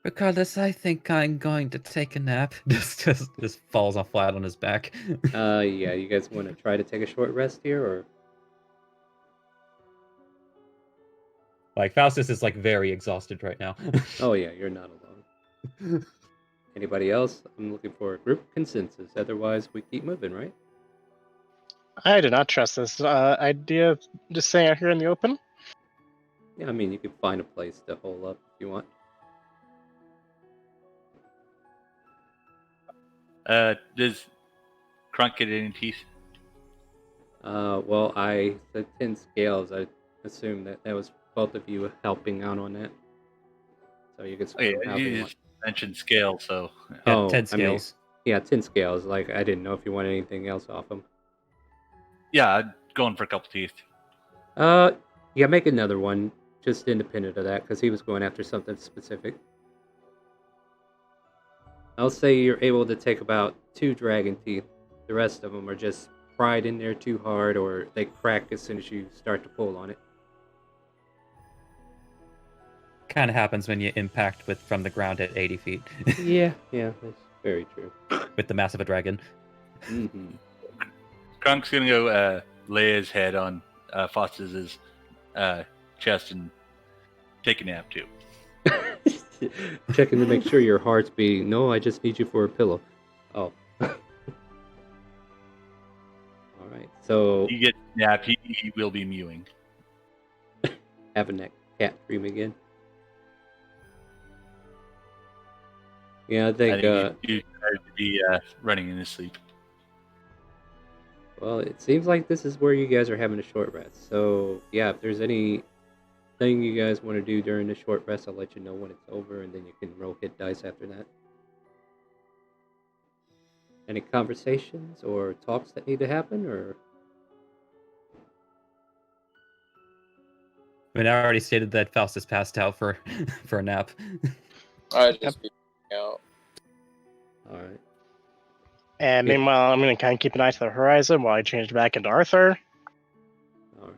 Regardless, I think I'm going to take a nap. Just falls off flat on his back. Yeah, you guys want to try to take a short rest here, or? Like, Faustus is, like, very exhausted right now. Oh yeah, you're not alone. Anybody else? I'm looking for a group consensus. Otherwise, we keep moving, right? I do not trust this idea of just staying out here in the open. Yeah, I mean, you could find a place to hole up if you want. Does Kronk get any teeth? Well, I said 10 scales. I assume that was both of you helping out on that. So you could Oh, yeah, however you you want. just mentioned scale, so Yeah, Oh, 10 I mean, scales. yeah, 10 scales. Like, I didn't know if you wanted anything else off them. yeah, I'd going for a couple teeth. Yeah, make another one, just independent of that, because he was going after something specific. I'll say you're able to take about 2 dragon teeth. The rest of them are just pried in there too hard, or they crack as soon as you start to pull on it. Kind of happens when you impact from the ground at 80 feet. Yeah, that's very true. With the mass of a dragon. Mm-hmm. Kronk's gonna go lay his head on Faustus's chest and take a nap too. Checking to make sure your heart's beating. No, I just need you for a pillow. Oh. All right. So He gets a nap. He will be mewing. having that cat dream again. Yeah, I think. He's tired to be running in his sleep. Well, it seems like this is where you guys are having a short rest. So yeah, if there's anything you guys want to do during the short rest, I'll let you know when it's over, and then you can roll hit dice after that. Any conversations or talks that need to happen, or? I mean, I already stated that Faustus passed out for a nap. I just be out. All right. And Yeah. meanwhile, I'm going to kind of keep an eye to the horizon while I change back into Arthur. All right.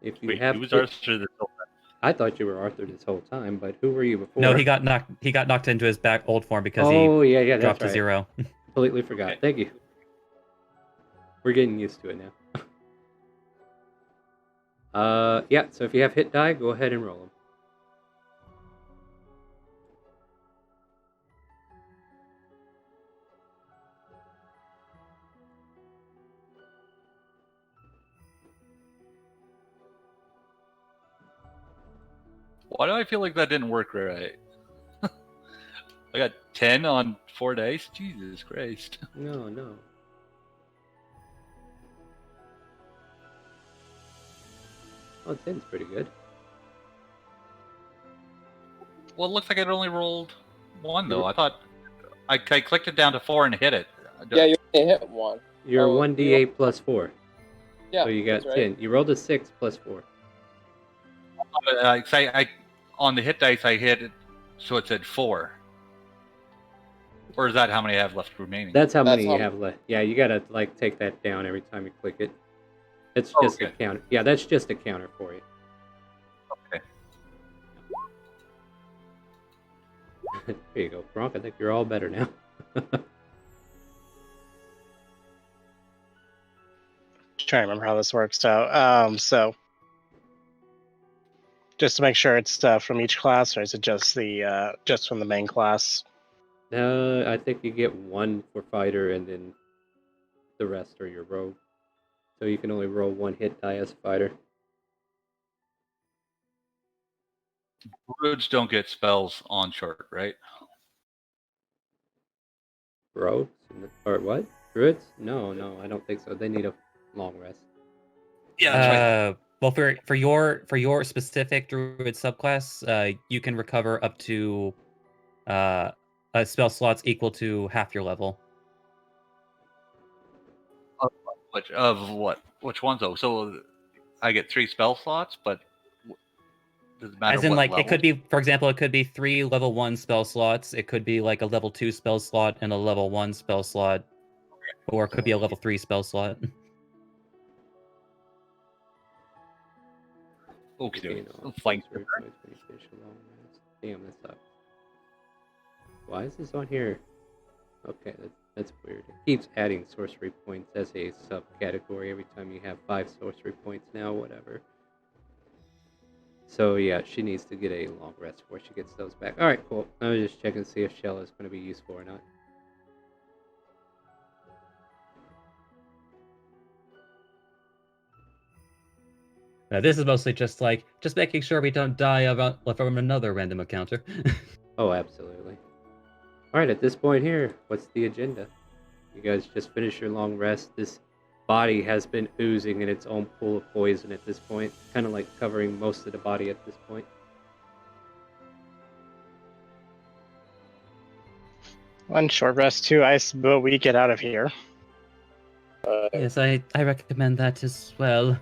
If you Wait, have, who was Arthur this whole time? I thought you were Arthur this whole time, but who were you before? No, he got knocked into his back old form because Oh, yeah, he dropped that's to right. 0. Completely forgot. Okay. Thank you. We're getting used to it now. Yeah, so if you have hit die, go ahead and roll them. Why do I feel like that didn't work right? I got 10 on 4 dice? Jesus Christ. No. Oh, 10's pretty good. Well, it looks like I'd only rolled 1, though. I thought I clicked it down to 4 and hit it. Yeah, you only hit 1. You're Oh, 1d8 plus 4. Yeah, So you got that's 10. right. You rolled a 6 plus 4. On the hit dice, I hit it, so it said 4. Or is that how many I have left remaining? That's how many That's you how- have left. Yeah, you gotta like take that down every time you click it. It's Oh, just a okay. counter. Yeah, that's just a counter for you. Okay. There you go, Bronk. I think you're all better now. Trying to remember how this works out. So just to make sure it's from each class, or is it just the just from the main class? I think you get 1 for fighter, and then the rest are your rogue. So you can only roll 1 hit die as a fighter. Druids don't get spells on short, right? Rogues? Or what? Druids? No, I don't think so. They need a long rest. Yeah, that's right. Well, for your specific druid subclass, you can recover up to spell slots equal to half your level. Which ones, though? So I get 3 spell slots, but does it matter As in, what like, level? it could be, for example, it could be 3 level 1 spell slots. It could be like a level 2 spell slot and a level 1 spell slot, or it could be a level 3 spell slot. Okay, Gain all flank. sorcery points when you finish a long rest. Damn, that sucks. Why is this on here? Okay, that's weird. It keeps adding sorcery points as a subcategory every time you have 5 sorcery points now, whatever. So yeah, she needs to get a long rest before she gets those back. Alright, cool. I was just checking to see if Shell is going to be useful or not. This is mostly just making sure we don't die from another random encounter. Oh, absolutely. Alright, at this point here, what's the agenda? You guys just finish your long rest. This body has been oozing in its own pool of poison at this point, kind of like covering most of the body at this point. One short rest, 2 ice, but we get out of here. Yes, I recommend that as well.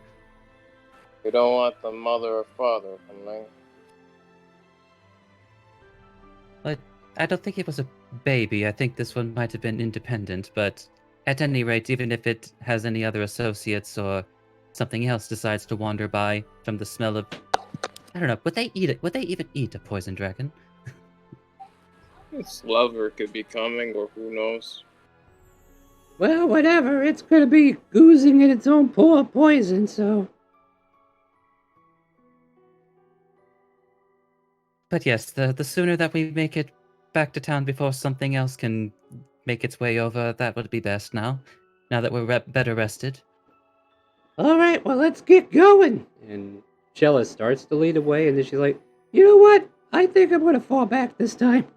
We don't want the mother or father coming. But I don't think it was a baby. I think this one might have been independent, but at any rate, even if it has any other associates or something else decides to wander by from the smell of... I don't know, would they eat it? Would they even eat a poison dragon? Its lover could be coming, or who knows. Well, whatever. It's gonna be oozing in its own pool of poison, so... But yes, the sooner that we make it back to town before something else can make its way over, that would be best now. Now that we're better rested. Alright, well, let's get going! And Shella starts to lead away, and then she's like, you know what? I think I'm gonna fall back this time.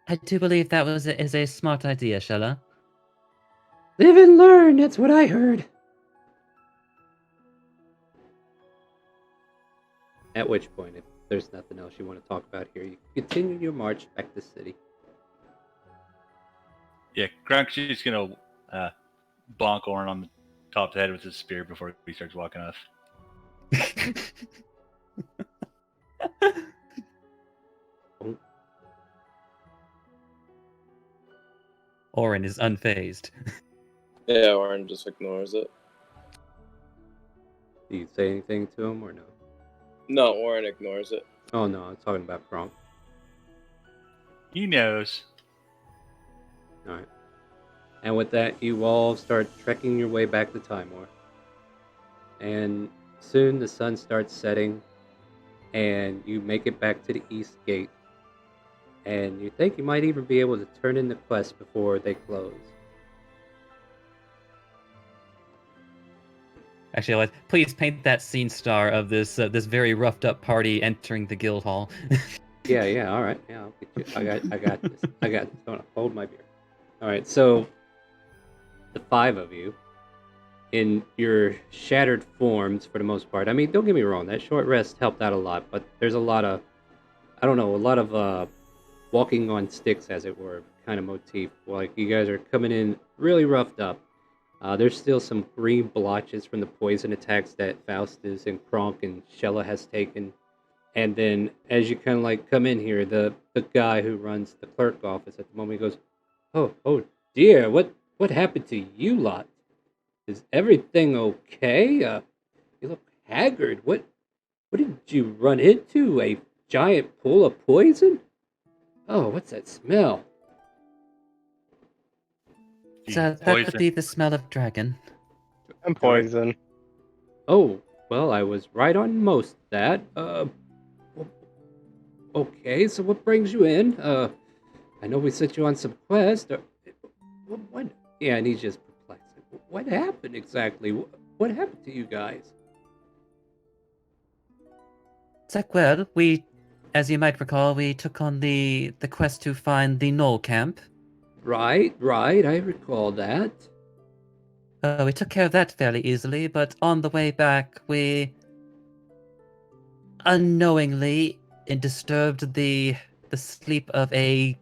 I do believe that is a smart idea, Shella. Live and learn, that's what I heard. At which point, if there's nothing else you want to talk about here, you continue your march back to the city. Yeah, Grunk's just gonna bonk Orin on the top of the head with his spear before he starts walking off. Orin is unfazed. Yeah, Orin just ignores it. Do you say anything to him or no? No, Orin ignores it. Oh no, I'm talking about Kronk. He knows. All right. And with that, you all start trekking your way back to Timor. And soon the sun starts setting, and you make it back to the east gate. And you think you might even be able to turn in the quest before they close. Actually, please paint that scene star of this this very roughed up party entering the guild hall. Yeah, all right. Yeah, I'll get you. I got this. I got this. Hold my beer. All right, so the 5 of you, in your shattered forms for the most part. I mean, don't get me wrong, that short rest helped out a lot, but there's a lot of, I don't know, a lot of walking on sticks, as it were, kind of motif. Like, you guys are coming in really roughed up. There's still some green blotches from the poison attacks that Faustus and Kronk and Shella has taken. And then, as you kind of like come in here, the guy who runs the clerk office at the moment goes, "Oh dear, what happened to you lot? Is everything okay? You look haggard. What did you run into? A giant pool of poison? Oh, what's that smell?" So that would be the smell of dragon. And poison. Oh, well, I was right on most of that. Okay, so what brings you in? I know we sent you on some quest. What? Yeah, and he's just perplexed. What happened exactly? What happened to you guys? It's like, well, as you might recall, we took on the quest to find the Knoll camp. Right, I recall that. We took care of that fairly easily, but on the way back, we unknowingly disturbed the sleep of a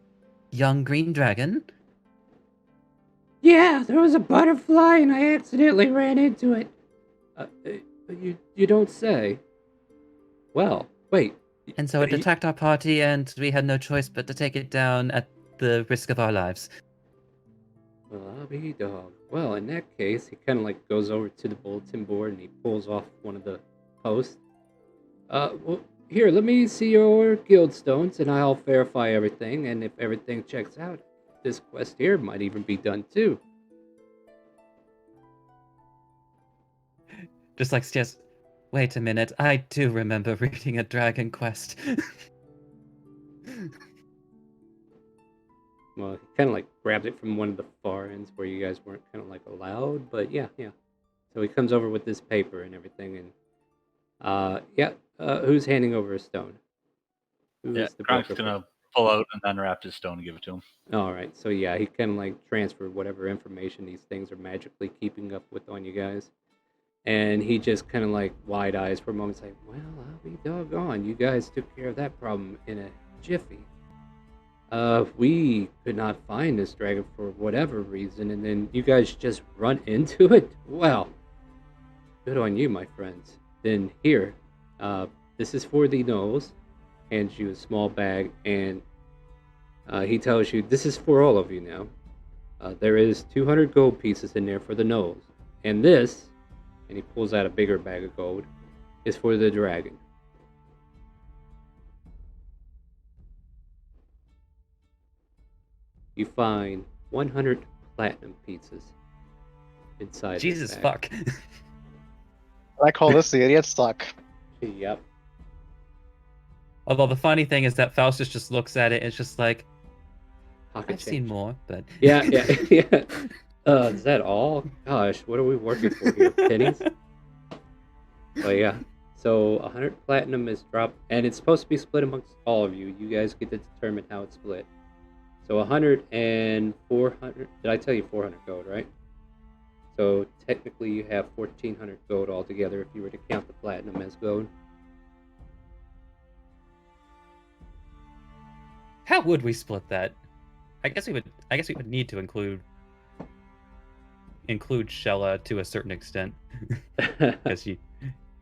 young green dragon. Yeah, there was a butterfly and I accidentally ran into it. You don't say. Well, wait. And so it attacked our party, and we had no choice but to take it down at the risk of our lives. Well, I'll be dog. Well, in that case, he kind of like goes over to the bulletin board and he pulls off one of the posts. Well, here, let me see your guild stones and I'll verify everything. And if everything checks out, this quest here might even be done too. Just like, yes, wait a minute, I do remember reading a dragon quest. Well, he kind of like grabs it from one of the far ends where you guys weren't kind of like allowed, but yeah. So he comes over with this paper and everything, and who's handing over a stone? Kronk's gonna pull out and unwrap his stone and give it to him. All right, so yeah, he kind of like transferred whatever information these things are magically keeping up with on you guys, and he just kind of like wide eyes for a moment, like, "Well, I'll be doggone, you guys took care of that problem in a jiffy. We could not find this dragon for whatever reason, and then you guys just run into it? Well, good on you, my friends. Then here, this is for the nose." Hands you a small bag, and he tells you, "This is for all of you now. There is 200 gold pieces in there for the nose. And this," and he pulls out a bigger bag of gold, "is for the dragon." You find 100 platinum pieces inside Jesus this bag. fuck. I call this the idiot suck. Yep. Although the funny thing is that Faustus just looks at it and it's just like, Pocket I've seen change. more, but... Yeah. Is that all? Gosh, what are we working for here? Pennies? But yeah. So 100 platinum is dropped, and it's supposed to be split amongst all of you. You guys get to determine how it's split. So 100 and 400. Did I tell you 400 gold, right? So technically you have 1,400 gold altogether if you were to count the platinum as gold. How would we split that? I guess we would need to include Shella to a certain extent. Because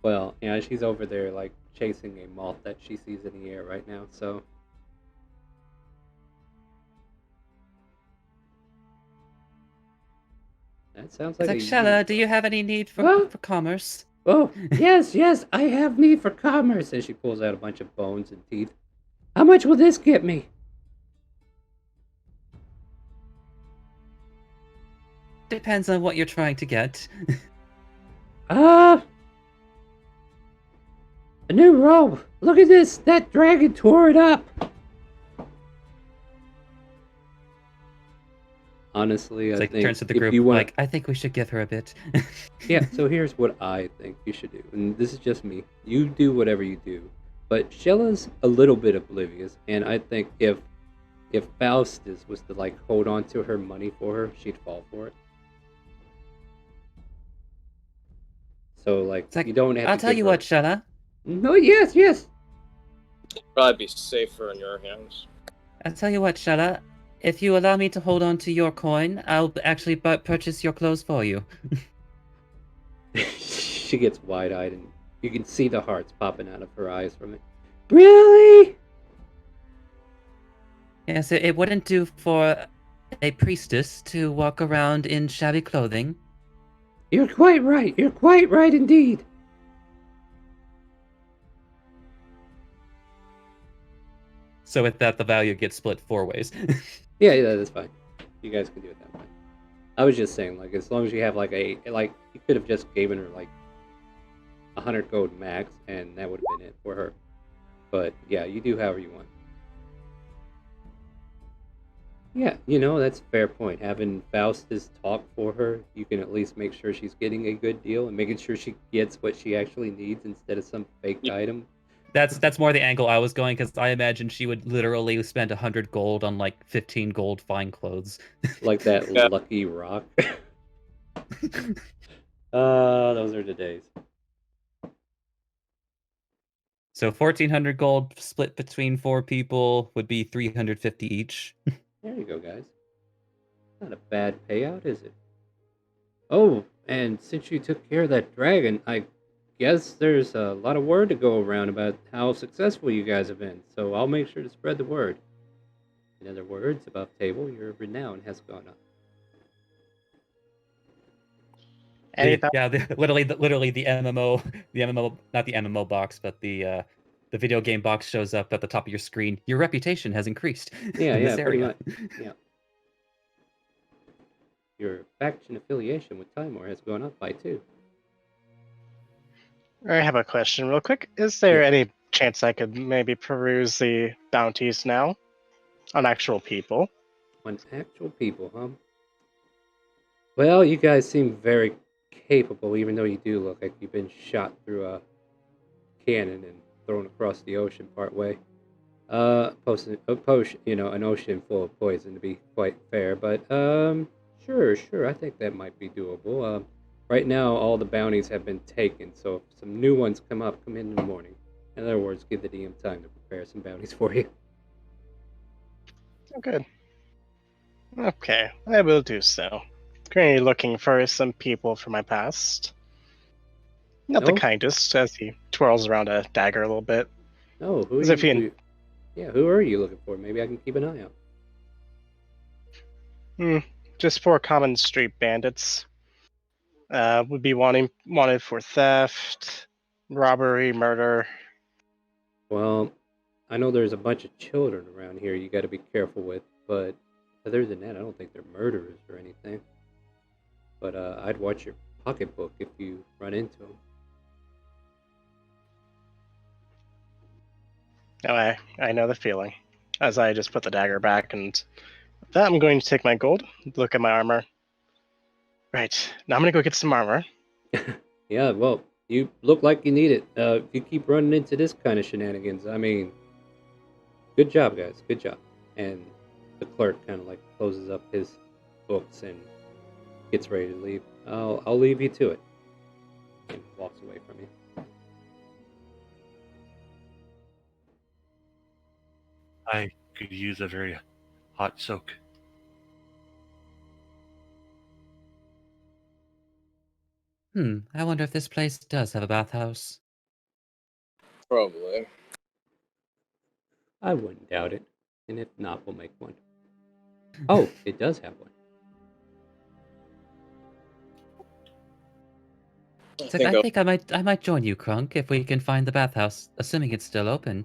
Well, yeah, she's over there like chasing a moth that she sees in the air right now, so that sounds it's like like, Shella, do you have any need for commerce? Oh, yes, I have need for commerce. And she pulls out a bunch of bones and teeth. How much will this get me? Depends on what you're trying to get. A new robe. Look at this. That dragon tore it up. Honestly, It's I like think turns to the if group you want, like, I think we should give her a bit. yeah. So here's what I think you should do, and this is just me. You do whatever you do, but Shella's a little bit oblivious, and I think if Faustus was to like hold on to her money for her, she'd fall for it. So like, It's like, you don't have I'll to tell give you her. what, Shella. No, yes. Probably be safer in your hands. I'll tell you what, Shella. If you allow me to hold on to your coin, I'll actually purchase your clothes for you. She gets wide-eyed, and you can see the hearts popping out of her eyes from it. Really? Yes, it wouldn't do for a priestess to walk around in shabby clothing. You're quite right. You're quite right indeed. So with that, the value gets split 4 ways. Yeah, that's fine. You guys can do it that way. I was just saying, like, as long as you have like you could have just given her like 100 gold max, and that would have been it for her. But yeah, you do however you want. Yeah, that's a fair point. Having Faustus talk for her, you can at least make sure she's getting a good deal and making sure she gets what she actually needs instead of some fake item. That's more the angle I was going, because I imagine she would literally spend 100 gold on like 15 gold fine clothes. Like that Yeah. lucky rock. Those are the days. So 1,400 gold split between 4 people would be 350 each. There you go, guys. Not a bad payout, is it? Oh, and since you took care of that dragon, I guess there's a lot of word to go around about how successful you guys have been, so I'll make sure to spread the word. In other words, above table, your renown has gone up. Yeah, literally the MMO, not the MMO box, but the video game box shows up at the top of your screen. Your reputation has increased Yeah, in this pretty area. much. Yeah. Your faction affiliation with Timor has gone up by 2. I have a question real quick. Is there Yeah. any chance I could maybe peruse the bounties now on actual people? On actual people, huh? Well, you guys seem very capable, even though you do look like you've been shot through a cannon and thrown across the ocean part way. An ocean full of poison to be quite fair, but sure, I think that might be doable. Right now, all the bounties have been taken, so if some new ones come in the morning. In other words, give the DM time to prepare some bounties for you. Oh, good. Okay, I will do so. Currently looking for some people from my past. Not the No? kindest, as he twirls around a dagger a little bit. No, who are As if he you? Who are you looking for? Maybe I can keep an eye out. just 4 common street bandits. Would be wanted for theft, robbery, murder. Well, I know there's a bunch of children around here you got to be careful with, but other than that, I don't think they're murderers or anything. But I'd watch your pocketbook if you run into them. Oh, I know the feeling. As I just put the dagger back, and with that, I'm going to take my gold, look at my armor. Right, now I'm going to go get some armor. Yeah, well, you look like you need it. If you keep running into this kind of shenanigans, I mean, good job, guys. Good job. And the clerk kind of like closes up his books and gets ready to leave. I'll leave you to it. And walks away from you. I could use a very hot soak. I wonder if this place does have a bathhouse. Probably. I wouldn't doubt it. And if not, we'll make one. Oh, it does have one. It's like, I think I might join you, Crunk, if we can find the bathhouse, assuming it's still open.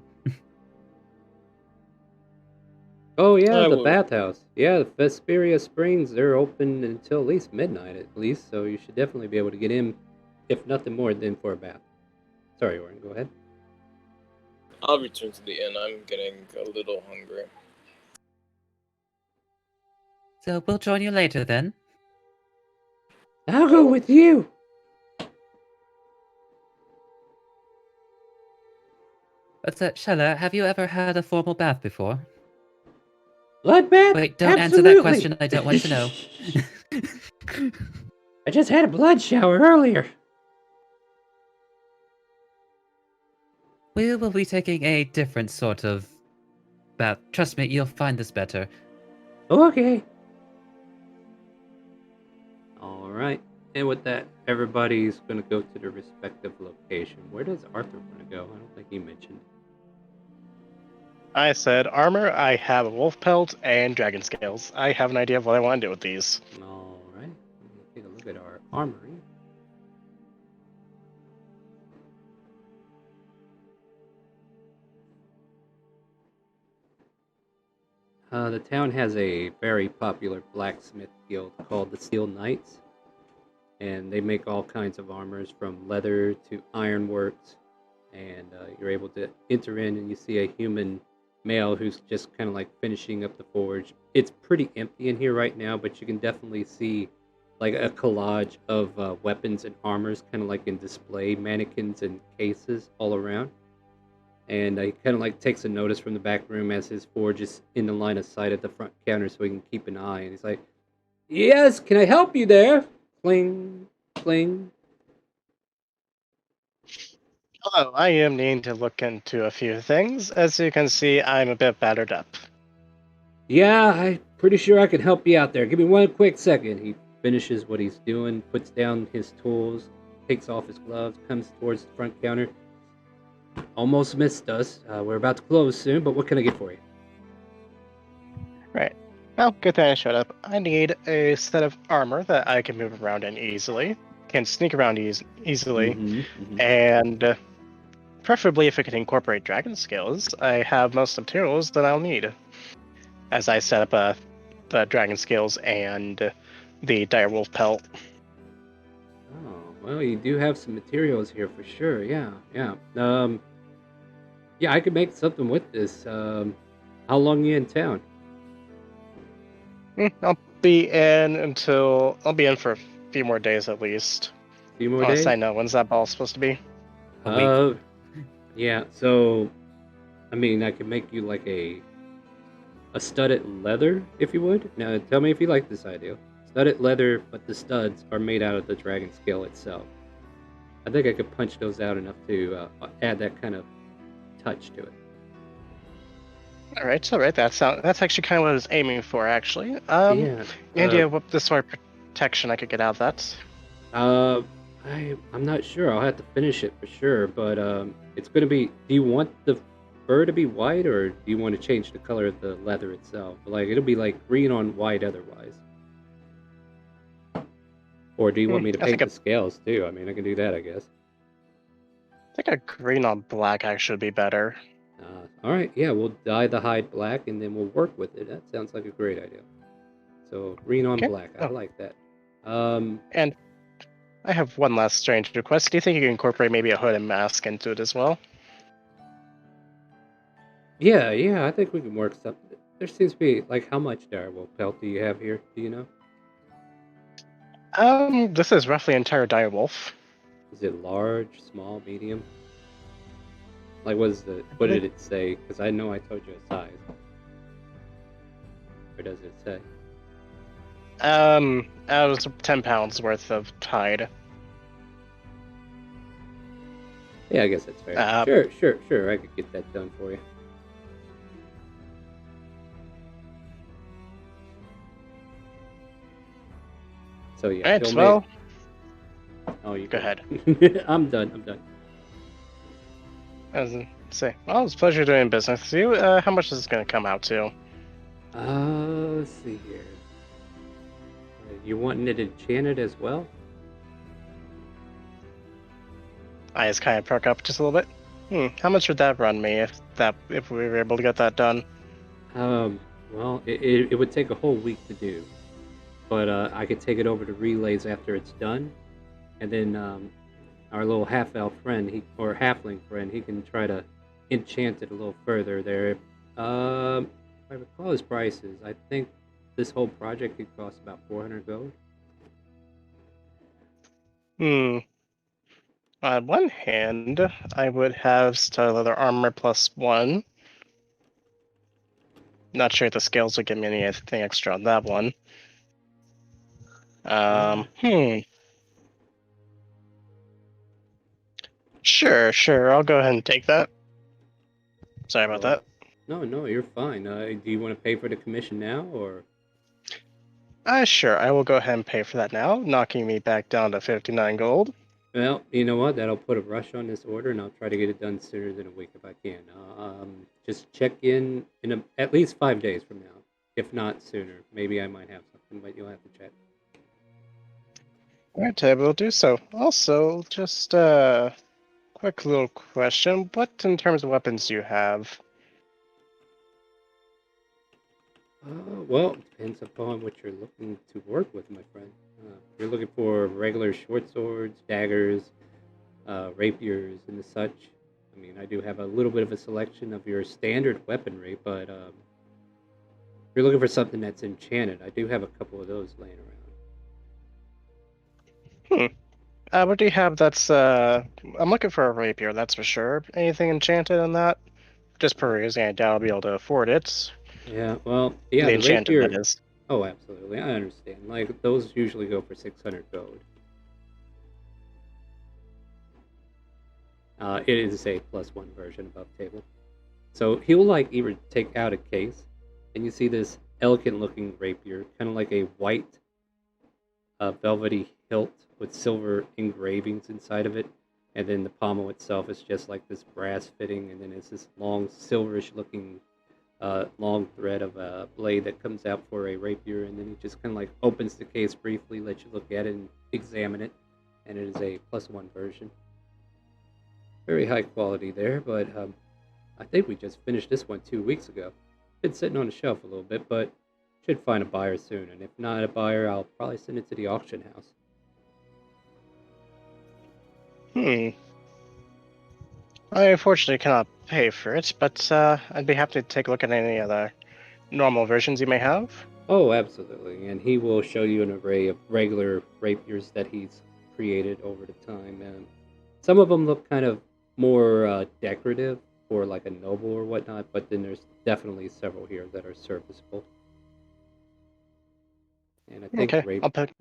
Oh yeah, I the will. bathhouse. Yeah, the Vesperia Springs, they're open until at least midnight at least, so you should definitely be able to get in, if nothing more than for a bath. Sorry, Oren, go ahead. I'll return to the inn. I'm getting a little hungry. So we'll join you later then. I'll go with you. But Shella, have you ever had a formal bath before? Blood bath? Wait, don't answer that Absolutely. question. I don't want to know. I just had a blood shower earlier. We will be taking a different sort of bath. Trust me, you'll find this better. Okay. All right. And with that, everybody's going to go to their respective location. Where does Arthur want to go? I don't think he mentioned. I said armor, I have a wolf pelt, and dragon scales. I have an idea of what I want to do with these. All right. Let me take a look at our armory. The town has a very popular blacksmith guild called the Steel Knights, and they make all kinds of armors from leather to ironworks. And you're able to enter in, and you see a human male who's just kind of like finishing up the forge. It's pretty empty in here right now, but you can definitely see like a collage of weapons and armors, kind of like in display mannequins and cases all around. And he kind of like takes a notice from the back room as his forge is in the line of sight at the front counter, so he can keep an eye. And he's like, "Yes, can I help you there?" Cling, cling. Hello, I am needing to look into a few things. As you can see, I'm a bit battered up. Yeah, I'm pretty sure I can help you out there. Give me one quick second. He finishes what he's doing, puts down his tools, takes off his gloves, comes towards the front counter. Almost missed us. We're about to close soon, but what can I get for you? Right. Well, good thing I showed up. I need a set of armor that I can move around in easily, can sneak around easily, and preferably if it can incorporate dragon scales. I have most of the materials that I'll need as I set up the dragon scales and the direwolf pelt. Oh, well, you do have some materials here for sure. Yeah. Yeah, I could make something with this. How long are you in town? I'll be in for a few more days at least. A few more On a days? side note, when's that ball supposed to be? A week. Yeah, so, I mean, I could make you like a studded leather, if you would. Now, tell me if you like this idea. Studded leather, but the studs are made out of the dragon scale itself. I think I could punch those out enough to add that kind of touch to it. All right. That's actually kind of what I was aiming for, actually. Yeah. Idea what the sort of protection I could get out of that. I'm not sure. I'll have to finish it for sure, but it's gonna be. Do you want the fur to be white, or do you want to change the color of the leather itself? Like it'll be like green on white otherwise. Or do you want me to paint the scales too? I mean, I can do that, I guess. I think a green on black actually would be better. All right, yeah, we'll dye the hide black and then we'll work with it. That sounds like a great idea. So green on black, I like that. And I have one last strange request. Do you think you can incorporate maybe a hood and mask into it as well? Yeah, I think we can work something. There seems to be like how much direwolf pelt do you have here? Do you know? This is roughly entire direwolf. Is it large, small, medium? Like, what did it say? Because I know I told you a size. Or does it say? It was 10 pounds worth of hide. Yeah, I guess that's fair. Sure. I could get that done for you. So yeah. Right, well. Oh, you go ahead. I'm done. As I say, well, it's a pleasure doing business with you. How much is this going to come out to? Let's see here. You wanting it enchanted as well? Eyes kind of perk up just a little bit. How much would that run me if we were able to get that done? Well, it would take a whole week to do, but I could take it over to relays after it's done, and then our little half elf friend, or halfling friend, he can try to enchant it a little further there. If I recall his prices, I think this whole project could cost about 400 gold. Hmm. On one hand, I would have style leather armor +1. Not sure if the scales would give me anything extra on that one. Hmm. Sure. I'll go ahead and take that. Sorry about that. No, you're fine. Do you want to pay for the commission now, or? Sure. I will go ahead and pay for that now, knocking me back down to 59 gold. Well, you know what? That'll put a rush on this order, and I'll try to get it done sooner than a week if I can. Just check in at least 5 days from now, if not sooner. Maybe I might have something, but you'll have to check. All right, I will do so. Also, just quick little question. What, in terms of weapons, do you have? Well, it depends upon what you're looking to work with, my friend. If you're looking for regular short swords, daggers, rapiers, and the such, I mean, I do have a little bit of a selection of your standard weaponry, but if you're looking for something that's enchanted, I do have a couple of those laying around. What do you have that's, I'm looking for a rapier, that's for sure. Anything enchanted in that? Just perusing, I doubt I'll be able to afford it. Yeah, well, yeah, The the enchanted, rapier. that is. Oh, absolutely, I understand. Like, those usually go for 600 gold. It is a +1 version above table. So he'll like either take out a case, and you see this elegant looking rapier, kind of like a white velvety hilt with silver engravings inside of it, and then the pommel itself is just like this brass fitting, and then it's this long silverish looking long thread of a blade that comes out for a rapier, and then he just kind of like opens the case briefly, lets you look at it and examine it, and it is a +1 version. Very high quality there, but I think we just finished this one 2 weeks ago. Been sitting on the shelf a little bit, but should find a buyer soon. And if not a buyer, I'll probably send it to the auction house. I unfortunately cannot pay for it, but I'd be happy to take a look at any other normal versions you may have. Oh, absolutely. And he will show you an array of regular rapiers that he's created over the time. And some of them look kind of more decorative for like a noble or whatnot, but then there's definitely several here that are serviceable. And I think Okay, I'll pick.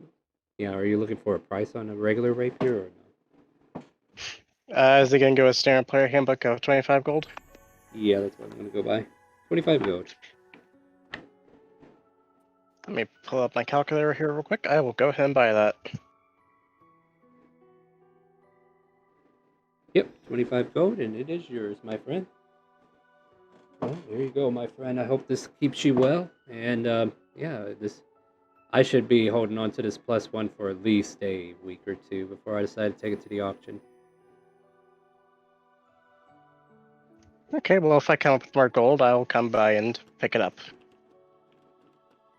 Yeah, are you looking for a price on a regular rapier or no? Is it going to go with standard player handbook of 25 gold? Yeah, that's what I'm going to go by. 25 gold. Let me pull up my calculator here real quick. I will go ahead and buy that. Yep, 25 gold, and it is yours, my friend. Well, there you go, my friend. I hope this keeps you well. And yeah, I should be holding on to this +1 for at least a week or two before I decide to take it to the auction. Okay, well, if I come up with more gold, I will come by and pick it up.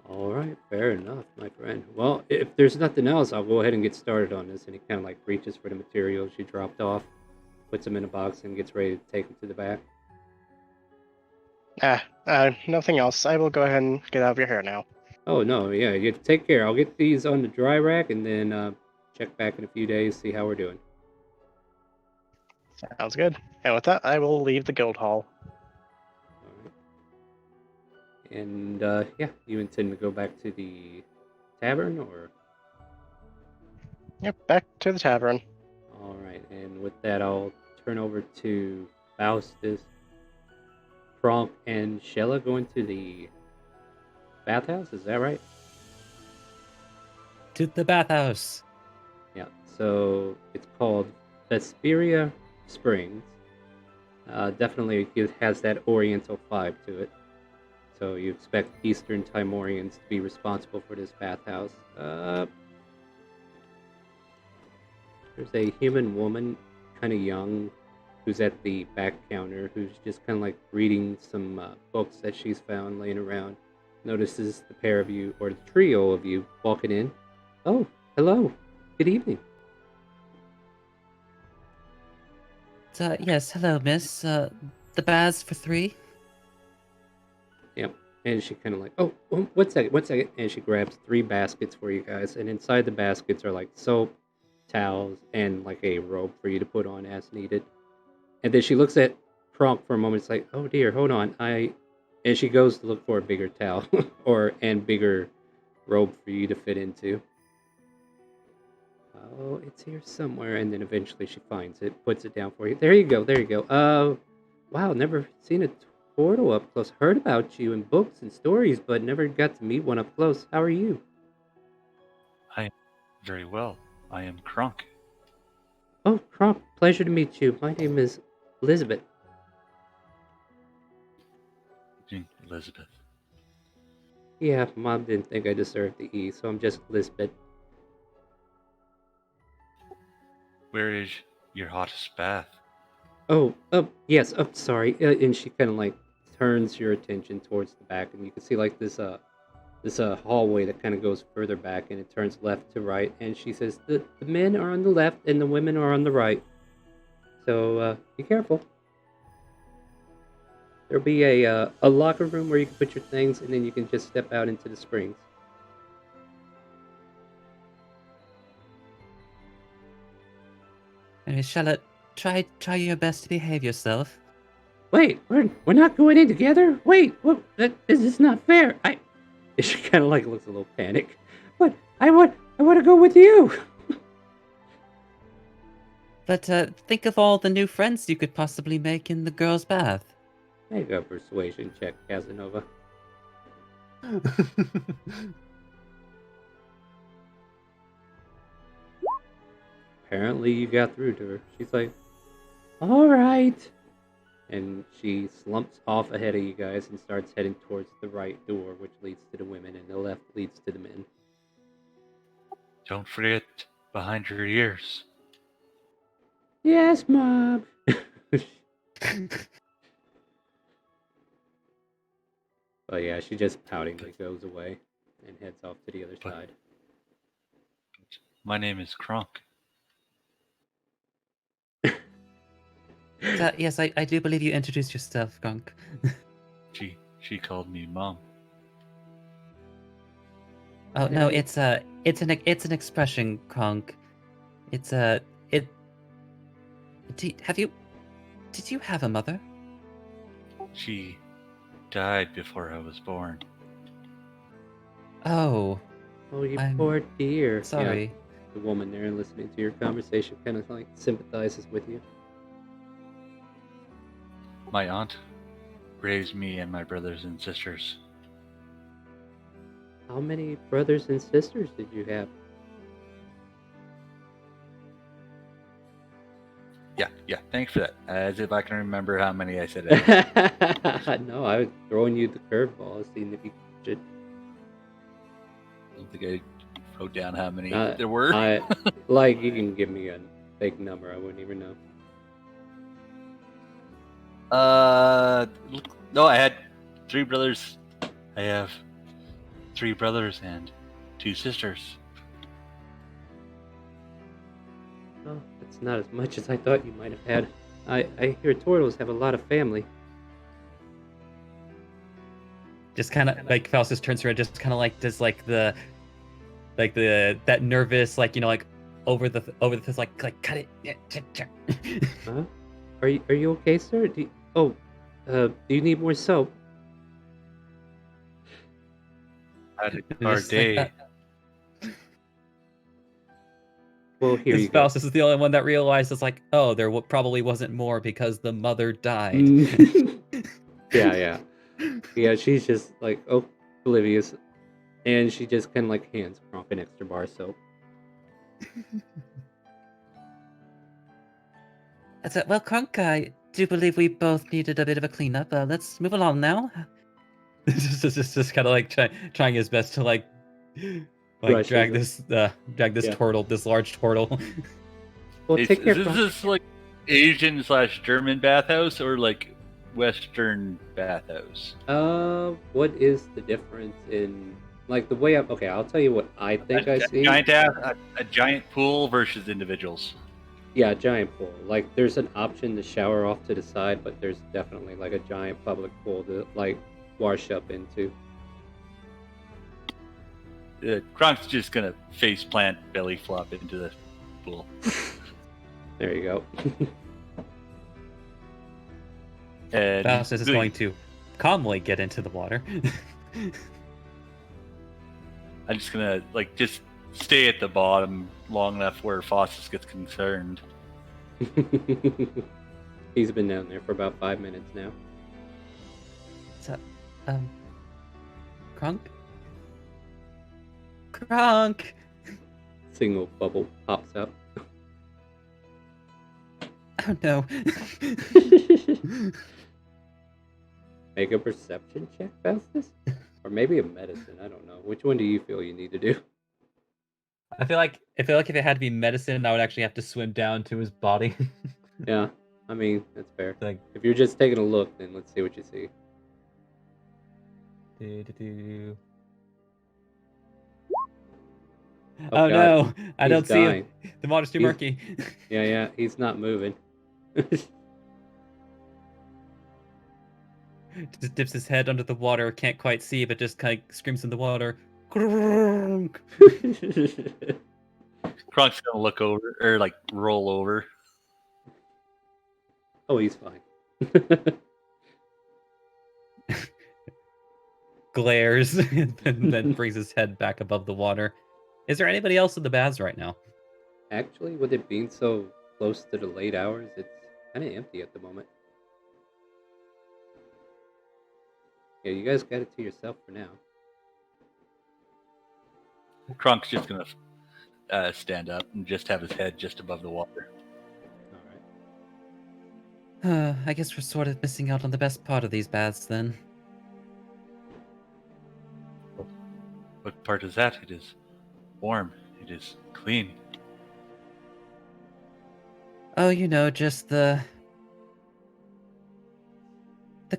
All right, fair enough, my friend. Well, if there's nothing else, I'll go ahead and get started on this. And he kind of like reaches for the materials you dropped off, puts them in a box, and gets ready to take them to the back. Nothing else. I will go ahead and get out of your hair now. Oh, no, yeah, you take care. I'll get these on the dry rack and then check back in a few days, see how we're doing. Sounds good. And with that, I will leave the guild hall. All right. And yeah, you intend to go back to the tavern, or? Yep, back to the tavern. All right, and with that, I'll turn over to Faustus, Kronk, and Shella going to the bathhouse. Is that right? To the bathhouse. Yeah. So it's called Vesperia Springs. Definitely, it has that Oriental vibe to it. So you expect Eastern Timorians to be responsible for this bathhouse. There's a human woman, kind of young, who's at the back counter, who's just kind of like reading some books that she's found laying around. notices the pair of you, or the trio of you, walking in. Oh, hello. Good evening. Yes, hello, miss. The baths for 3? Yep. And she kind of like, oh, 1 second. And she grabs 3 baskets for you guys. And inside the baskets are like soap, towels, and like a robe for you to put on as needed. And then she looks at Kronk for a moment. It's like, oh dear, hold on. And she goes to look for a bigger towel and bigger robe for you to fit into. Oh, it's here somewhere. And then eventually she finds it, puts it down for you. There you go. Wow, never seen a turtle up close. Heard about you in books and stories, but never got to meet one up close. How are you? I am very well. I am Kronk. Oh, Kronk, pleasure to meet you. My name is Elizabeth. Elizabeth. Yeah, Mom didn't think I deserved the E, so I'm just Elizabeth. Where is your hottest bath? Yes. Oh, sorry. And she kind of like turns your attention towards the back, and you can see like this hallway that kind of goes further back, and it turns left to right. And she says the men are on the left and the women are on the right. So be careful. There'll be a locker room where you can put your things, and then you can just step out into the springs. Anyway, Charlotte, try your best to behave yourself. Wait, we're not going in together. Wait, what? This is not fair. She kind of like looks a little panicked. But I want to go with you. But think of all the new friends you could possibly make in the girls' bath. Make a persuasion check, Casanova. Apparently you got through to her. She's like, all right. And she slumps off ahead of you guys and starts heading towards the right door, which leads to the women, and the left leads to the men. Don't forget behind your ears. Yes, Mom. But yeah, she just poutingly goes away and heads off to the other side. My name is Kronk. Yes, I do believe you introduced yourself, Gunk. She called me Mom. Oh no, it's an expression, Kronk. Did you have a mother? She died before I was born. Oh. Oh, you I'm poor dear. Sorry. Yeah, the woman there listening to your conversation kind of like sympathizes with you. My aunt raised me and my brothers and sisters. How many brothers and sisters did you have? Yeah, thanks for that. As if I can remember how many I said. No, I was throwing you the curveball, seeing if you could. I don't think I wrote down how many there were. Like, you can give me a fake number, I wouldn't even know. No, I had 3 brothers. I have 3 brothers and 2 sisters. Oh, that's not as much as I thought you might have had. I hear turtles have a lot of family. Just kind of like Faustus turns to her, just kind of like does like the that nervous like like over the fist like cut it. Huh? Are you okay, sir? Do you need more soap? I had a hard day. Well, here you go. Faustus is the only one that realizes like, oh, there probably wasn't more because the mother died. Yeah. She's just like, oh, oblivious, and she just kind of like hands Kronk an extra bar of soap. That's it. Well, Kronk, I do believe we both needed a bit of a cleanup. Let's move along now. just kind of like trying his best to like drag this turtle, this large turtle. Well, take care. Is this like Asian/German bathhouse or like Western bathhouse. What is the difference in like the way okay, I'll tell you what I think I see. A giant pool versus individuals. Yeah, a giant pool. Like there's an option to shower off to the side, but there's definitely like a giant public pool to like wash up into. Kronk's just gonna face plant, belly flop into the pool. There you go. And Faustus is going to calmly get into the water. I'm just gonna just stay at the bottom long enough where Faustus gets concerned. He's been down there for about 5 minutes now. So, Kronk? Kronk! Single bubble pops up. Oh no. Make a perception check, Faustus? Or maybe a medicine, I don't know. Which one do you feel you need to do? I feel like if it had to be medicine, I would actually have to swim down to his body. Yeah, I mean, that's fair. Like, If you're just taking a look, then let's see what you see. Oh God, no, I he's don't see dying. him. The water's too He's- murky. Yeah, he's not moving. Just dips his head under the water, can't quite see, but just kind of screams in the water. Kronk! Kronk's gonna look over or roll over. Oh, he's fine. Glares, and then brings his head back above the water. Is there anybody else in the baths right now? Actually, with it being so close to the late hours, it's kind of empty at the moment. Yeah, you guys got it to yourself for now. Kronk's just gonna stand up and just have his head just above the water. All right. I guess we're sort of missing out on the best part of these baths then. What part is that? It is warm. It is clean. Oh, just the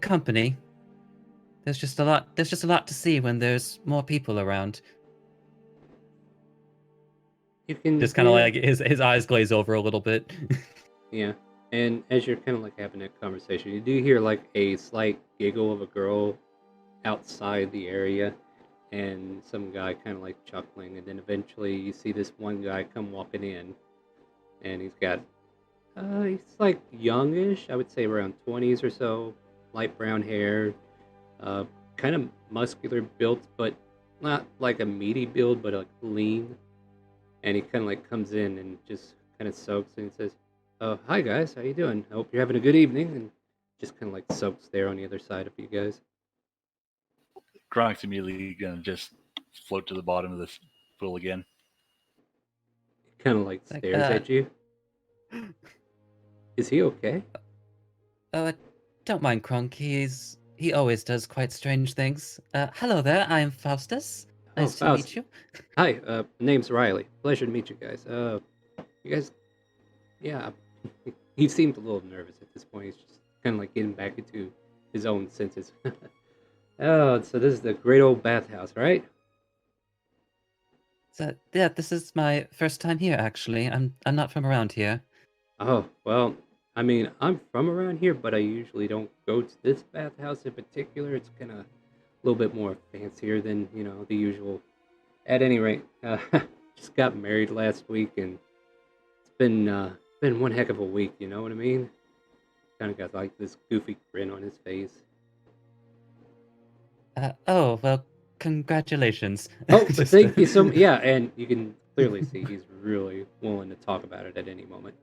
company. There's just a lot to see when there's more people around. You can Just kind of hear- like his eyes glaze over a little bit. Yeah, and as you're kind of like having that conversation, you do hear like a slight giggle of a girl outside the area, and some guy kind of like chuckling, and then eventually you see this one guy come walking in, and he's like youngish, I would say around 20s or so, light brown hair, kind of muscular built, but not like a meaty build, but like lean. And he kind of like comes in and just kind of soaks and he says, "Oh, hi guys, how you doing? I hope you're having a good evening." And just kind of like soaks there on the other side of you guys. Kronk's immediately gonna just float to the bottom of this pool again. Kind of like Like, stares at you. Is he okay? Don't mind Kronk. He always does quite strange things. Hello there, I'm Faustus. Nice to Faust. meet you. Hi, name's Riley. Pleasure to meet you guys. You guys, yeah, he seemed a little nervous at this point. He's just kind of like getting back into his own senses. Oh, so this is the great old bathhouse, right? So yeah, this is my first time here actually. I'm not from around here. Oh, well, I mean, I'm from around here, but I usually don't go to this bathhouse in particular. It's kind of a little bit more fancier than, the usual. At any rate, just got married last week, and it's been one heck of a week, you know what I mean? Kind of got like this goofy grin on his face. Oh well, congratulations. Oh, Just- thank you so much. Yeah, and you can clearly see he's really willing to talk about it at any moment.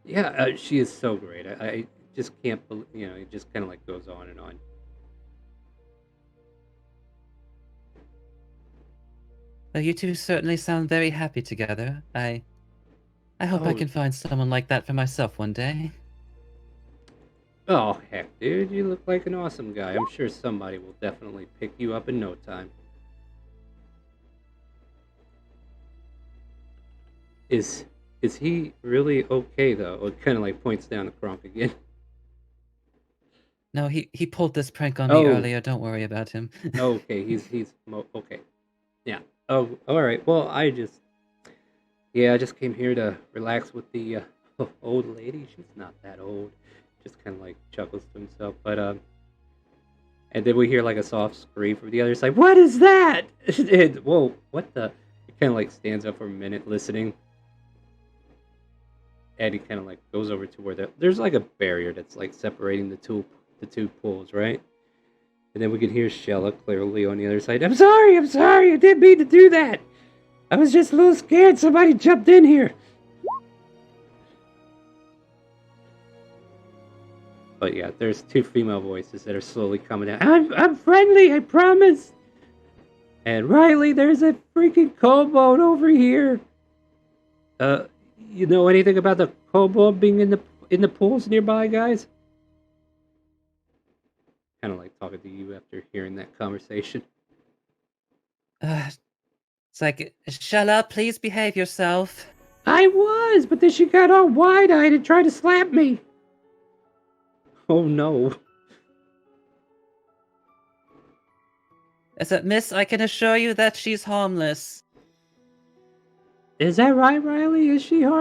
Yeah, she is so great. I just can't believe, it just kind of like goes on and on. Well, you two certainly sound very happy together. I hope I Oh. can find someone like that for myself one day. Oh, heck, dude, you look like an awesome guy. I'm sure somebody will definitely pick you up in no time. Is he really okay, though? It kind of like points down to Kronk again. No, he pulled this prank on me Oh. earlier. Don't worry about him. Okay, okay. Yeah. Oh, all right. Well, I just came here to relax with the old lady. She's not that old. Just kind of like chuckles to himself. But and then we hear like a soft scream from the other side. What is that? And whoa, what the? He kind of like stands up for a minute, listening. And he kind of like goes over to where there's like a barrier that's like separating the two pools, right? And then we can hear Shella clearly on the other side. I'm sorry, I didn't mean to do that. I was just a little scared. Somebody jumped in here. But yeah, there's two female voices that are slowly coming out. I'm friendly, I promise. And Riley, there's a freaking kobold over here. You know anything about the kobold being in the pools nearby, guys? Kind of like talking to you after hearing that conversation. It's like, Shella, please behave yourself. I was, but then she got all wide-eyed and tried to slap me. Oh no. Is it, miss, I can assure you that she's harmless. Is that right, Riley? Is she harmless?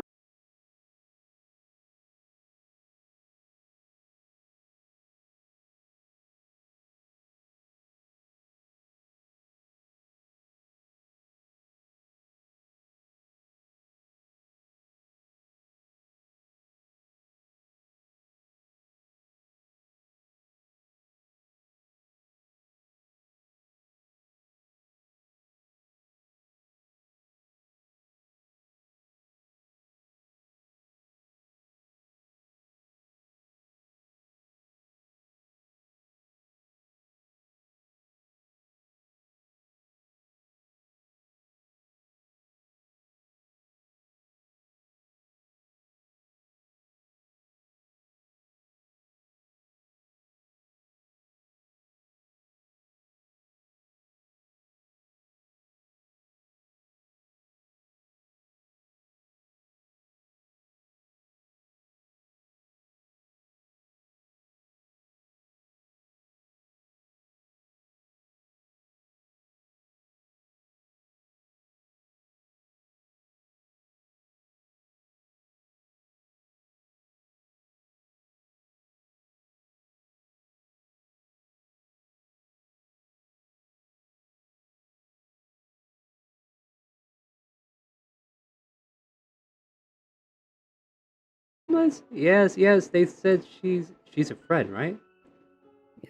Yes, they said she's a friend, right?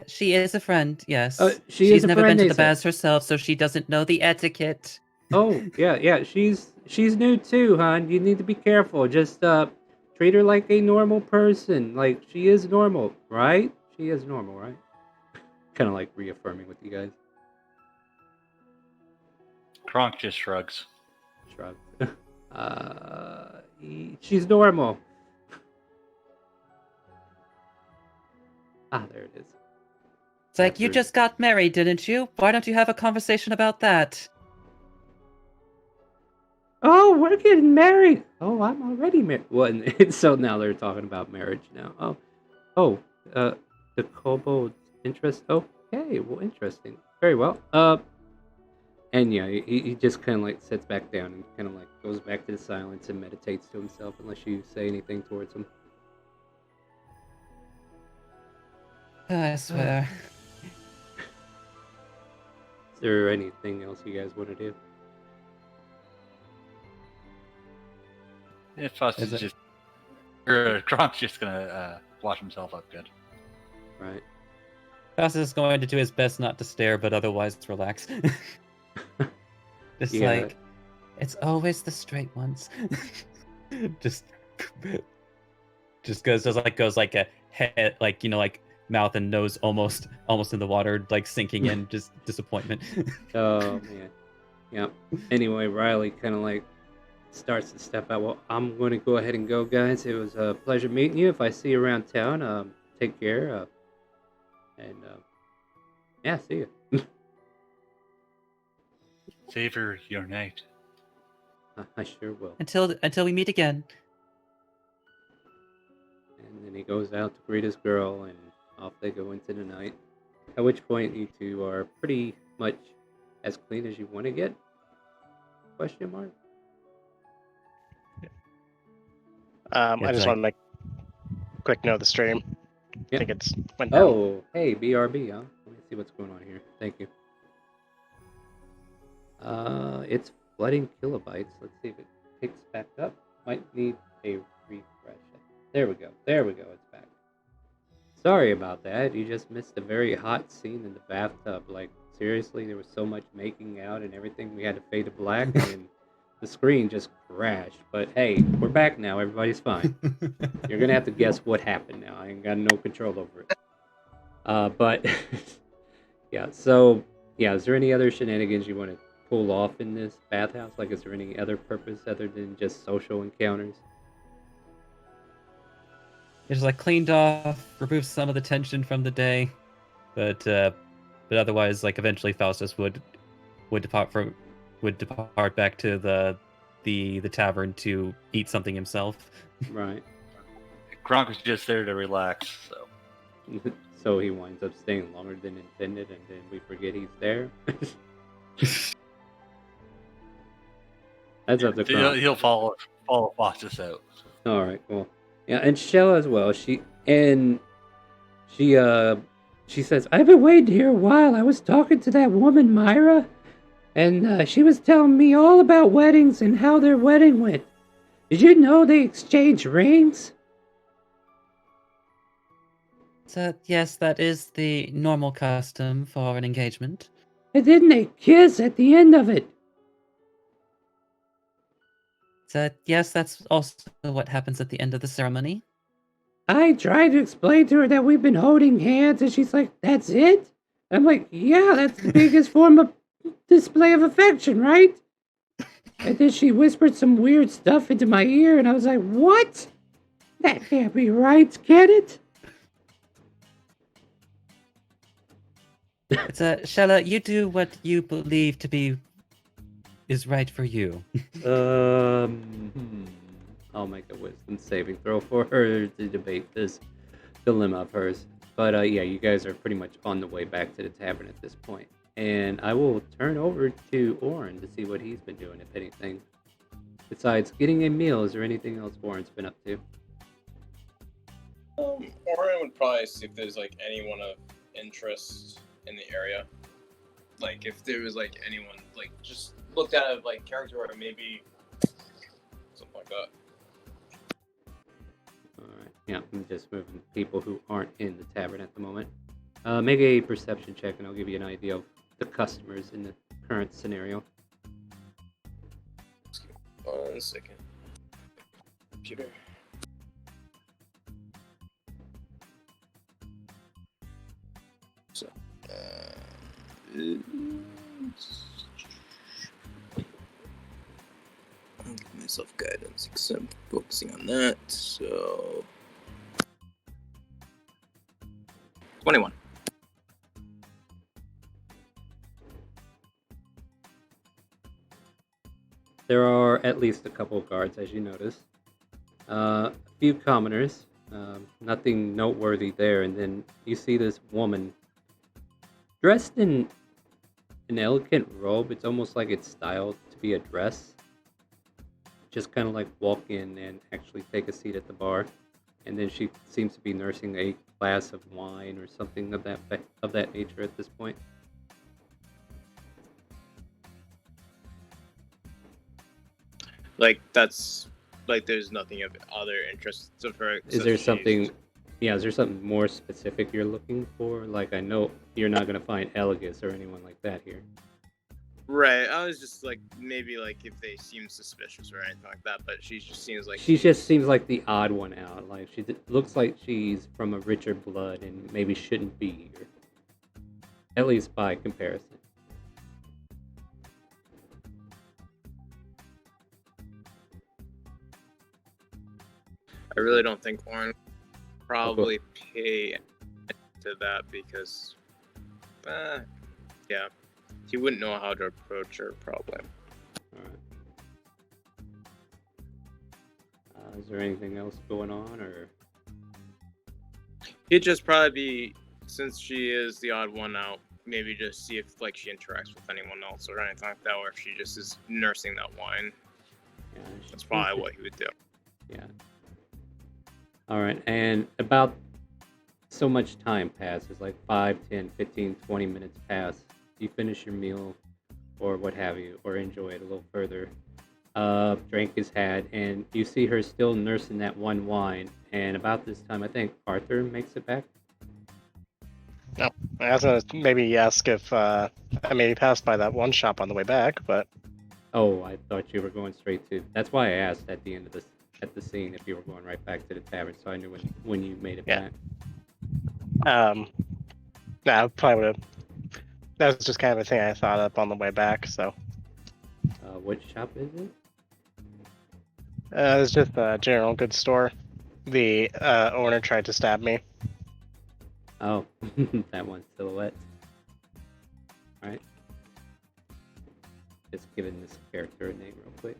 She is a friend, yes. She is She's a never friend, been to they the said. baths herself, so she doesn't know the etiquette. Oh, yeah, she's new too, hon. You need to be careful. Just treat her like a normal person. Like she is normal, right? She is normal, right? Kind of like reaffirming with you guys. Kronk just shrugs. Shrug. She's normal. Ah, there it is. It's like, you just got married, didn't you? Why don't you have a conversation about that? Oh, we're getting married. Oh, I'm already married. Well, so now they're talking about marriage now. The kobold interest. Okay, well, interesting. Very well. And yeah, he just kind of like sits back down and kind of like goes back to the silence and meditates to himself unless you say anything towards him. I swear. Is there anything else you guys want to do? If Fuss is just, or Kronk's just gonna wash himself up good. Right. Faust is going to do his best not to stare, but otherwise relax. Just Yeah. like, it's always the straight ones. just goes like a head, like, you know, like mouth and nose almost in the water, like sinking in, just disappointment. Oh man. Yeah. Anyway, Riley kind of like starts to step out. Well, I'm going to go ahead and go, guys. It was a pleasure meeting you. If I see you around town, take care. Yeah, see you. Savor your night. I sure will. Until we meet again. And then he goes out to greet his girl, and Off they go into the night. At which point you two are pretty much as clean as you want to get? Question mark. I It's just like- want to make a quick note of the stream. I Yep. think it's went down. Oh, hey, BRB, huh? Let me see what's going on here. Thank you. It's flooding kilobytes. Let's see if it picks back up. Might need a refresh. There we go. There we go. It's back. Sorry about that. You just missed a very hot scene in the bathtub. Like, seriously, there was so much making out and everything. We had to fade to black, and then the screen just crashed. But hey, we're back now. Everybody's fine. You're gonna have to guess what happened now. I ain't got no control over it. But yeah. So yeah, is there any other shenanigans you want to pull off in this bathhouse? Like, is there any other purpose other than just social encounters? It's like cleaned off, removed some of the tension from the day, but otherwise, like eventually Faustus would depart back to the tavern to eat something himself. Right. Kronk was just there to relax, so. So he winds up staying longer than intended, and then we forget he's there. That's up to Kronk. He'll follow Foster's out. All right, cool. Yeah, and Shell as well. She says, "I've been waiting here a while. I was talking to that woman Myra, and she was telling me all about weddings and how their wedding went. Did you know they exchange rings?" So yes, that is the normal custom for an engagement. And then they kiss at the end of it. So yes, that's also what happens at the end of the ceremony. I tried to explain to her that we've been holding hands, and she's like, "That's it?" I'm like, "Yeah, that's the biggest form of display of affection, right?" And then she whispered some weird stuff into my ear, and I was like, "What? That can't be right, can it?" It's Shella, you do what you believe to be is right for you. I'll make a wisdom saving throw for her to debate this dilemma of hers. But yeah, you guys are pretty much on the way back to the tavern at this point. And I will turn over to Oren to see what he's been doing, if anything. Besides getting a meal, is there anything else Oren's been up to? Oren would probably see if there's like anyone of interest in the area. Like if there was like anyone like just looked at it like character or maybe something like that. Alright, yeah, I'm just moving people who aren't in the tavern at the moment. Make a perception check and I'll give you an idea of the customers in the current scenario. 1 second. Computer. So, I'll give myself guidance, except focusing on that. So, 21. There are at least a couple of guards, as you notice. A few commoners, nothing noteworthy there. And then you see this woman dressed in an elegant robe. It's almost like it's styled to be a dress. Just kind of like walk in and actually take a seat at the bar. And then she seems to be nursing a glass of wine or something of that nature at this point. Like that's like there's nothing of other interest of her. Is there something? Yeah, is there something more specific you're looking for? Like, I know you're not gonna find Elegus or anyone like that here. Right. I was just like maybe like if they seem suspicious or anything like that, but she just seems like She just seems like the odd one out. Like looks like she's from a richer blood and maybe shouldn't be here. At least by comparison. I really don't think Oren probably pay attention to that because, yeah, he wouldn't know how to approach her probably. Alright. Is there anything else going on, or? He'd just probably be, since she is the odd one out, maybe just see if like she interacts with anyone else or anything like that, or if she just is nursing that wine. Yeah, That's probably what he would do. Yeah. All right, and about so much time passes, like 5, 10, 15, 20 minutes pass. You finish your meal or what have you, or enjoy it a little further. Drink is had, and you see her still nursing that one wine. And about this time, I think Arthur makes it back. No, I was gonna maybe ask if I maybe passed by that one shop on the way back, but Oh, I thought you were going straight to. That's why I asked at the end of the scene if you were going right back to the tavern, so I knew when you made it Yeah. back. nah, probably would have. That was just kind of a thing I thought up on the way back. So What shop is it? it's just a general goods store. The owner tried to stab me. Oh, that one, Silhouette. Alright. Just giving this character a name real quick.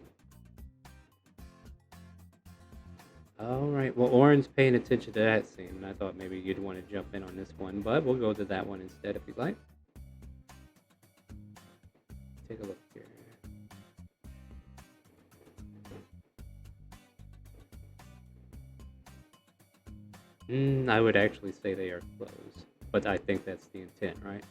Alright, well, Oren's paying attention to that scene, and I thought maybe you'd want to jump in on this one, but we'll go to that one instead if you'd like. Take a look here. I would actually say they are closed, but I think that's the intent, right?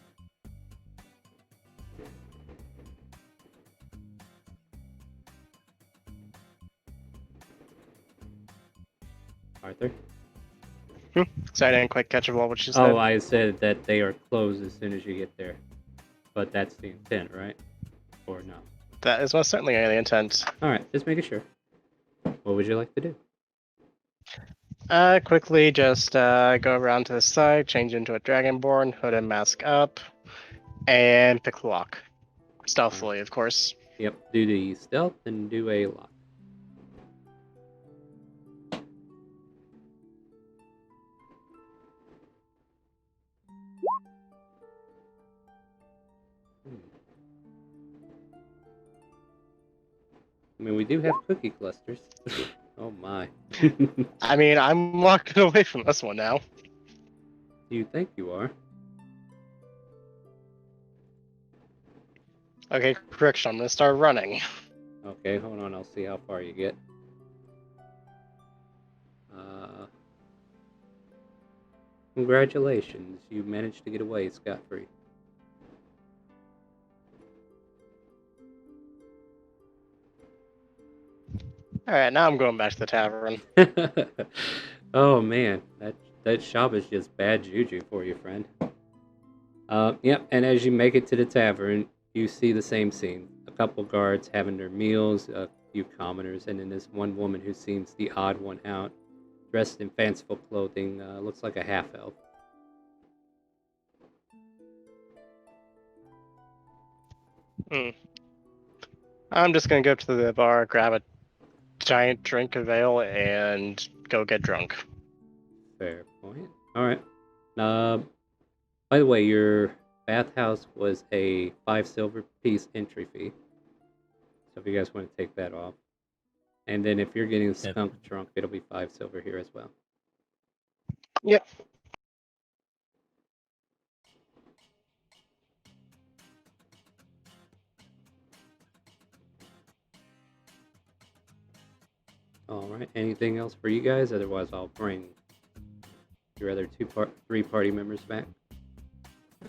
Arthur? So I didn't quite catch what she said. Oh, I said that they are closed as soon as you get there, but that's the intent, right? Or no? That is most certainly the intent. Alright, just making sure. What would you like to do? Quickly just go around to the side, change into a dragonborn, hood and mask up, and pick the lock. Stealthily, of course. Yep, do the stealth and do a lock. I mean, we do have cookie clusters. Oh my. I mean, I'm walking away from this one now. You think you are? Okay, correction, I'm gonna start running. Okay, hold on, I'll see how far you get. Congratulations, you managed to get away scot-free. Alright, now I'm going back to the tavern. Oh man, that shop is just bad juju for you, friend. Yep, and as you make it to the tavern, you see the same scene. A couple guards having their meals, a few commoners, and then this one woman who seems the odd one out, dressed in fanciful clothing, looks like a half-elf. I'm just gonna go up to the bar, grab a giant drink of ale, and go get drunk. Fair point. Alright. By the way, your bathhouse was a 5 silver piece entry fee. So if you guys want to take that off. And then if you're getting skunk drunk, it'll be 5 silver here as well. Yep. Alright, anything else for you guys? Otherwise, I'll bring your other 3 party members back.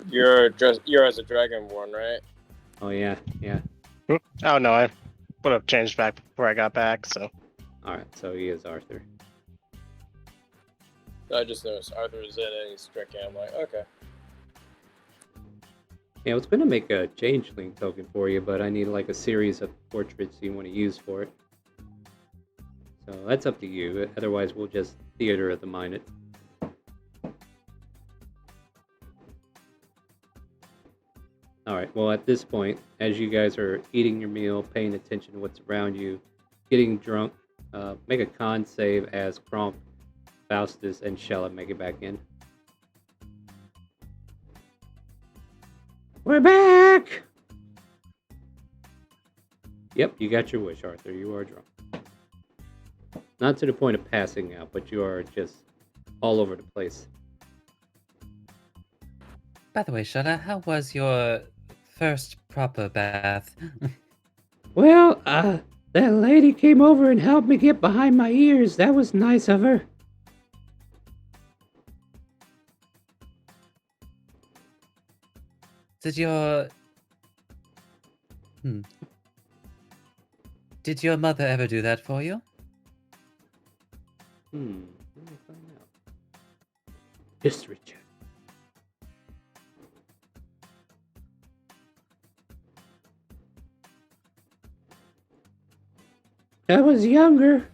You're as a dragonborn, right? Oh, yeah, yeah. Oh no, I would have changed back before I got back, so. Alright, so he is Arthur. I just noticed Arthur is in it and he's drinking. I'm like, okay. Yeah, I was going to make a changeling token for you, but I need like a series of portraits you want to use for it. So that's up to you. Otherwise, we'll just theater of the mind it. Alright, well at this point, as you guys are eating your meal, paying attention to what's around you, getting drunk, make a con save as Kronk, Faustus, and Shella make it back in. We're back! Yep, you got your wish, Arthur. You are drunk. Not to the point of passing out, but you are just all over the place. By the way, Shada, how was your first proper bath? Well, that lady came over and helped me get behind my ears. That was nice of her. Did your... Hmm. Did your mother ever do that for you? Let me find out. History check. I was younger.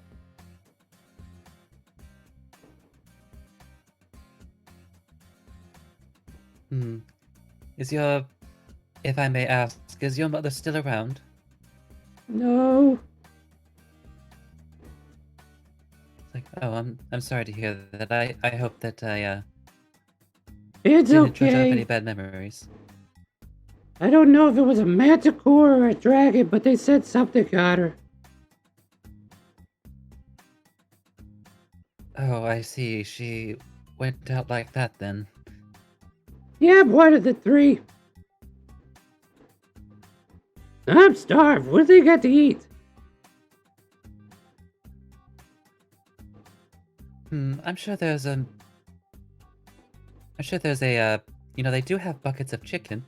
Hmm. Is your... If I may ask, is your mother still around? No. It's like, oh, I'm sorry to hear that. I hope that I It's didn't trigger up any okay. bad memories. I don't know if it was a manticore or a dragon, but they said something got her. Oh, I see. She went out like that then. Yeah, one of the three. I'm starved. What do they got to eat? I'm sure there's a... you know, they do have buckets of chicken.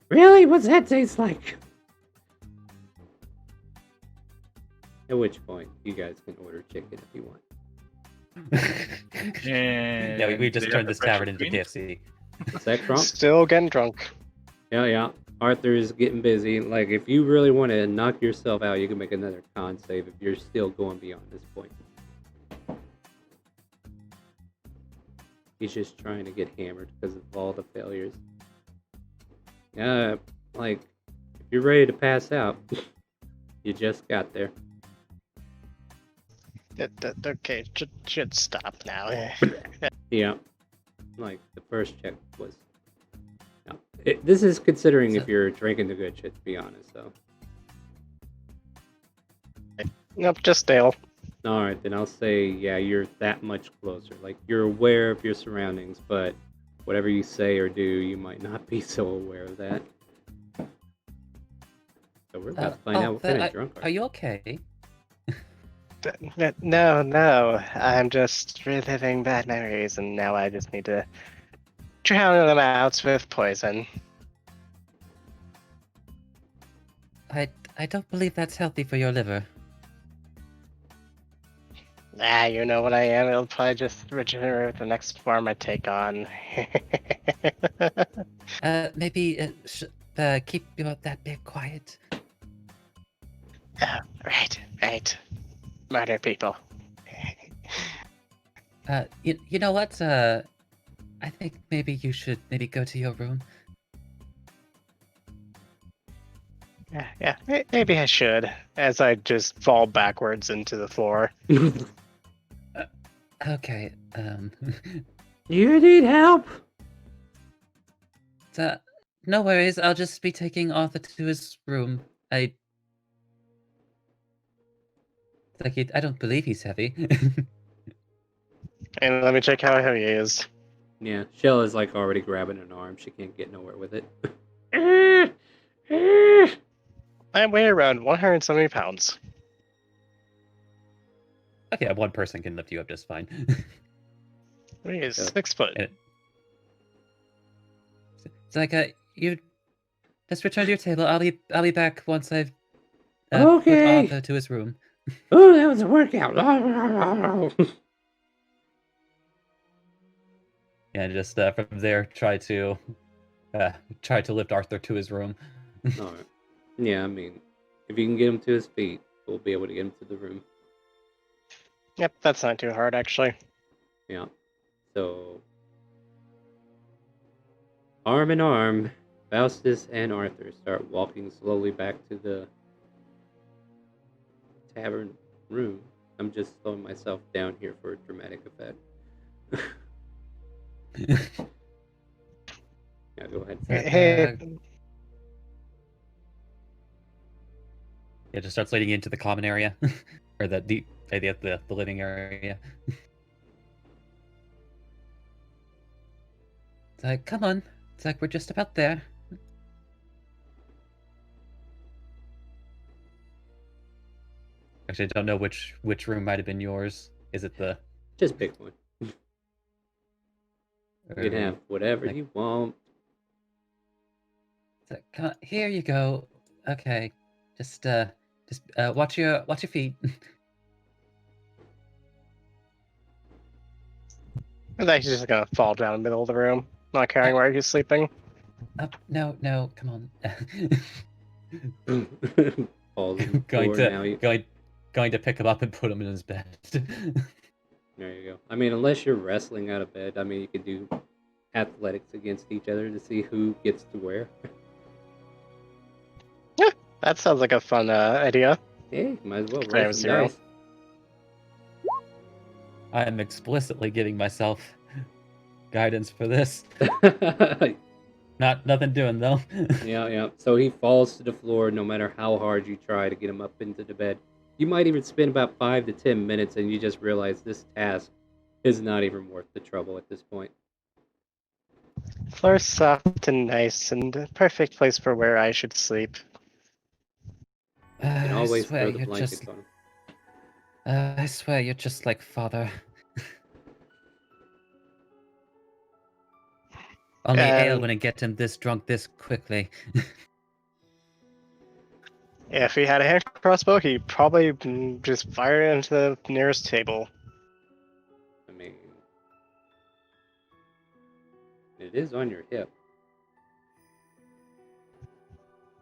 Really? What's that taste like? At which point, you guys can order chicken if you want. And Yeah, we just they have turned the this fresh tavern into ingredients? KFC. Is that Trump? Still getting drunk. Yeah. Arthur is getting busy. Like, if you really want to knock yourself out, you can make another con save if you're still going beyond this point. He's just trying to get hammered because of all the failures. Like, if you're ready to pass out, you just got there. Okay, should stop now. Yeah. Like, the first check was... No. This is considering if you're drinking the good shit, to be honest, so... Nope, just stale. Alright, then I'll say, yeah, you're that much closer. Like, you're aware of your surroundings, but whatever you say or do, you might not be so aware of that. So we're about to find out what kind of drunk Are you okay? No, I'm just reliving bad memories, and now I just need to drown them out with poison. I don't believe that's healthy for your liver. You know what I am. It'll probably just regenerate with the next form I take on. Maybe keep that bit quiet. Oh, right. Murder people. You know what? I think maybe you should go to your room. Yeah, maybe I should. As I just fall backwards into the floor. Okay. You need help? No worries. I'll just be taking Arthur to his room. I don't believe he's heavy. And let me check how heavy he is. Yeah, Shell is like already grabbing an arm. She can't get nowhere with it. I weigh around 170 pounds. Okay, one person can lift you up just fine. He is Yeah. 6 foot. It's like you just return to your table. I'll be back once I've put Okay. Arthur to his room. Oh, that was a workout. Yeah, just from there try to lift Arthur to his room. Alright. Yeah, I mean, if you can get him to his feet, we'll be able to get him to the room. Yep, that's not too hard, actually. Yeah. So, arm in arm, Faustus and Arthur start walking slowly back to the tavern room. I'm just slowing myself down here for a dramatic effect. Yeah, go ahead. Hey, Yeah, just starts leading into the common area, or the living area. like, come on. It's like we're just about there. Actually, I don't know which room might have been yours. Is it the? Just pick one. You or can the- have whatever like- you want. It's like, come on, here you go. Okay, just watch your feet. He's actually just gonna fall down in the middle of the room, not caring where he's sleeping. No, come on. Falls on the going floor, to now you... going to pick him up and put him in his bed. There you go. I mean, unless you're wrestling out of bed, I mean, you could do athletics against each other to see who gets to where. That sounds like a fun idea. Hey, might as well I roll have some zero. dice. I am explicitly giving myself guidance for this. Nothing doing though. Yeah. So he falls to the floor no matter how hard you try to get him up into the bed. You might even spend about 5 to 10 minutes and you just realize this task is not even worth the trouble at this point. Floor's soft and nice, and a perfect place for where I should sleep. You can I always swear throw the you're blankets just. on him. I swear you're just like father. Only Ale And- wouldn't get him this drunk this quickly. Yeah, if he had a hand crossbow, he'd probably just fire it into the nearest table. I mean, it is on your hip.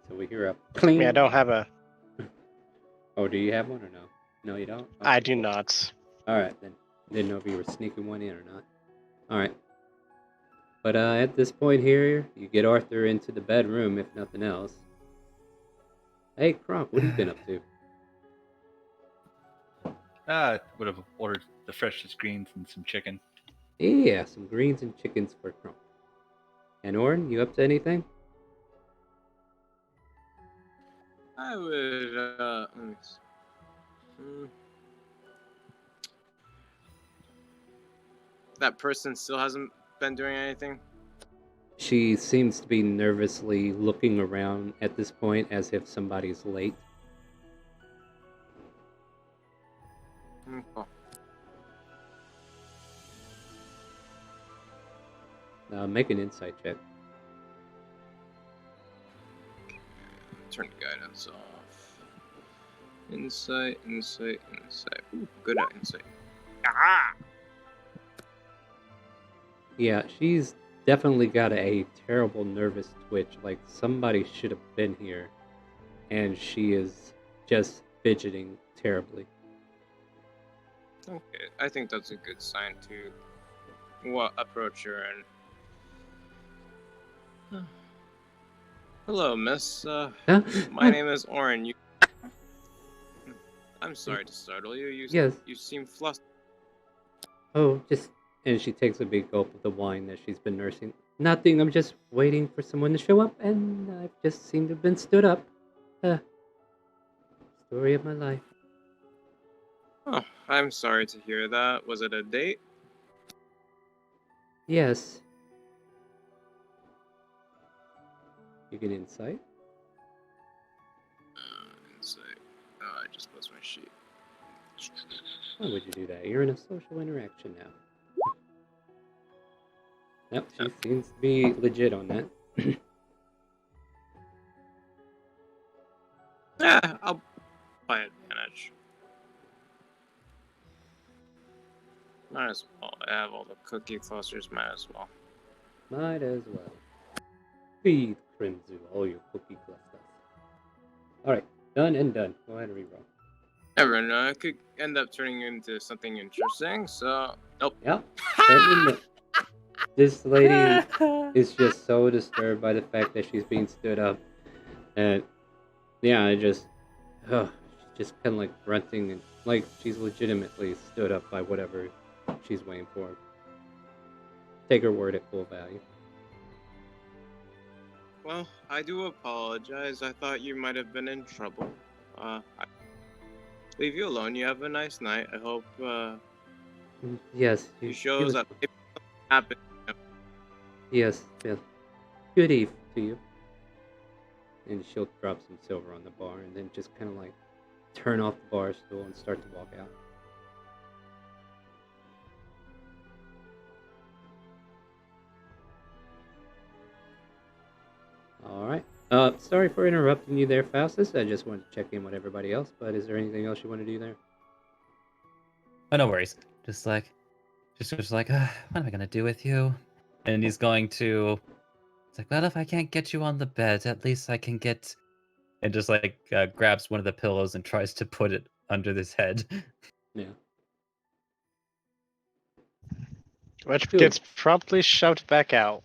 So we hear a I cling. mean, I don't have a. Oh, do you have one or no? No, you don't? I Okay, do cool. not. Alright, then. Didn't know if you were sneaking one in or not. Alright. But at this point here, you get Arthur into the bedroom, if nothing else. Hey, Kronk, what have you been up to? I would have ordered the freshest greens and some chicken. Yeah, some greens and chickens for Kronk. And Orin, you up to anything? I would, let me see. That person still hasn't been doing anything? She seems to be nervously looking around at this point as if somebody's late. Okay. Make an insight check. Turn guidance off. Insight. Ooh, good at insight. Ah! Yeah, she's definitely got a terrible nervous twitch, like somebody should have been here, and she is just fidgeting terribly. Okay, I think that's a good sign to approach her and. Hello, miss. Huh? My name is Orin. I'm sorry to startle you. Yes. You seem flustered. Oh, just... And she takes a big gulp of the wine that she's been nursing. Nothing, I'm just waiting for someone to show up, and I've just seemed to have been stood up. Story of my life. Oh, I'm sorry to hear that. Was it a date? Yes. You get insight? Insight. Oh, I just closed my sheet. Why would you do that? You're in a social interaction now. Yep, she seems to be legit on that. Yeah, I'll by advantage. Might as well. I have all the cookie clusters. Might as well. Might as well. Feed Crimzu all your cookie clusters. Alright, done and done. Go ahead and reroll. Never know. It could end up turning into something interesting. So, nope. Yep. This lady is just so disturbed by the fact that she's being stood up. And yeah, she's just kind of like grunting and like she's legitimately stood up by whatever she's waiting for. Take her word at full value. Well, I do apologize. I thought you might have been in trouble. I leave you alone. You have a nice night. I hope Yes, you she shows was- up. If something happens, Yes, yes. Good eve to you. And she'll drop some silver on the bar and then just kind of like turn off the bar stool and start to walk out. All right. Sorry for interrupting you there, Faustus. I just wanted to check in with everybody else, but is there anything else you want to do there? Oh, no worries. Just like, what am I gonna do with you? And he's going to. It's like, well, if I can't get you on the bed, at least I can get. And just like grabs one of the pillows and tries to put it under his head. Yeah. Which Dude. gets promptly shoved back out.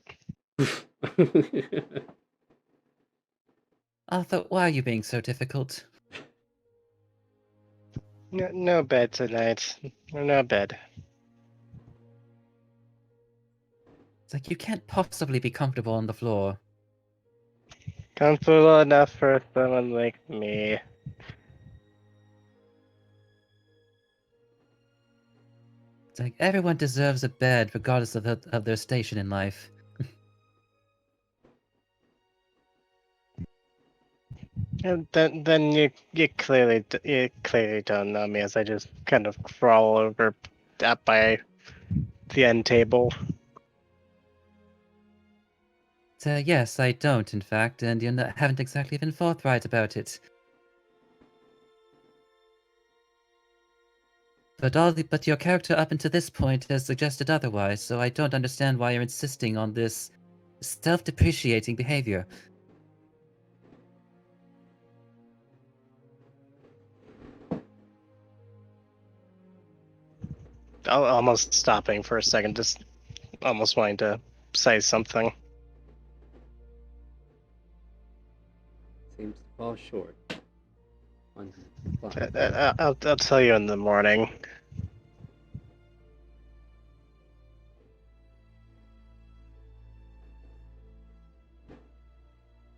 Arthur, why are you being so difficult? No bed tonight. No bed. It's like you can't possibly be comfortable on the floor. Comfortable enough for someone like me. It's like everyone deserves a bed, regardless of their station in life. And then you clearly don't know me as I just kind of crawl over up by the end table. So yes, I don't, in fact, and you haven't exactly been forthright about it. But your character up until this point has suggested otherwise, so I don't understand why you're insisting on this self-depreciating behavior. Almost stopping for a second, just almost wanting to say something. Seems to fall short. On I'll tell you in the morning.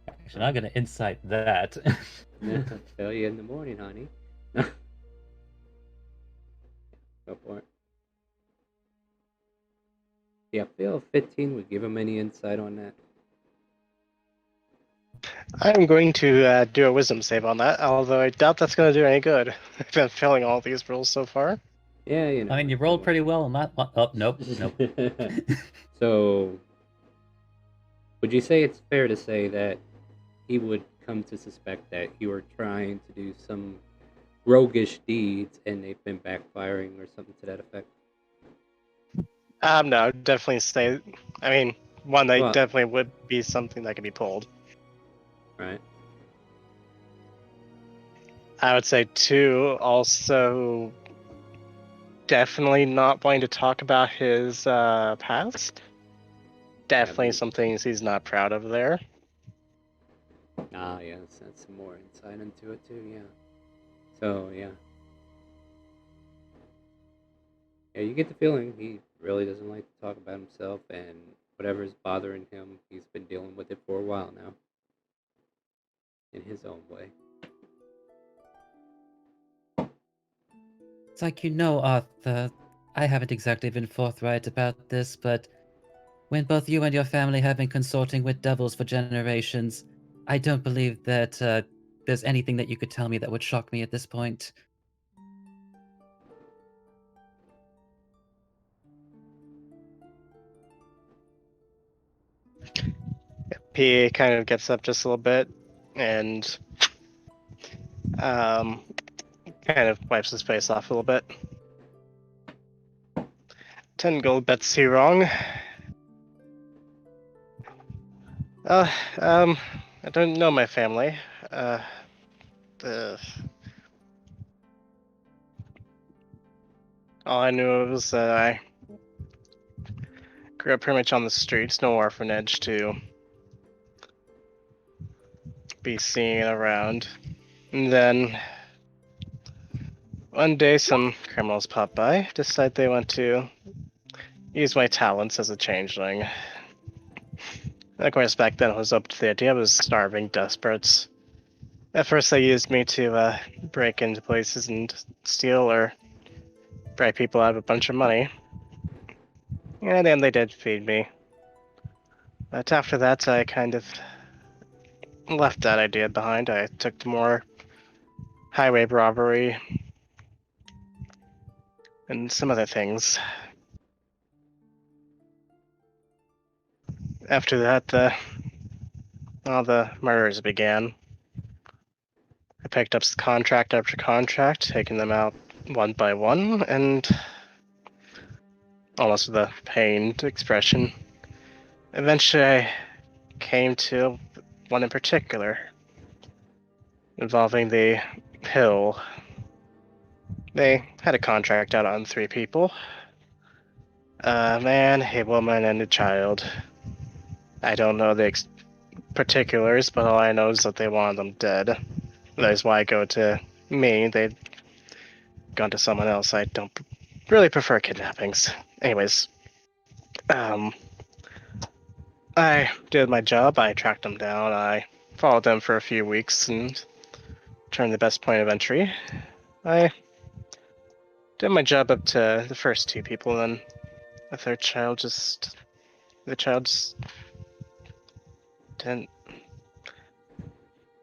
Actually, I'm gonna insight that. I'll tell you in the morning, honey. Go for it. Yeah, Phil 15 would give him any insight on that. I'm going to do a wisdom save on that, although I doubt that's going to do any good. I've been failing all these rolls so far. Yeah, you know. I mean, you rolled pretty well on that one. Oh, nope. So, would you say it's fair to say that he would come to suspect that you were trying to do some roguish deeds and they've been backfiring or something to that effect? No, definitely say. I mean, one that Well- definitely would be something that could be pulled. Right. I would say two, also definitely not wanting to talk about his past. Definitely we- some things he's not proud of there. Ah, yes, that's some more insight into it too, yeah. So, yeah. Yeah, you get the feeling he really doesn't like to talk about himself, and whatever's bothering him, he's been dealing with it for a while now. In his own way. It's like, Arthur, I haven't exactly been forthright about this, but when both you and your family have been consorting with devils for generations, I don't believe that there's anything that you could tell me that would shock me at this point. P kind of gets up just a little bit and kind of wipes his face off a little bit. 10 gold bets he wrong. I don't know my family. All I knew was that I grew up pretty much on the streets, no orphanage to be seen around. And then one day some criminals pop by, decide they want to use my talents as a changeling. And of course, back then it was up to the idea. I was starving, desperate. At first, they used me to break into places and steal or bribe people out of a bunch of money. And then they did feed me. But after that, I kind of left that idea behind. I took to more highway robbery and some other things. After that, all the murders began. I picked up contract after contract, taking them out one by one, and almost with a pained expression. Eventually, I came to one in particular, involving the pill. They had a contract out on 3 people. A man, a woman, and a child. I don't know the particulars, but all I know is that they wanted them dead. That is why I go to me. They'd gone to someone else. I don't really prefer kidnappings. Anyways, I did my job. I tracked them down. I followed them for a few weeks and turned the best point of entry. I did my job up to the first 2 people, then the third child just... The child just didn't...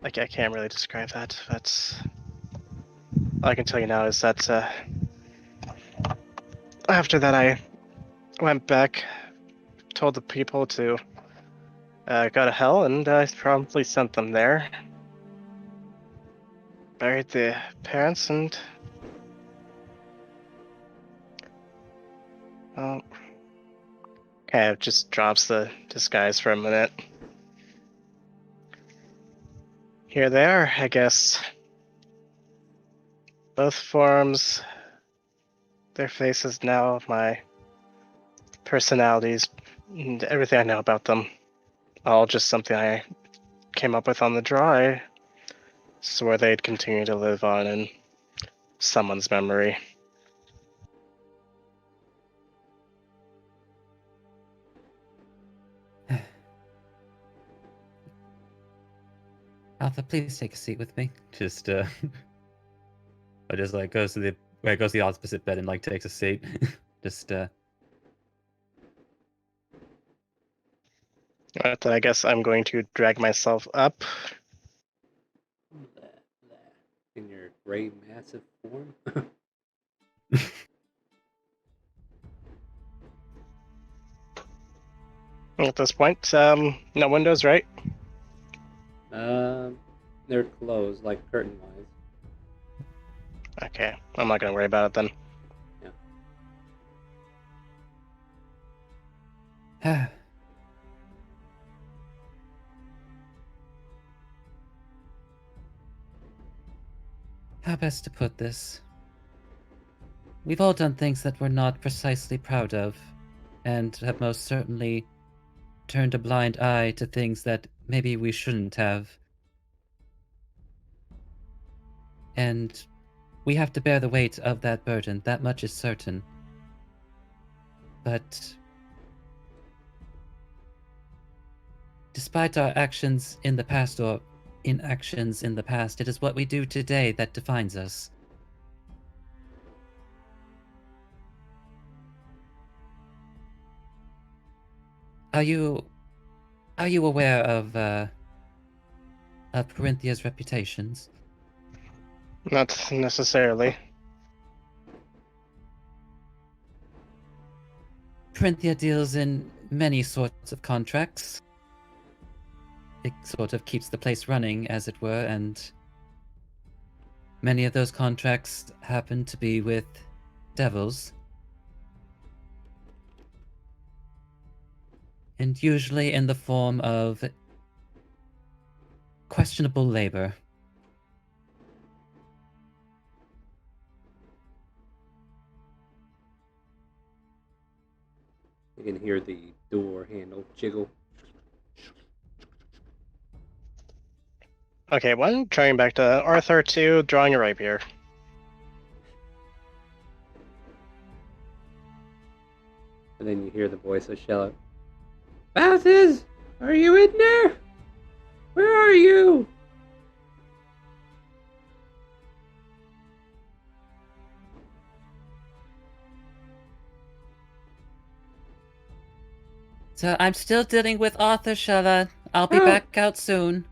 Like, I can't really describe that. That's... All I can tell you now is that, after that I went back, told the people to go to hell, and I promptly sent them there. Buried the parents, and... Well... Kind of just drops the disguise for a minute. Here they are, I guess. Both forms, their faces now, my personalities, and everything I know about them. All just something I came up with on the draw. I swore they'd continue to live on in someone's memory. Alpha, please take a seat with me. Just I just like goes to the opposite bed and like takes a seat. Just But I guess I'm going to drag myself up. In your gray massive form. At this point, no windows, right? They're closed, like curtain wise. Okay, I'm not gonna worry about it then. How best to put this? We've all done things that we're not precisely proud of, and have most certainly turned a blind eye to things that maybe we shouldn't have. And we have to bear the weight of that burden, that much is certain. But despite our actions in the past or inactions in the past, it is what we do today that defines us. Are you aware of Corinthia's reputations? Not necessarily. Corinthia deals in many sorts of contracts. It sort of keeps the place running, as it were, and many of those contracts happen to be with devils. And usually in the form of questionable labor. You can hear the door handle jiggle. Okay, one, trying back to Arthur, 2, drawing a rapier. And then you hear the voice of Shella. Bouses! Are you in there? Where are you? So I'm still dealing with Arthur, Shella. I'll be Oh. back out soon.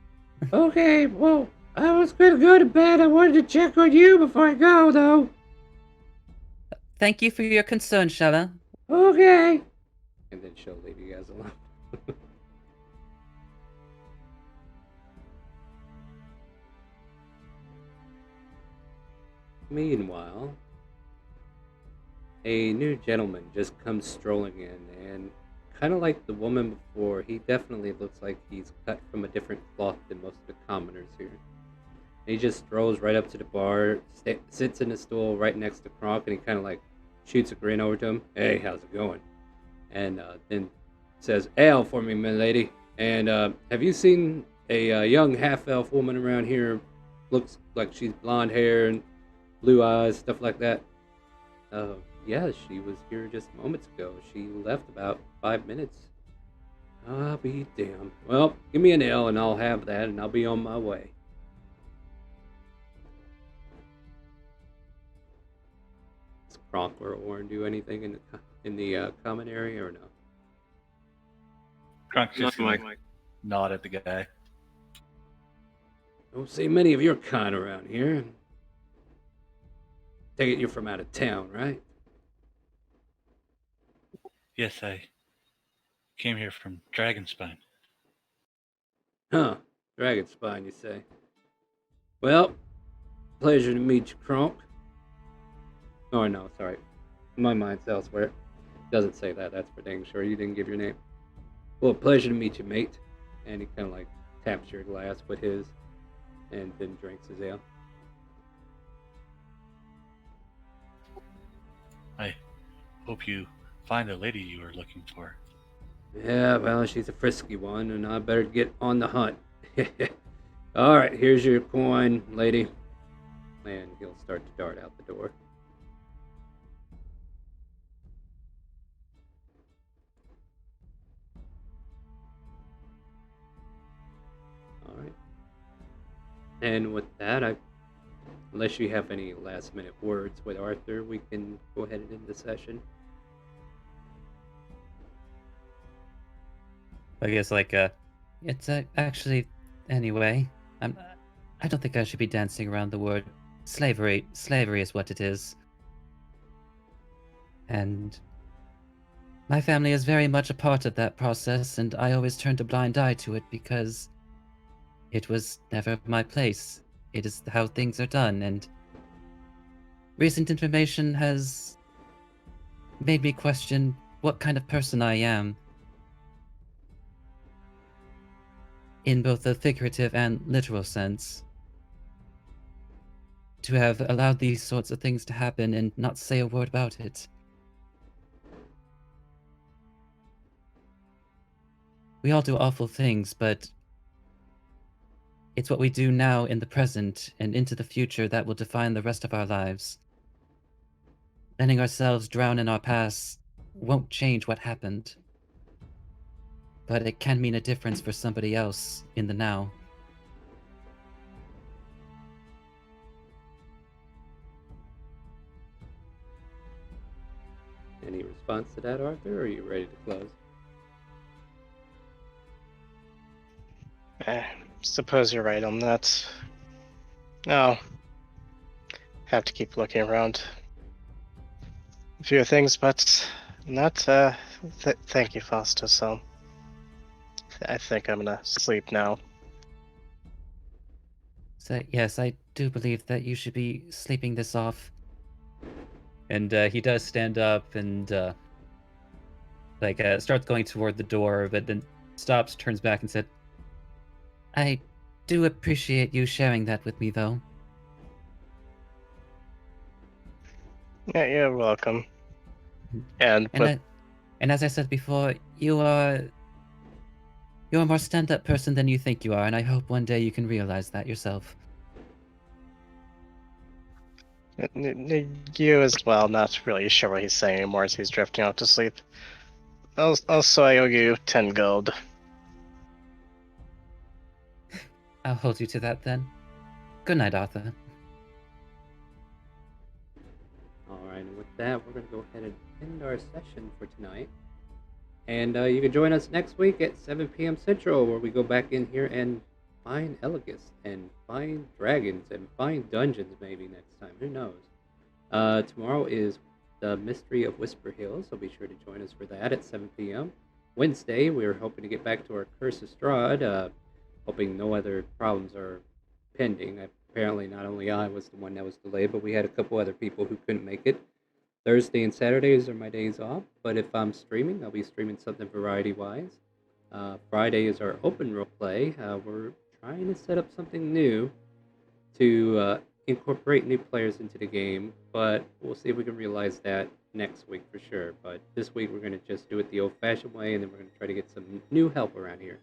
Okay, well, I was gonna go to bed. I wanted to check on you before I go, though. Thank you for your concern, Shella. Okay. And then she'll leave you guys alone. Meanwhile, a new gentleman just comes strolling in, and kind of like the woman before, he definitely looks like he's cut from a different cloth than most of the commoners here. And he just strolls right up to the bar, sits in the stool right next to Kronk, and he kind of like shoots a grin over to him. Hey, how's it going? And then says, ale for me, my lady. And have you seen a young half-elf woman around here? Looks like she's blonde hair and blue eyes, stuff like that. Yeah, she was here just moments ago. She left about 5 minutes. I'll be damned. Well, give me an ale and I'll have that, and I'll be on my way. Does Kronk or Warren do anything in the common area or no? Grunk's just gonna nod at the guy. Don't see many of your kind around here. Take it you're from out of town, right? Yes, I came here from Dragonspine. Huh. Dragonspine, you say? Well, pleasure to meet you, Kronk. Oh, no, sorry. My mind's elsewhere. Doesn't say that, that's for dang sure. You didn't give your name. Well, pleasure to meet you, mate. And he kind of like taps your glass with his and then drinks his ale. I hope you find the lady you were looking for. Yeah, well, she's a frisky one, and I better get on the hunt. All right, here's your coin, lady. And he'll start to dart out the door. All right. And with that, unless you have any last-minute words with Arthur, we can go ahead and end the session. I guess it's actually anyway. I don't think I should be dancing around the word slavery. Slavery is what it is, and my family is very much a part of that process, and I always turned a blind eye to it because it was never my place. It is how things are done, and recent information has made me question what kind of person I am, in both the figurative and literal sense. To have allowed these sorts of things to happen and not say a word about it. We all do awful things, but it's what we do now in the present and into the future that will define the rest of our lives. Letting ourselves drown in our past won't change what happened, but it can mean a difference for somebody else in the now. Any response to that, Arthur, or are you ready to close? Suppose you're right on that. No. Have to keep looking around. A few things, but not, thank you, Foster, so... I think I'm gonna sleep now. So, yes, I do believe that you should be sleeping this off. And he does stand up and starts going toward the door, but then stops, turns back, and said, "I do appreciate you sharing that with me, though." Yeah, you're welcome. And as I said before, you're a more stand-up person than you think you are, and I hope one day you can realize that yourself. You as well, not really sure what he's saying anymore as he's drifting off to sleep. Also, I owe you 10 gold. I'll hold you to that then. Good night, Arthur. Alright, and with that, we're going to go ahead and end our session for tonight. And you can join us next week at 7 p.m. Central, where we go back in here and find Elegus and find dragons and find dungeons maybe next time. Who knows? Tomorrow is the Mystery of Whisper Hill, so be sure to join us for that at 7 p.m. Wednesday, we're hoping to get back to our Curse of Strahd, hoping no other problems are pending. Apparently, not only I was the one that was delayed, but we had a couple other people who couldn't make it. Thursday and Saturdays are my days off, but if I'm streaming, I'll be streaming something variety-wise. Friday is our open role play. We're trying to set up something new to incorporate new players into the game, but we'll see if we can realize that next week for sure. But this week we're going to just do it the old-fashioned way, and then we're going to try to get some new help around here.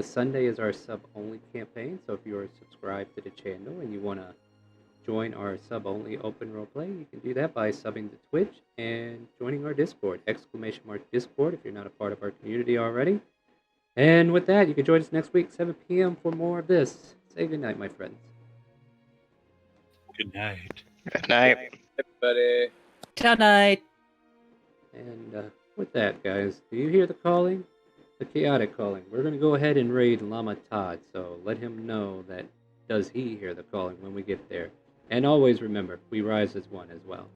Sunday is our sub-only campaign, so if you are subscribed to the channel and you want to join our sub-only open roleplay, you can do that by subbing to Twitch and joining our Discord, !Discord, if you're not a part of our community already. And with that, you can join us next week, 7 p.m. for more of this. Say goodnight, my friends. Good night. Good night. Everybody. Ciao, night. And with that, guys, do you hear the calling? The chaotic calling. We're going to go ahead and raid Lama Todd, so let him know that does he hear the calling when we get there. And always remember, we rise as one as well.